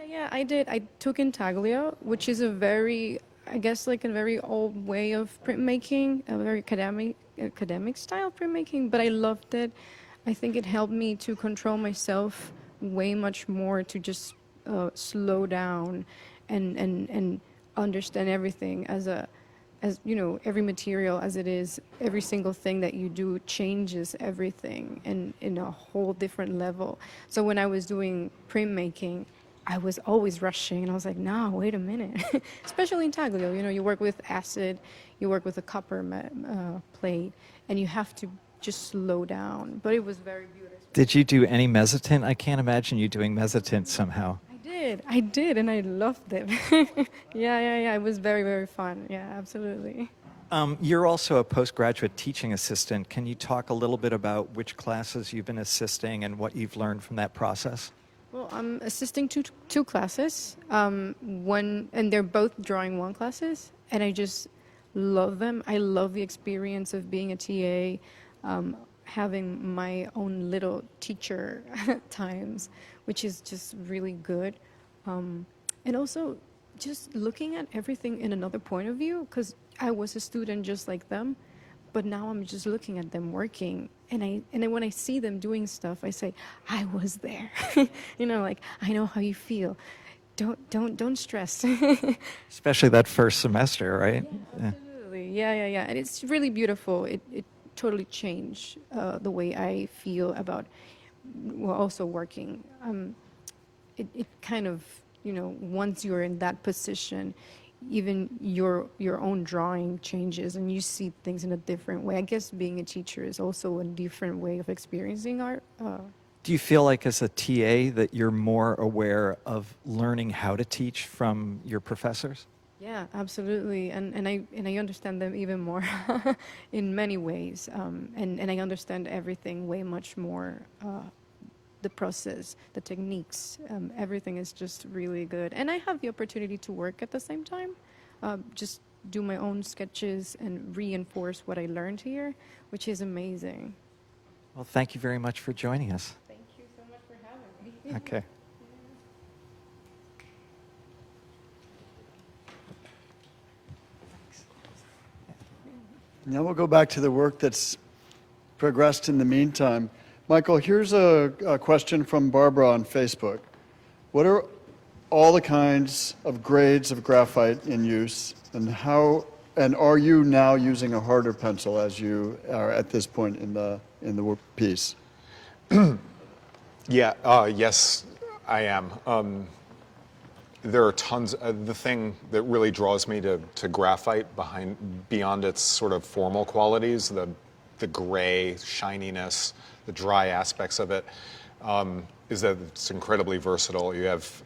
Yeah, I did. I took intaglio, which is a very old way of printmaking, a very academic style printmaking, but I loved it. I think it helped me to control myself way much more, to just slow down and understand everything as every material as it is. Every single thing that you do changes everything and in a whole different level. So when I was doing printmaking, I was always rushing, and I was like, no, wait a minute. Especially in taglio, you work with acid, you work with a copper plate, and you have to just slow down. But it was very beautiful. Did you do any mezzotint? I can't imagine you doing mezzotint somehow. I did, and I loved it. Yeah, it was very, very fun. Yeah, absolutely. You're also a postgraduate teaching assistant. Can you talk a little bit about which classes you've been assisting and what you've learned from that process? Well, I'm assisting two classes, and they're both drawing one classes, and I just love them. I love the experience of being a TA, having my own little teacher times, which is just really good, and also just looking at everything in another point of view, because I was a student just like them. But now I'm just looking at them working, and then when I see them doing stuff, I say, I was there. Like, I know how you feel. Don't stress. Especially that first semester, right? Yeah, absolutely. Yeah. And it's really beautiful. It totally changed the way I feel about also working. It kind of, once you're in that position, even your own drawing changes and you see things in a different way. I guess being a teacher is also a different way of experiencing art. Do you feel like as a TA that you're more aware of learning how to teach from your professors? Yeah, absolutely. And I understand them even more in many ways. And I understand everything way much more. The process, the techniques, everything is just really good. And I have the opportunity to work at the same time, just do my own sketches and reinforce what I learned here, which is amazing. Well, thank you very much for joining us. Thank you so much for having me. Okay. Now we'll go back to the work that's progressed in the meantime. Michael, here's a question from Barbara on Facebook. What are all the kinds of grades of graphite in use, and are you now using a harder pencil as you are at this point in the piece? Yeah, yes, I am. There are tons. The thing that really draws me to graphite beyond its sort of formal qualities, the gray shininess, the dry aspects of it, is that it's incredibly versatile. You have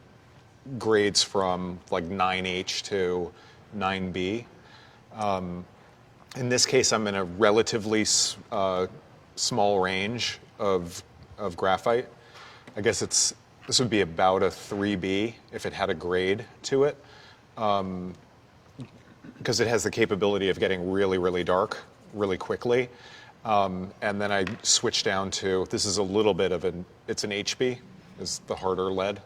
grades from like 9H to 9B. In this case, I'm in a relatively small range of graphite. I guess this would be about a 3B if it had a grade to it, because it has the capability of getting really, really dark really quickly. And then I switch down to, this is a little bit of it's an HB, is the harder lead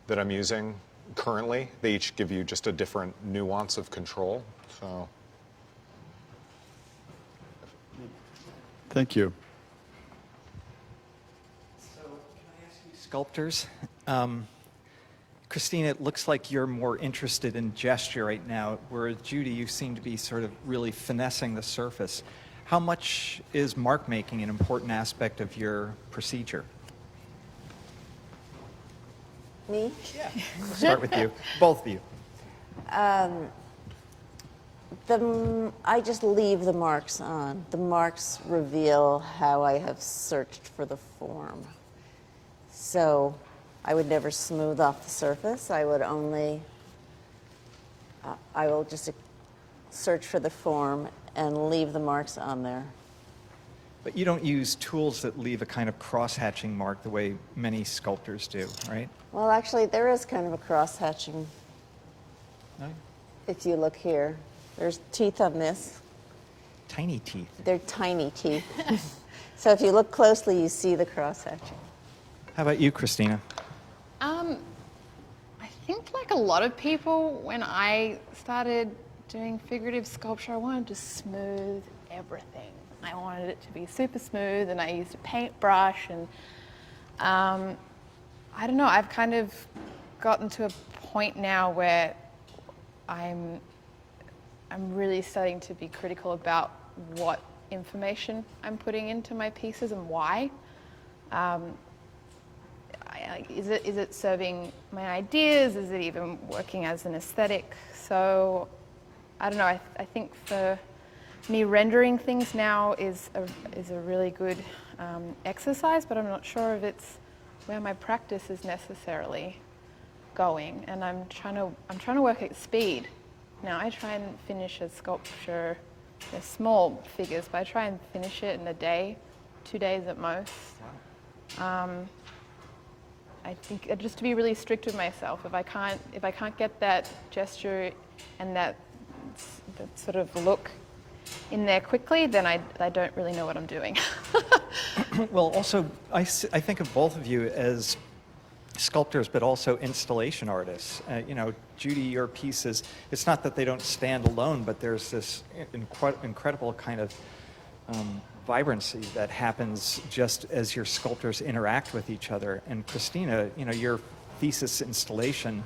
that I'm using currently. They each give you just a different nuance of control. So. Thank you. So can I ask you, sculptors? Christina, it looks like you're more interested in gesture right now, whereas Judy, you seem to be sort of really finessing the surface. How much is mark making an important aspect of your procedure? Me? Yeah. Start with you, both of you. I just leave the marks on. The marks reveal how I have searched for the form. So I would never smooth off the surface. I would only, I will just search for the form and leave the marks on there. But you don't use tools that leave a kind of cross-hatching mark the way many sculptors do, right? Well, actually, there is kind of a cross-hatching. No? If you look here, there's teeth on this. Tiny teeth. They're tiny teeth. So if you look closely, you see the cross-hatching. How about you, Christina? I think like a lot of people, when I started doing figurative sculpture, I wanted to smooth everything. I wanted it to be super smooth, and I used a paintbrush, and I don't know, I've kind of gotten to a point now where I'm really starting to be critical about what information I'm putting into my pieces and why. Is it serving my ideas? Is it even working as an aesthetic? So I don't know. I think for me, rendering things now is a really good exercise, but I'm not sure if it's where my practice is necessarily going. And I'm trying to work at speed. Now I try and finish a sculpture. They're small figures, but I try and finish it in a day, 2 days at most. I think just to be really strict with myself. If I can't get that gesture and that sort of look in there quickly, then I don't really know what I'm doing. Well, also, I think of both of you as sculptors, but also installation artists. You know, Judy, your pieces, it's not that they don't stand alone, but there's this incredible kind of vibrancy that happens just as your sculptors interact with each other. And Christina, you know, your thesis installation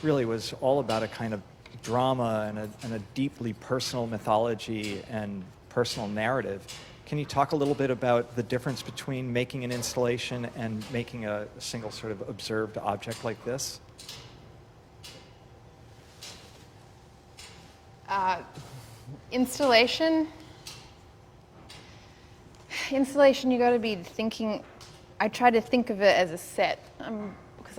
really was all about a kind of drama and a deeply personal mythology and personal narrative. Can you talk a little bit about the difference between making an installation and making a single sort of observed object like this? Installation, you got to be thinking. I try to think of it as a set because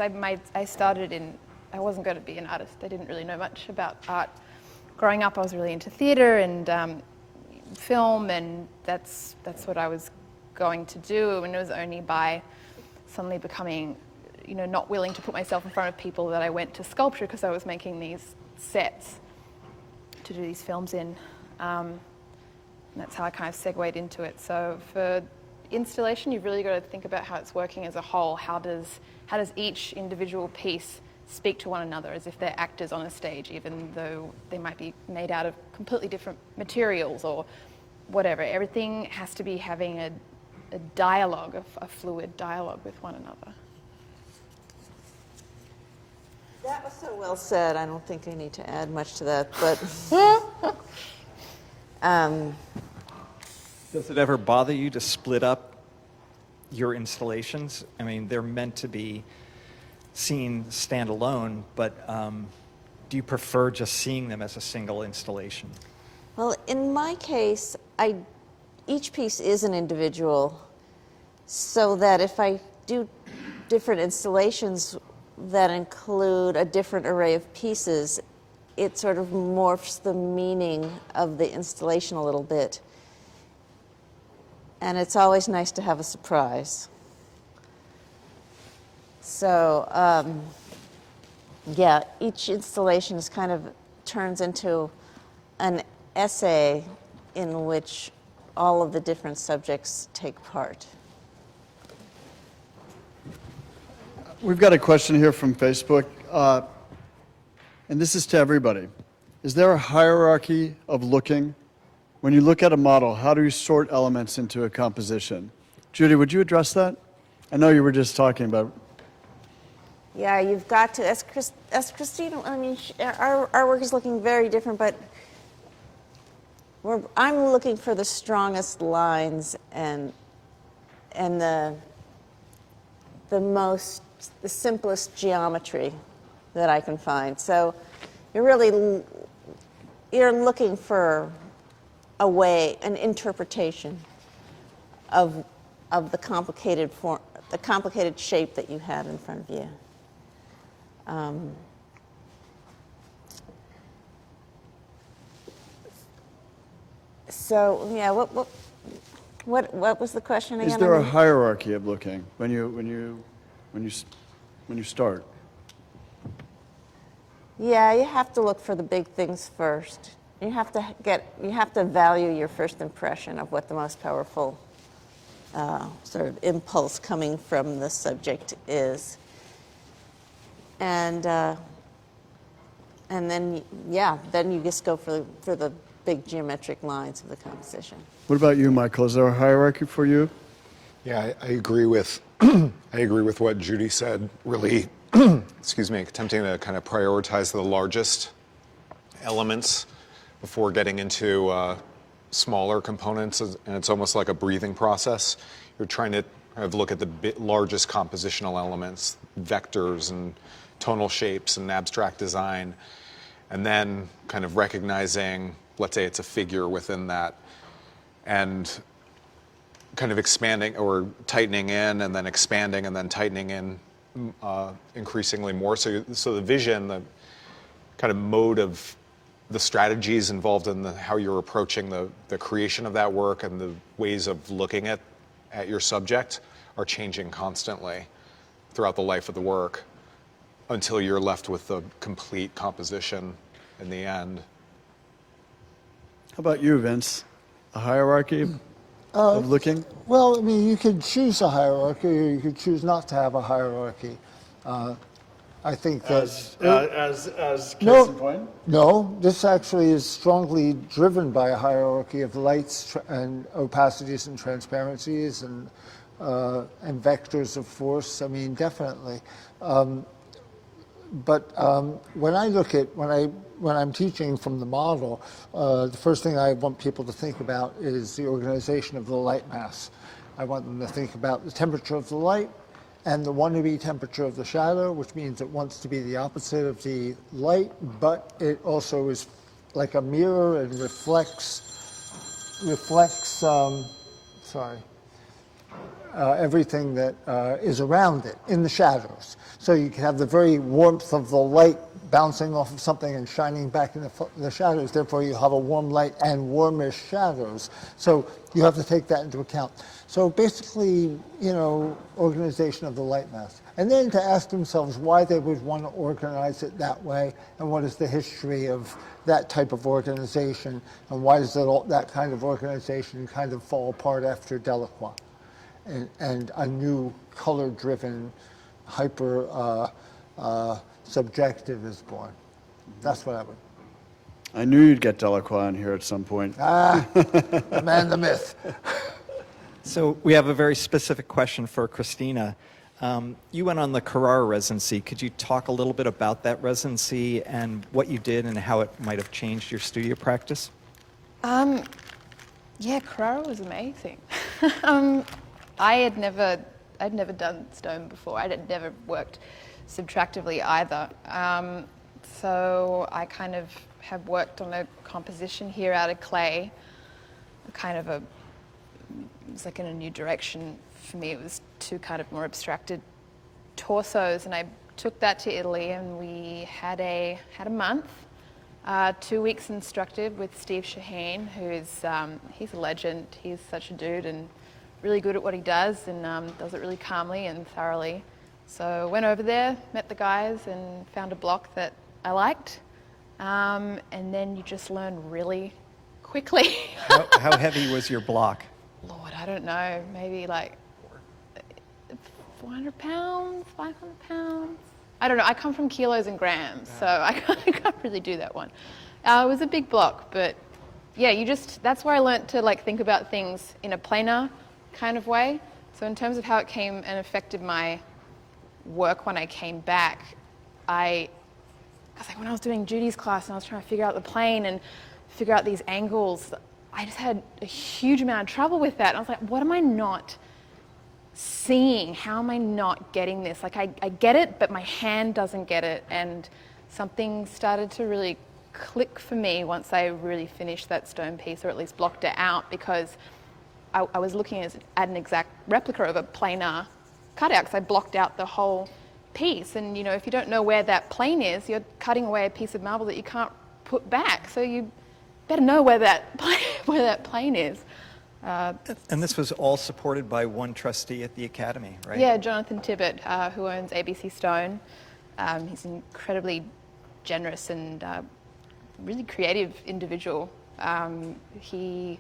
I started in. I wasn't going to be an artist. I didn't really know much about art. Growing up, I was really into theater and film, and that's what I was going to do. And it was only by suddenly becoming, you know, not willing to put myself in front of people that I went to sculpture, because I was making these sets to do these films in. And that's how I kind of segued into it. So for installation, you've really got to think about how it's working as a whole. How does each individual piece speak to one another as if they're actors on a stage, even though they might be made out of completely different materials or whatever. Everything has to be having a dialogue, a fluid dialogue with one another. That was so well said. I don't think I need to add much to that, but Does it ever bother you to split up your installations? I mean, they're meant to be seen standalone, but do you prefer just seeing them as a single installation? well, in my case, each piece is an individual, so that if I do different installations that include a different array of pieces, it sort of morphs the meaning of the installation a little bit. And it's always nice to have a surprise. So, yeah, each installation is kind of turns into an essay in which all of the different subjects take part. We've got a question here from Facebook, and this is to everybody. Is there a hierarchy of looking? When you look at a model, how do you sort elements into a composition? Judy, would you address that? I know you were just talking about. Yeah, you've got to, as Christina, I mean, our work is looking very different, but I'm looking for the strongest lines and the simplest geometry that I can find. So you're looking for a way, an interpretation of the complicated form, the complicated shape that you have in front of you. So yeah, what was the question again? Is there a hierarchy of looking when you start? Yeah, you have to look for the big things first. You have to value your first impression of what the most powerful sort of impulse coming from the subject is. And then you just go for the big geometric lines of the composition. What about you, Michael? Is there a hierarchy for you? Yeah, I agree with what Judy said. Really, excuse me, attempting to kind of prioritize the largest elements before getting into smaller components, and it's almost like a breathing process. You're trying to kind of look at the largest compositional elements, vectors and tonal shapes and abstract design, and then kind of recognizing, let's say it's a figure within that, and kind of expanding or tightening in and then expanding and then tightening in increasingly more. So the vision, the kind of mode of the strategies involved in how you're approaching the creation of that work and the ways of looking at your subject are changing constantly throughout the life of the work until you're left with the complete composition in the end. How about you, Vince? A hierarchy of looking? Well, I mean, you could choose a hierarchy, or you could choose not to have a hierarchy. I think that as case in point? No, this actually is strongly driven by a hierarchy of lights and opacities and transparencies and vectors of force. I mean, definitely. But when I look at when I'm teaching from the model, the first thing I want people to think about is the organization of the light mass. I want them to think about the temperature of the light and the wannabe temperature of the shadow, which means it wants to be the opposite of the light, but it also is like a mirror and reflects everything that is around it in the shadows. So you can have the very warmth of the light bouncing off of something and shining back in the shadows. Therefore, you have a warm light and warmish shadows. So you have to take that into account. So basically, organization of the light mass. And then to ask themselves why they would want to organize it that way, and what is the history of that type of organization, and why does that kind of organization kind of fall apart after Delacroix? And a new color-driven, hyper subjective is born. That's what I would. I knew you'd get Delacroix in here at some point. The man, the myth. So we have a very specific question for Christina. You went on the Carrara residency. Could you talk a little bit about that residency and what you did and how it might have changed your studio practice? Yeah, Carrara was amazing. I'd never done stone before. I'd never worked subtractively either. So I kind of have worked on a composition here out of clay, it was like in a new direction for me. It was two kind of more abstracted torsos, and I took that to Italy, and we had a month 2 weeks instructed with Steve Shaheen, who's he's a legend. He's such a dude and really good at what he does, and does it really calmly and thoroughly. So went over there, met the guys, and found a block that I liked. And then you just learn really quickly. How heavy was your block? Lord, I don't know, maybe like 400 pounds, 500 pounds. I don't know, I come from kilos and grams, so I can't really do that one. It was a big block, but yeah, that's where I learned to like think about things in a planar kind of way. So in terms of how it came and affected my work when I came back, because like when I was doing Judy's class and I was trying to figure out the plane and figure out these angles, I just had a huge amount of trouble with that. And I was like, what am I not seeing? How am I not getting this? Like I get it, but my hand doesn't get it. And something started to really click for me once I really finished that stone piece, or at least blocked it out, because I was looking at an exact replica of a planar cutout, because I blocked out the whole piece. And you know, if you don't know where that plane is, you're cutting away a piece of marble that you can't put back. So you better know where that plane is. And this was all supported by one trustee at the Academy, right? Yeah, Jonathan Tibbett, who owns ABC Stone. He's an incredibly generous and really creative individual. He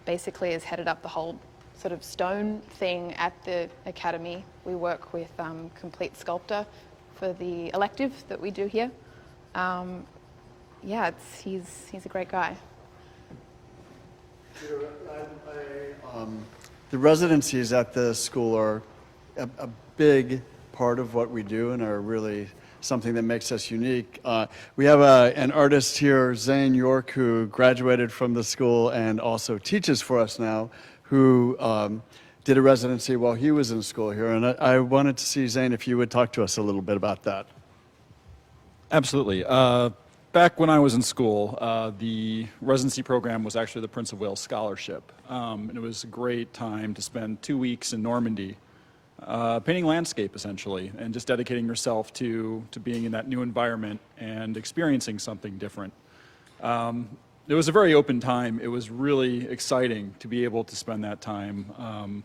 basically has headed up the whole sort of stone thing at the Academy. We work with Complete Sculptor for the elective that we do here. Yeah, he's a great guy. The residencies at the school are a big part of what we do and are really something that makes us unique. We have an artist here, Zane York, who graduated from the school and also teaches for us now, who did a residency while he was in school here. And I wanted to see, Zane, if you would talk to us a little bit about that. Absolutely. Back when I was in school, the residency program was actually the Prince of Wales Scholarship. And it was a great time to spend 2 weeks in Normandy painting landscape, essentially, and just dedicating yourself to being in that new environment and experiencing something different. It was a very open time. It was really exciting to be able to spend that time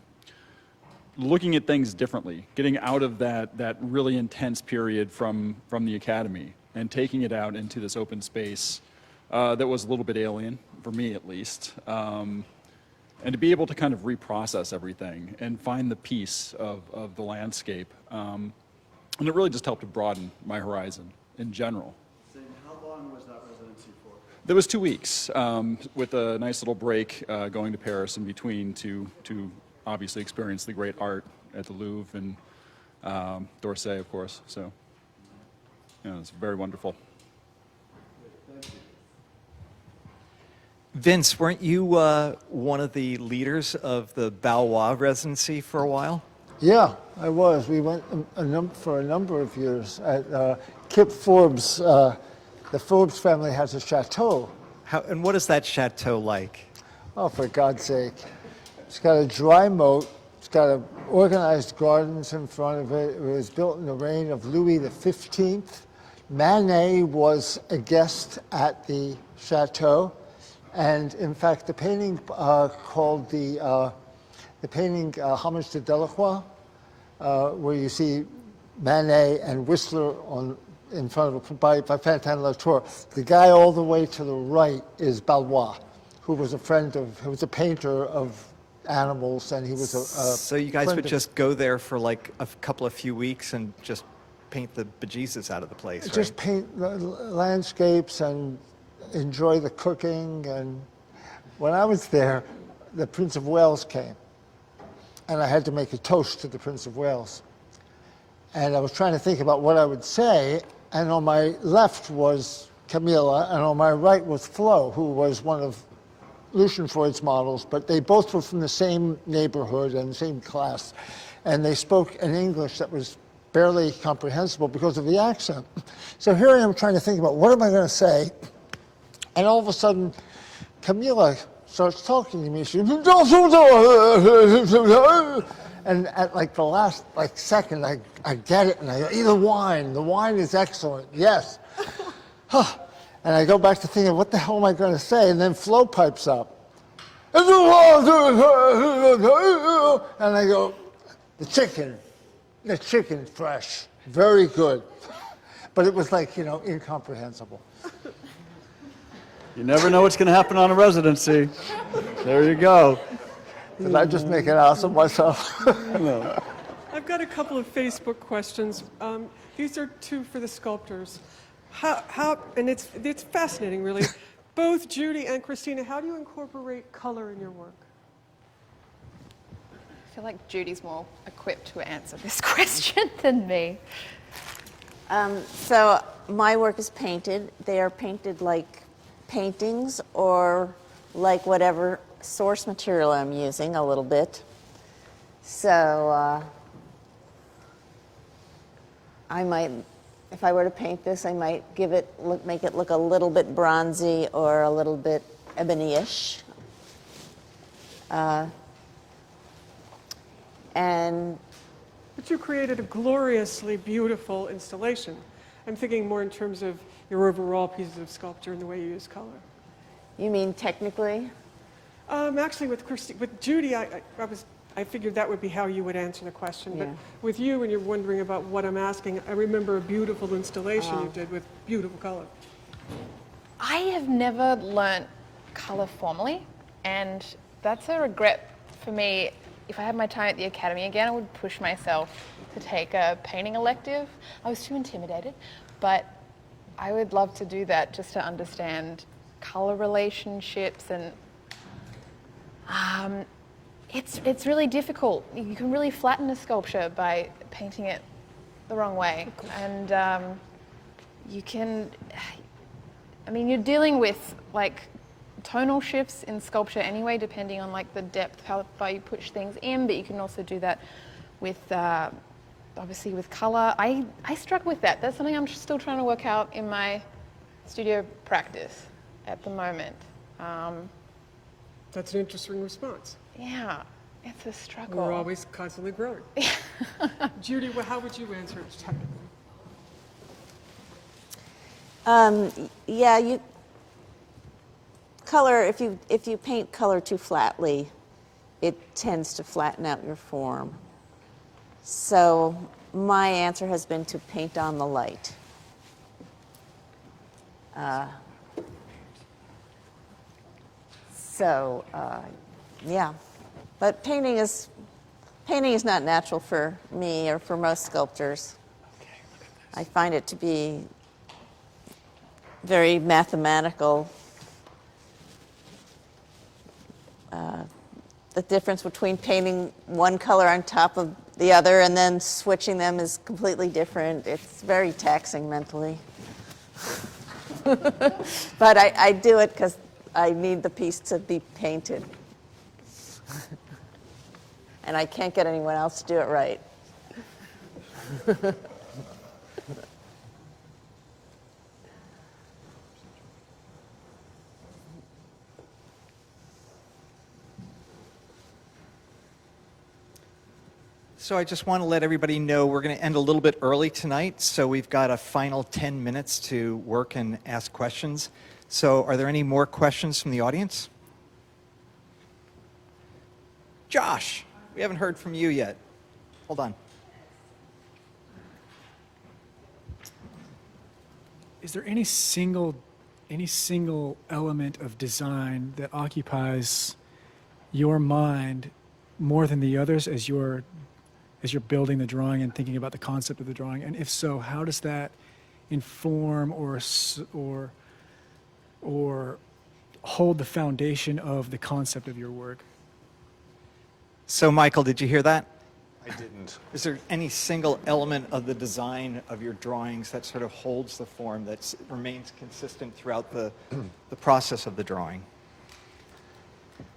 looking at things differently, getting out of that really intense period from the Academy and taking it out into this open space that was a little bit alien, for me at least. And to be able to kind of reprocess everything and find the peace of the landscape. And it really just helped to broaden my horizon in general. How long was that residency for? There was 2 weeks, with a nice little break going to Paris in between to obviously experience the great art at the Louvre and d'Orsay, of course. So, yeah, it's very wonderful. Vince, weren't you one of the leaders of the Ballois residency for a while? Yeah, I was. We went for a number of years. Kip Forbes, the Forbes family has a chateau. And what is that chateau like? Oh, for God's sake. It's got a dry moat. It's got organized gardens in front of it. It was built in the reign of Louis XV. Manet was a guest at the chateau. And in fact, the painting called the painting Homage to Delacroix, where you see Manet and Whistler in front of by Fantin-Latour. The guy all the way to the right is Ballois, who was who was a painter of animals, and he was So you guys would just go there for like a couple of few weeks and just paint the bejesus out of the place, right? Just paint the landscapes and enjoy the cooking. And when I was there, the Prince of Wales came, and I had to make a toast to the Prince of Wales. And I was trying to think about what I would say, and on my left was Camilla, and on my right was Flo, who was one of Lucian Freud's models, but they both were from the same neighborhood and the same class. And they spoke an English that was barely comprehensible because of the accent. So here I am trying to think about what am I going to say, and all of a sudden, Camilla starts talking to me. She and at like the last second, I get it, and I go, the wine is excellent, yes. And I go back to thinking, what the hell am I going to say? And then Flo pipes up. And I go, the chicken fresh, very good. But it was like, incomprehensible. You never know what's going to happen on a residency. There you go. Did I just make an ass of myself? No. I've got a couple of Facebook questions. These are two for the sculptors. And it's fascinating, really. Both Judy and Christina, how do you incorporate color in your work? I feel like Judy's more equipped to answer this question than me. So my work is painted. They are painted like paintings or like whatever source material I'm using a little bit. So I might, if I were to paint this, I might make it look a little bit bronzy or a little bit ebony-ish. But you created a gloriously beautiful installation. I'm thinking more in terms of your overall pieces of sculpture and the way you use color. You mean technically? Actually, with Judy, I figured that would be how you would answer the question. Yeah. But with you, when you're wondering about what I'm asking, I remember a beautiful installation you did with beautiful color. I have never learnt colour formally, and that's a regret for me. If I had my time at the academy again, I would push myself to take a painting elective. I was too intimidated, but I would love to do that just to understand colour relationships, and it's really difficult. You can really flatten a sculpture by painting it the wrong way, and you can. I mean, you're dealing with like tonal shifts in sculpture anyway, depending on like the depth, how far you push things in, but you can also do that with obviously with color. I struggle with that. That's something I'm still trying to work out in my studio practice at the moment. That's an interesting response. Yeah, it's a struggle. We're always constantly growing. Judy, how would you answer it technically? Yeah, color. If you paint color too flatly, it tends to flatten out your form. So my answer has been to paint on the light. Yeah, but painting is not natural for me or for most sculptors. I find it to be very mathematical. The difference between painting one color on top of the other and then switching them is completely different. It's very taxing mentally. But I do it because I need the piece to be painted. And I can't get anyone else to do it right. So I just want to let everybody know we're going to end a little bit early tonight, so we've got a final 10 minutes to work and ask questions. So are there any more questions from the audience? Josh, we haven't heard from you yet. Hold on. Is there any single element of design that occupies your mind more than the others as you're building the drawing and thinking about the concept of the drawing? And if so, how does that inform or hold the foundation of the concept of your work? So Michael, did you hear that? I didn't. Is there any single element of the design of your drawings that sort of holds the form, that remains consistent throughout the process of the drawing?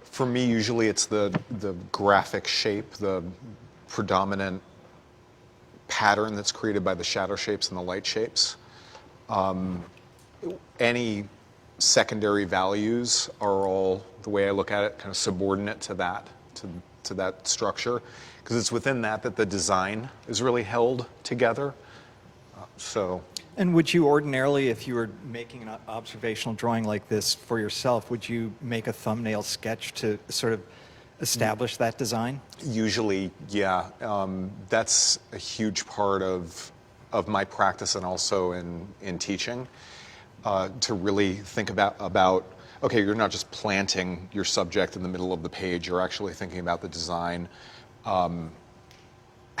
For me, usually it's the graphic shape, the predominant pattern that's created by the shadow shapes and the light shapes. Any secondary values are all, the way I look at it, kind of subordinate to that, to that structure, because it's within that the design is really held together. And would you ordinarily, if you were making an observational drawing like this for yourself, would you make a thumbnail sketch to sort of establish that design? Usually, yeah. That's a huge part of my practice and also in teaching, to really think about, okay, you're not just planting your subject in the middle of the page, you're actually thinking about the design.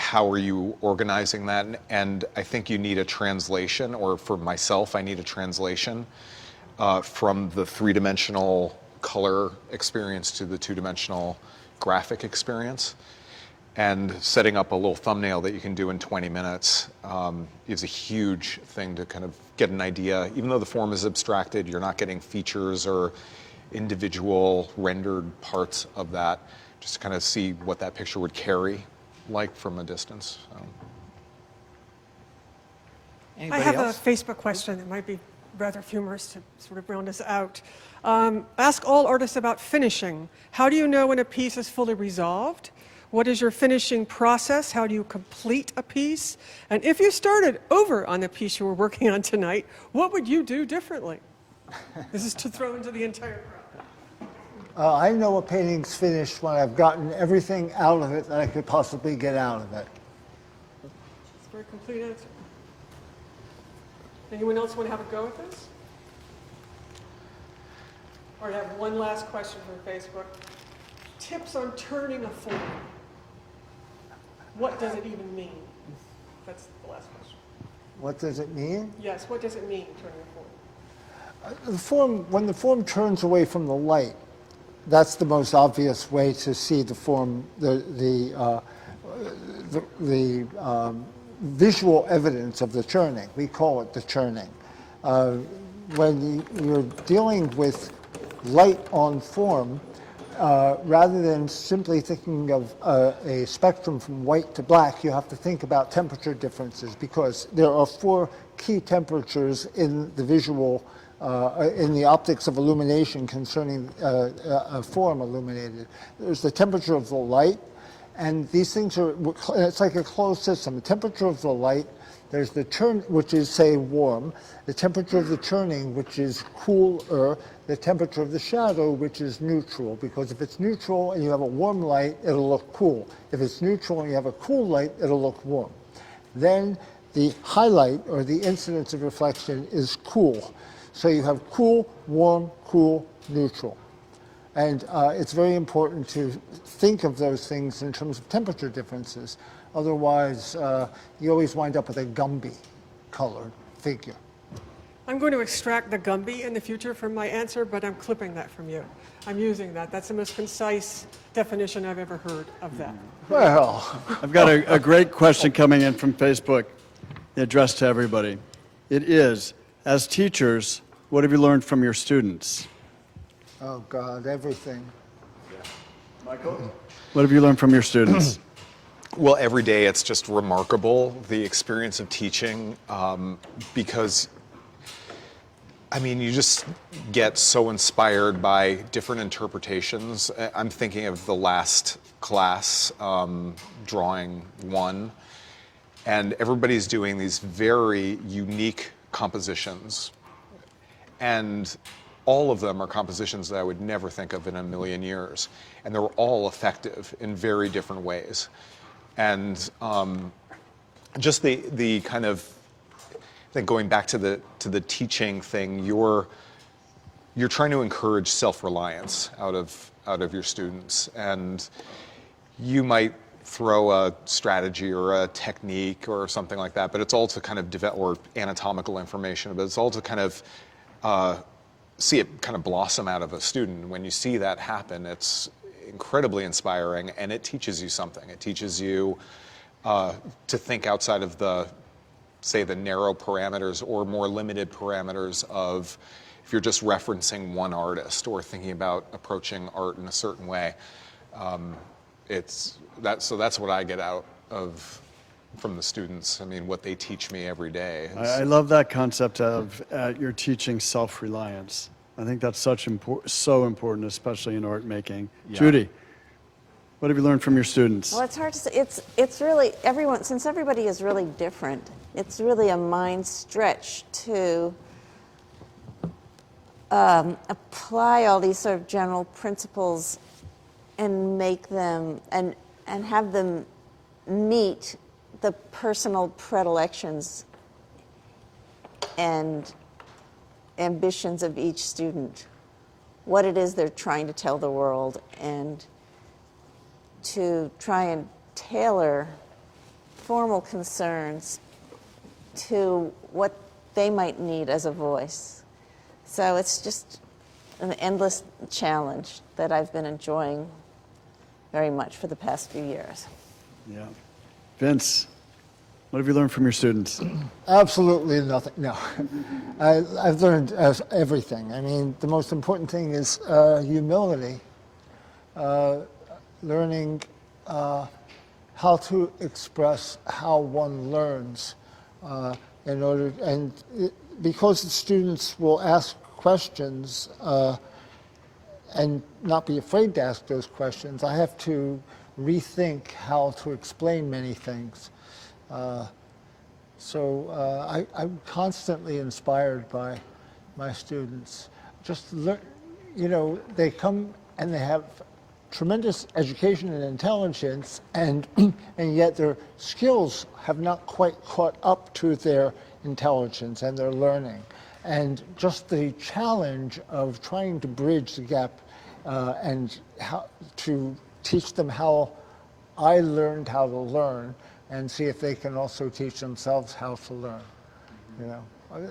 How are you organizing that? And I think you need a translation, or for myself, I need a translation from the three-dimensional color experience to the two-dimensional graphic experience. And setting up a little thumbnail that you can do in 20 minutes is a huge thing to kind of get an idea. Even though the form is abstracted, you're not getting features or individual rendered parts of that, just to kind of see what that picture would carry like from a distance. Anybody I have else? a Facebook question that might be rather humorous to sort of round us out. Ask all artists about finishing. How do you know when a piece is fully resolved? What is your finishing process? How do you complete a piece? And if you started over on the piece you were working on tonight, what would you do differently? This is to throw into the entire crowd. I know a painting's finished when I've gotten everything out of it that I could possibly get out of it. That's a very complete answer. Anyone else want to have a go at this? Or I have one last question from Facebook. Tips on turning a form. What does it even mean? That's the last question. What does it mean? Yes, what does it mean, turning a form? When the form turns away from the light, that's the most obvious way to see the form, the visual evidence of the turning. We call it the turning. When you're dealing with light on form, rather than simply thinking of a spectrum from white to black, you have to think about temperature differences, because there are 4 key temperatures in the visual, in the optics of illumination concerning a form illuminated. There's the temperature of the light, and these things are, it's like a closed system. The temperature of the light, there's the turn, which is, say, warm, the temperature of the turning, which is cooler, the temperature of the shadow, which is neutral, because if it's neutral and you have a warm light, it'll look cool. If it's neutral and you have a cool light, it'll look warm. Then the highlight, or the incidence of reflection, is cool. So you have cool, warm, cool, neutral. And it's very important to think of those things in terms of temperature differences. Otherwise, you always wind up with a Gumby colored figure. I'm going to extract the Gumby in the future from my answer, but I'm clipping that from you. I'm using that. That's the most concise definition I've ever heard of that. Well, I've got a great question coming in from Facebook, addressed to everybody. It is, as teachers, what have you learned from your students? Oh, God, everything. Michael? What have you learned from your students? Well, every day it's just remarkable, the experience of teaching, because, I mean, you just get so inspired by different interpretations. I'm thinking of the last class, drawing 1, and everybody's doing these very unique compositions. And all of them are compositions that I would never think of in a million years. And they were all effective in very different ways. And just the kind of, I think going back to the teaching thing, you're trying to encourage self-reliance out of your students. And you might throw a strategy or a technique or something like that, but it's all to kind of develop, or anatomical information, but it's all to kind of see it kind of blossom out of a student. When you see that happen, it's incredibly inspiring, and it teaches you something. It teaches you to think outside of the, say, the narrow parameters or more limited parameters of, if you're just referencing one artist or thinking about approaching art in a certain way. So that's what I get out of from the students. I mean, what they teach me every day. I love that concept of you're teaching self-reliance. I think that's so important, especially in art making. Yeah. Judy, what have you learned from your students? Well, it's hard to say. It's really, since everybody is really different, it's really a mind stretch to apply all these sort of general principles and make them and have them meet the personal predilections and ambitions of each student, what it is they're trying to tell the world, and to try and tailor formal concerns to what they might need as a voice. So it's just an endless challenge that I've been enjoying very much for the past few years. Yeah. Vince, what have you learned from your students? Absolutely nothing. No, I've learned everything. I mean, the most important thing is humility. Learning how to express how one learns in order, because the students will ask questions and not be afraid to ask those questions, I have to rethink how to explain many things. So I'm constantly inspired by my students. Just learn, they come and they have tremendous education and intelligence, and yet their skills have not quite caught up to their intelligence and their learning. And just the challenge of trying to bridge the gap and how to teach them how I learned how to learn, and see if they can also teach themselves how to learn.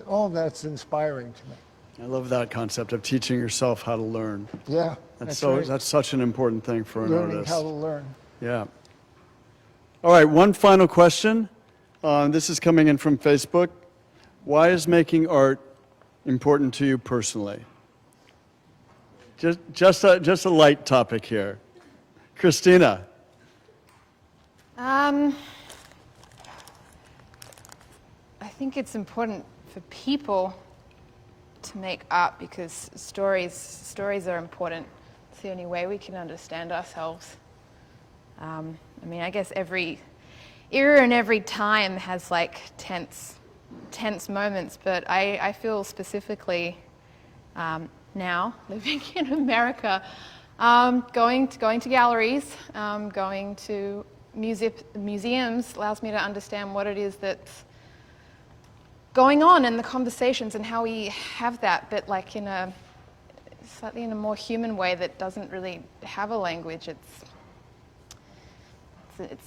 All that's inspiring to me. I love that concept of teaching yourself how to learn. Yeah, that's right. That's such an important thing for an Learning artist. how to learn. Yeah. All right, one final question. This is coming in from Facebook. Why is making art important to you personally? Just a light topic here. Christina. I think it's important for people to make art because stories are important. It's the only way we can understand ourselves. I guess every era and every time has like tense moments, but I feel specifically now living in America, going to galleries, going to museums allows me to understand what it is that's going on in the conversations and how we have that, but like slightly in a more human way that doesn't really have a language. It's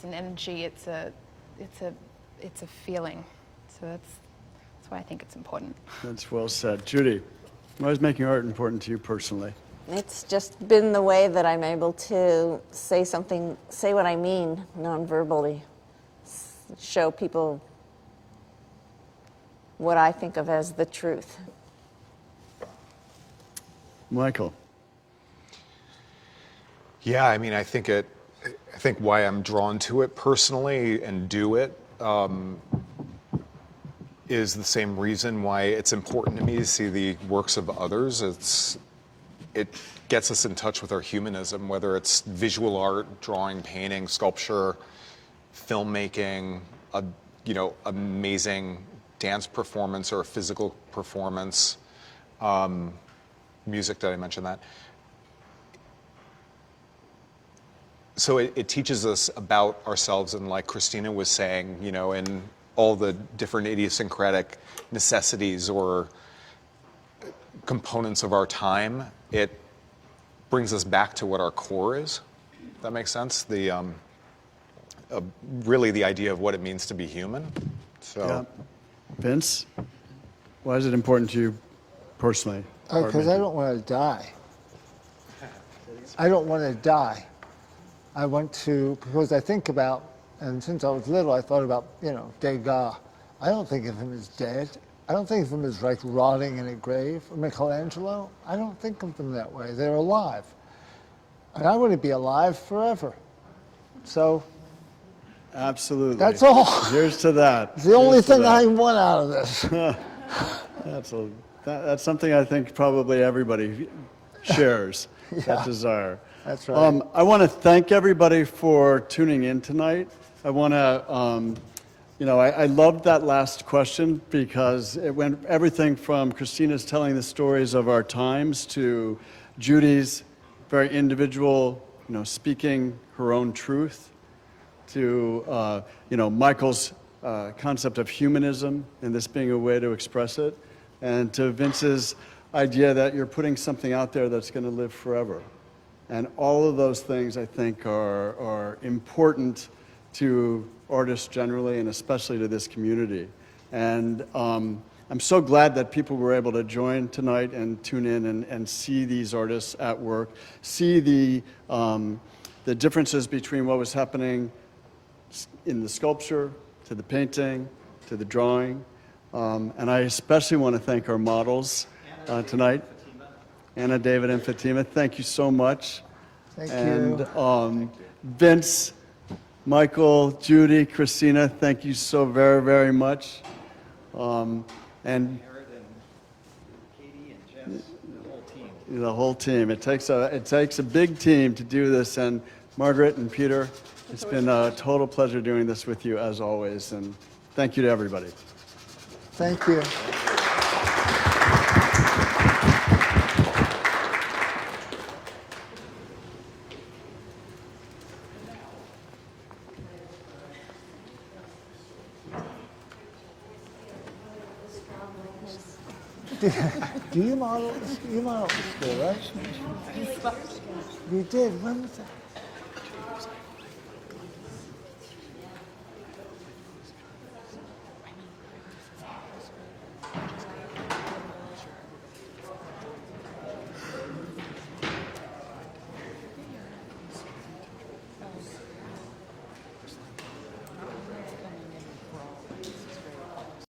an energy. It's a feeling. So that's why I think it's important. That's well said. Judy, why is making art important to you personally? It's just been the way that I'm able to say what I mean non-verbally, show people what I think of as the truth. Michael. Yeah, I think why I'm drawn to it personally and do it is the same reason why it's important to me to see the works of others. It gets us in touch with our humanism, whether it's visual art, drawing, painting, sculpture, filmmaking, amazing dance performance or a physical performance, music, did I mention that? So it teaches us about ourselves, and like Christina was saying, in all the different idiosyncratic necessities or components of our time, it brings us back to what our core is. That makes sense? Really the idea of what it means to be human. So, yeah. Vince, why is it important to you personally? Because I don't want to die. I don't want to die. Because I think about, and since I was little, I thought about, Degas. I don't think of him as dead. I don't think of them as like rotting in a grave. Or Michelangelo, I don't think of them that way. They're alive. And I want to be alive forever. So. Absolutely. That's all. Here's to that. It's the only thing I want out of this. That's something I think probably everybody shares, that desire. That's right. I want to thank everybody for tuning in tonight. I want to you know, I loved that last question because it went everything from Christina's telling the stories of our times to Judy's very individual, you know, speaking her own truth, to, you know, Michael's concept of humanism and this being a way to express it, and to Vince's idea that you're putting something out there that's going to live forever. And all of those things, I think, are important to artists generally, and especially to this community. And I'm so glad that people were able to join tonight and tune in and see these artists at work, see the differences between what was happening in the sculpture, to the painting, to the drawing. And I especially want to thank our models tonight. Anna, David, and Fatima, thank you so much. Thank and, you. Vince, Michael, Judy, Christina, thank you so very, very much. And Jared and Katie and Jess, the whole team. the whole team. It takes a big team to do this. And Margaret and Peter, it's been a total pleasure doing this with you as always. And thank you to everybody. Thank you. Do you model? You model the school, right? You did. When was that?